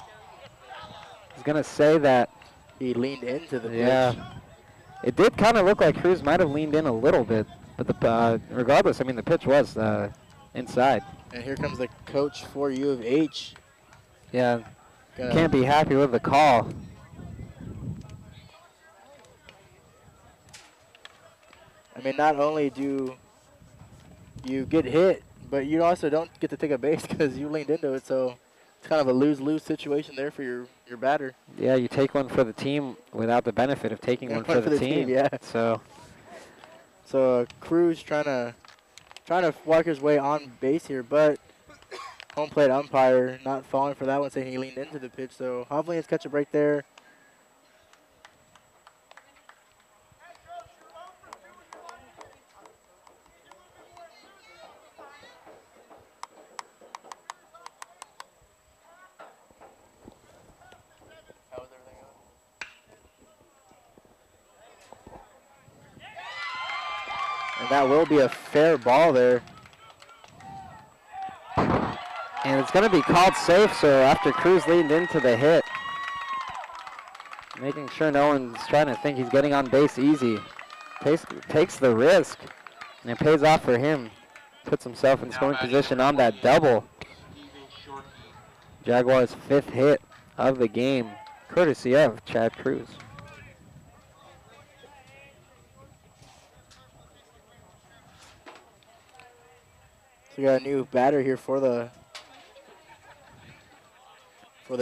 going to say that he leaned into the pitch. Yeah, it did kind of look like Cruz might have leaned in a little bit, but regardless, I mean, the pitch was inside. And here comes the coach for U of H. Yeah, can't be happy with the call. I mean, not only do you get hit, but you also don't get to take a base because you leaned into it, so it's kind of a lose-lose situation there for your batter. Yeah, you take one for the team without the benefit of taking one for the team. Yeah. So Cruz trying to walk his way on base here, but home plate umpire not falling for that one, saying he leaned into the pitch. So Javelinas catch a break there. That will be a fair ball there. And it's going to be called safe, so after Cruz leaned into the hit, making sure no one's trying to think he's getting on base easy. Takes the risk, and it pays off for him. Puts himself in scoring position on that double. Jaguars' 5th hit of the game, courtesy of Chad Cruz. So we got a new batter here for the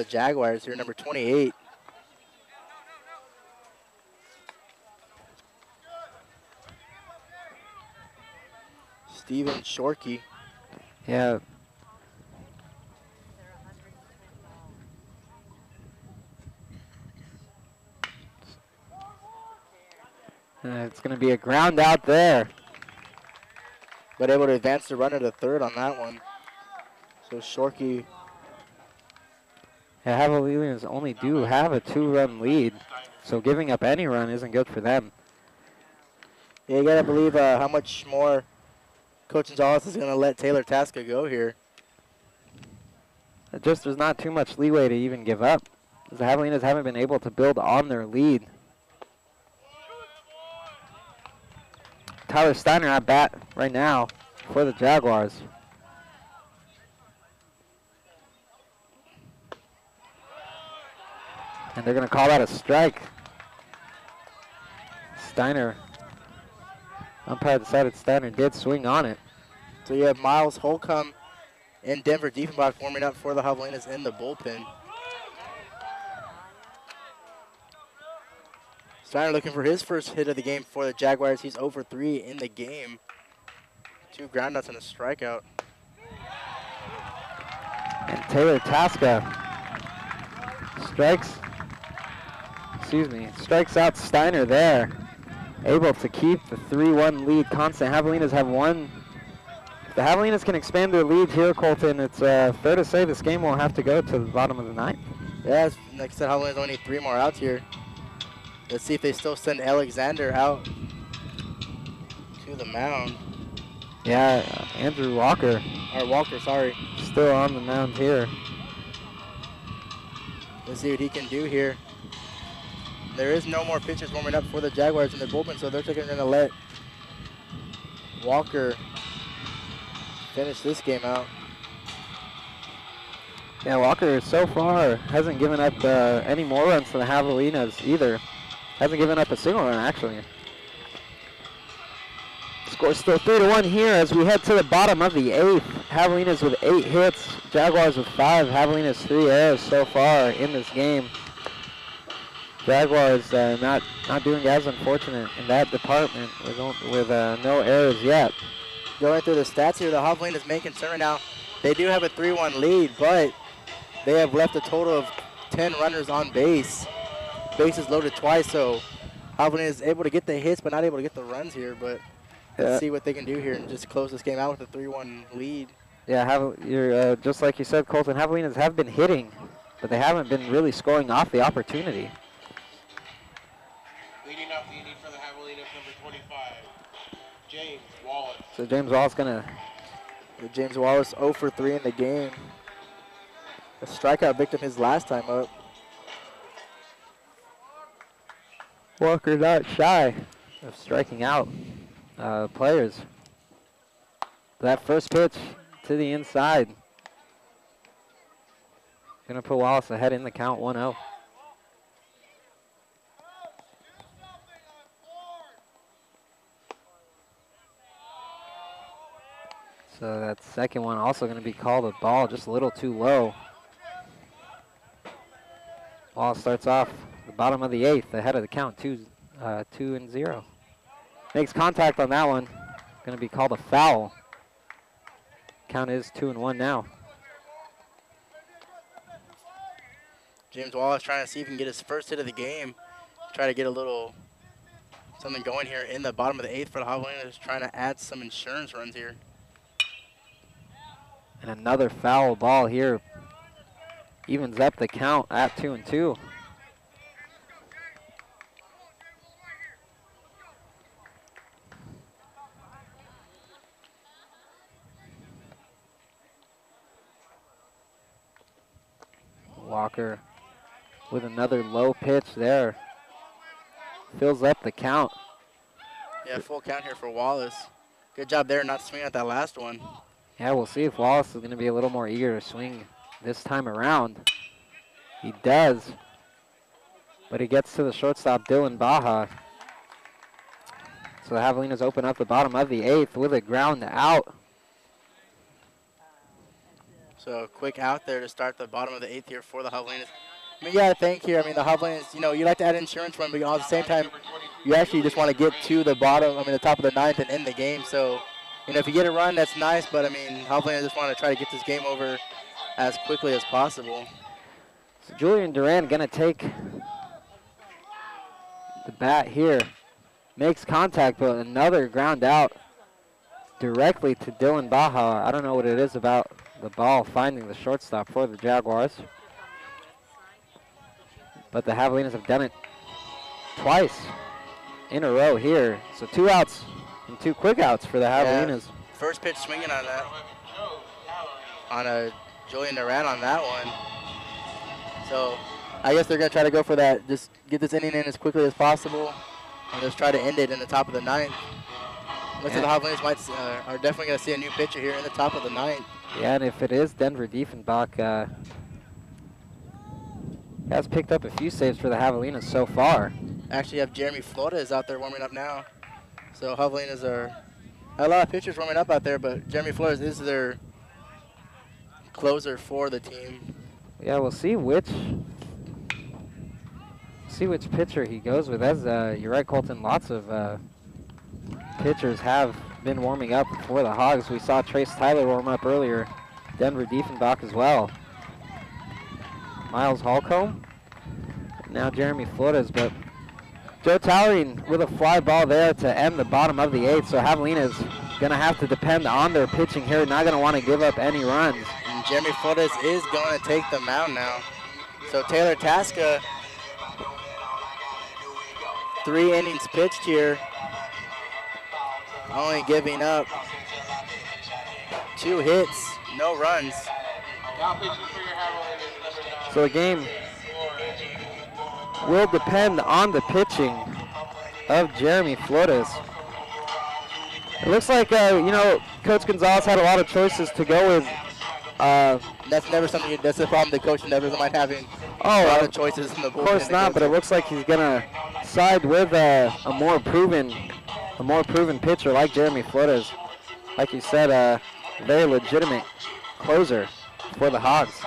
Jaguars here, number 28. Steven Shorkey. Yeah. It's going to be a ground out there. But able to advance the runner to third on that one. So Shorkey. Yeah, Javelinas only do have a 2-run lead, so giving up any run isn't good for them. Yeah, you gotta believe how much more Coach Gonzalez is gonna let Taylor Tasca go here. There's not too much leeway to even give up. The Javelinas haven't been able to build on their lead. Tyler Steiner at bat right now for the Jaguars. And they're going to call that a strike. Steiner, umpire decided Steiner did swing on it. So you have Miles Holcomb and Denver Diefenbach warming up for the Javelinas in the bullpen. Steiner looking for his first hit of the game for the Jaguars. He's 0 for 3 in the game. 2 groundouts and a strikeout. And Taylor Tasca strikes out Steiner there. Able to keep the 3-1 lead constant. Javelinas have one. If the Javelinas can expand their lead here, Colton, it's fair to say this game will have to go to the bottom of the 9th. Yeah, like I said, Javelinas only need 3 more outs here. Let's see if they still send Alexander out to the mound. Yeah, Andrew Walker. Or Walker, sorry. Still on the mound here. Let's see what he can do here. There is no more pitchers warming up for the Jaguars in the bullpen, so they're going to let Walker finish this game out. Yeah, Walker so far hasn't given up any more runs to the Javelinas either. Hasn't given up a single run, actually. Score still 3-1 here as we head to the bottom of the 8th. Javelinas with 8 hits, Jaguars with 5. Javelinas 3 errors so far in this game. Jaguars not doing as unfortunate in that department with no errors yet. Going through the stats here, the Javelinas main concern right now. They do have a 3-1 lead, but they have left a total of 10 runners on base. Bases loaded twice, so Javelinas is able to get the hits, but not able to get the runs here. But let's see what they can do here and just close this game out with a 3-1 lead. Yeah, you're just like you said, Colton. Javelinas have been hitting, but they haven't been really scoring off the opportunity. Leading off the inning for the Javelinas, number 25, James Wallace. So James Wallace gonna. James Wallace 0 for 3 in the game. A strikeout victim his last time up. Walker not shy of striking out players. That first pitch to the inside. Gonna put Wallace ahead in the count 1-0. So that second one also gonna be called a ball, just a little too low. Wallace starts off the bottom of the 8th, ahead of the count, 2-0. Makes contact on that one. Going to be called a foul. Count is 2-1 now. James Wallace trying to see if he can get his first hit of the game. Try to get a little something going here in the bottom of the 8th for the Javelinas, trying to add some insurance runs here. And another foul ball here. Evens up the count at 2-2. Walker with another low pitch there. Fills up the count. Yeah, full count here for Wallace. Good job there not swinging at that last one. Yeah, we'll see if Wallace is going to be a little more eager to swing this time around. He does. But he gets to the shortstop, Dylan Baja. So the Javelinas open up the bottom of the 8th with a ground out. So quick out there to start the bottom of the 8th here for the Javelinas. I mean, you got to think here. I mean, the Javelinas, you know, you like to add insurance run, but at the same time, you actually just want to get to the bottom, the top of the 9th and end the game. So, you know, if you get a run, that's nice, but I mean, Javelinas just want to try to get this game over as quickly as possible. So Julian Duran going to take the bat here. Makes contact, but another ground out directly to Dylan Baja. I don't know what it is about the ball finding the shortstop for the Jaguars. But the Javelinas have done it twice in a row here. So 2 outs and 2 quick outs for the Javelinas. Yeah, first pitch swinging on that. On a Julian Duran on that one. So I guess they're going to try to go for that. Just get this inning in as quickly as possible and just try to end it in the top of the 9th. Looks like the Javelinas are definitely going to see a new pitcher here in the top of the 9th. Yeah, and if it is Denver Diefenbach, has picked up a few saves for the Javelinas so far. Actually, you have Jeremy Flores out there warming up now. So Javelinas are a lot of pitchers warming up out there, but Jeremy Flores is their closer for the team. Yeah, we'll see which pitcher he goes with. As you're right, Colton, lots of pitchers have been warming up for the Hogs. We saw Trace Tyler warm up earlier. Denver Diefenbach as well. Miles Holcomb. Now Jeremy Flores, but Joe Towering with a fly ball there to end the bottom of the 8th. So Javelinas going to have to depend on their pitching here. Not going to want to give up any runs. And Jeremy Flores is going to take the mound now. So Taylor Tasca, 3 innings pitched here. Only giving up 2 hits, no runs. So the game will depend on the pitching of Jeremy Flores. It looks like, Coach Gonzalez had a lot of choices to go with. That's never something, that's the problem the coach never mind having a lot of choices in the bullpen. Of course not, but it looks like he's going to side with a more proven pitcher like Jeremy Flores. Like you said, a very legitimate closer for the Hogs.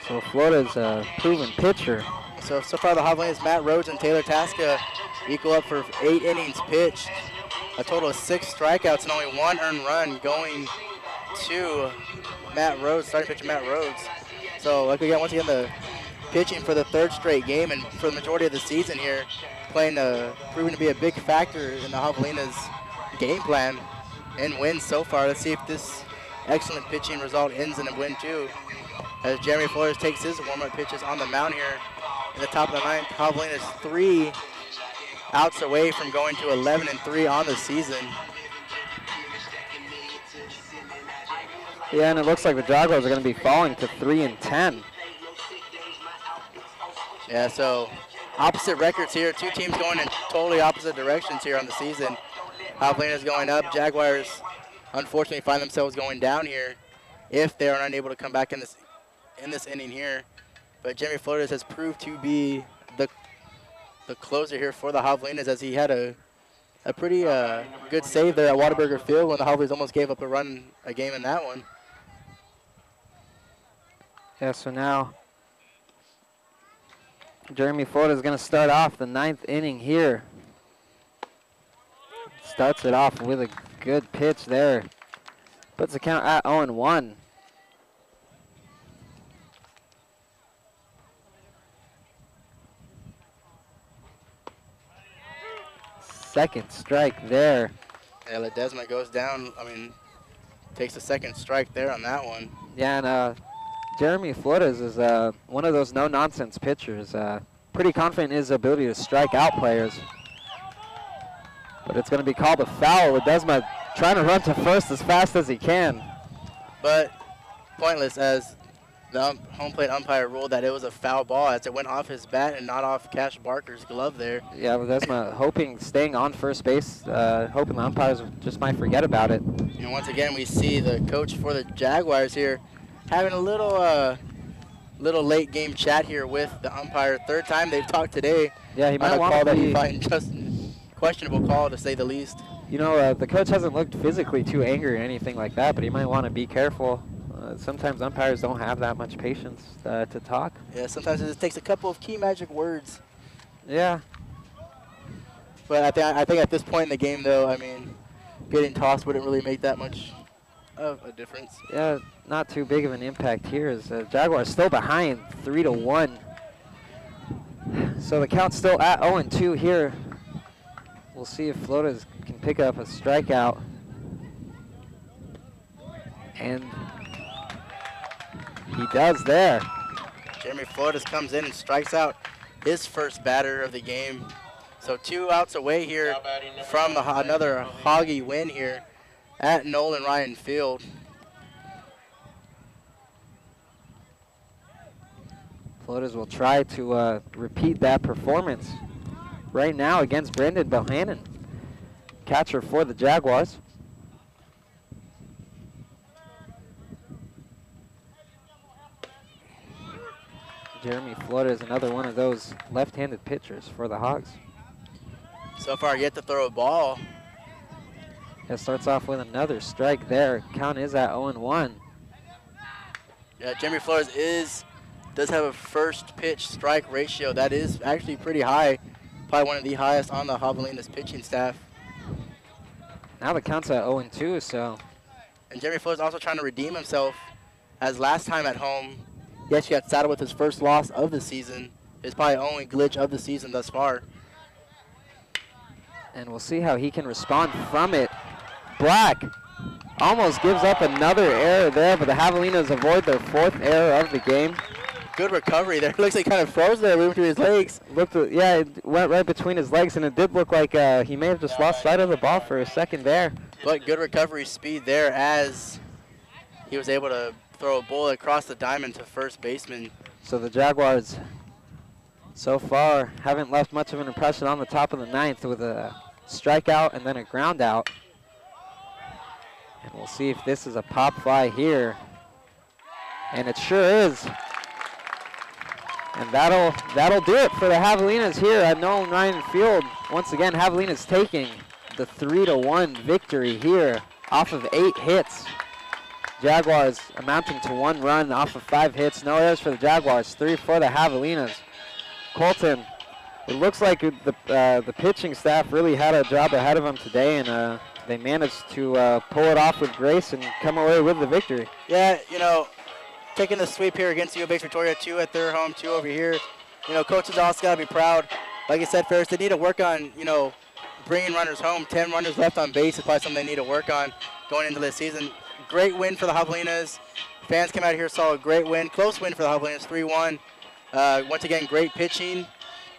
So Florida's a proven pitcher. So far the Javelinas, Matt Rhodes and Taylor Tasca equal up for 8 innings pitched. A total of 6 strikeouts and only 1 earned run going to Matt Rhodes, starting pitcher Matt Rhodes. So like again, once again, the pitching for the 3rd straight game and for the majority of the season here, proving to be a big factor in the Javelinas' game plan and wins so far. Let's see if this excellent pitching result ends in a win too. As Jeremy Flores takes his warm-up pitches on the mound here in the top of the 9th. Javelinas 3 outs away from going to 11-3 on the season. Yeah, and it looks like the Jaguars are going to be falling to 3-10. Yeah, so opposite records here. 2 teams going in totally opposite directions here on the season. Javelinas going up. Jaguars, unfortunately, find themselves going down here if they are unable to come back in this inning here. But Jeremy Flores has proved to be the closer here for the Javelinas, as he had a pretty good save there at Whataburger Field when the Javelinas almost gave up a game in that one. Yeah, so now Jeremy Flores is going to start off the 9th inning here. Starts it off with a good pitch there. Puts the count at 0-1. Second strike there. Yeah, Ledesma goes down. Takes a second strike there on that one. Yeah, and Jeremy Flores is one of those no-nonsense pitchers. Pretty confident in his ability to strike out players. But it's going to be called a foul. Ledesma trying to run to first as fast as he can. But pointless, as the home plate umpire ruled that it was a foul ball as it went off his bat and not off Cash Barker's glove there. Yeah, but Ledesma staying on first base, hoping the umpires just might forget about it. And once again, we see the coach for the Jaguars here having a little late game chat here with the umpire. Third time they've talked today. Yeah, he might on a want call to that he be. finds just questionable call, to say the least. You know, the coach hasn't looked physically too angry or anything like that, but he might want to be careful. Sometimes umpires don't have that much patience to talk. Yeah, sometimes it just takes a couple of key magic words. Yeah. But I think at this point in the game, though, I mean, getting tossed wouldn't really make that much of a difference. Yeah, not too big of an impact here as Jaguars still behind 3-1. So the count's still at 0-2 here. We'll see if Flores can pick up a strikeout. And he does there. Jeremy Flores comes in and strikes out his first batter of the game. So 2 outs away here from another Hoggy win here at Nolan Ryan Field. Flores will try to repeat that performance right now against Brendan Bohannon, catcher for the Jaguars. Jeremy Flores, another one of those left-handed pitchers for the Hogs. So far yet to throw a ball. It starts off with another strike there. Count is at 0-1. Yeah, Jeremy Flores does have a first pitch strike ratio that is actually pretty high, probably one of the highest on the Javelinas pitching staff. Now the count's at 0-2, so. And Jeremy Flores also trying to redeem himself, as last time at home, he actually got saddled with his first loss of the season. It's probably only glitch of the season thus far. And we'll see how he can respond from it. Black almost gives up another error there, but the Javelinas avoid their 4th error of the game. Good recovery there. Looks like he kind of froze there, moving through his legs. Yeah, it went right between his legs, and it did look like he may have just lost sight of the ball for a second there. But good recovery speed there as he was able to throw a bullet across the diamond to first baseman. So the Jaguars so far haven't left much of an impression on the top of the 9th with a strikeout and then a ground out. And we'll see if this is a pop fly here. And it sure is. And that'll do it for the Javelinas here at Nolan Ryan Field. Once again, Javelinas taking the 3-1 victory here off of 8 hits. Jaguars amounting to 1 run off of 5 hits. No errors for the Jaguars, 3 for the Javelinas. Colton, it looks like the pitching staff really had a job ahead of them today, and they managed to pull it off with grace and come away with the victory. Yeah, you know, taking the sweep here against U of H Victoria, 2 at their home, 2 over here. You know, coaches also got to be proud. Like I said, Ferris, they need to work on, you know, bringing runners home. 10 runners left on base is probably something they need to work on going into this season. Great win for the Javelinas. Fans came out here, saw a great win. Close win for the Javelinas, 3-1. Once again, great pitching.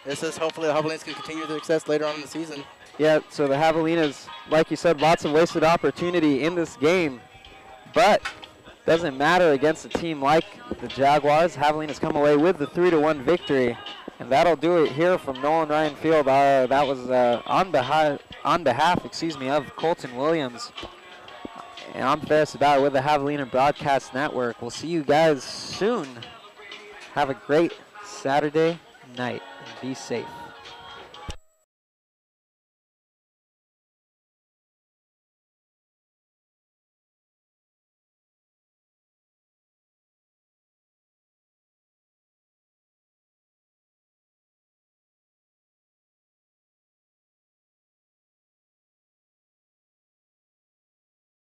This is hopefully the Javelinas can continue their success later on in the season. Yeah, so the Javelinas, like you said, lots of wasted opportunity in this game. But doesn't matter against a team like the Jaguars. Javelinas come away with the 3-1 victory. And that'll do it here from Nolan Ryan Field. That was on behalf of Colton Williams. And I'm Ferris About with the Javelina Broadcast Network. We'll see you guys soon. Have a great Saturday night and be safe.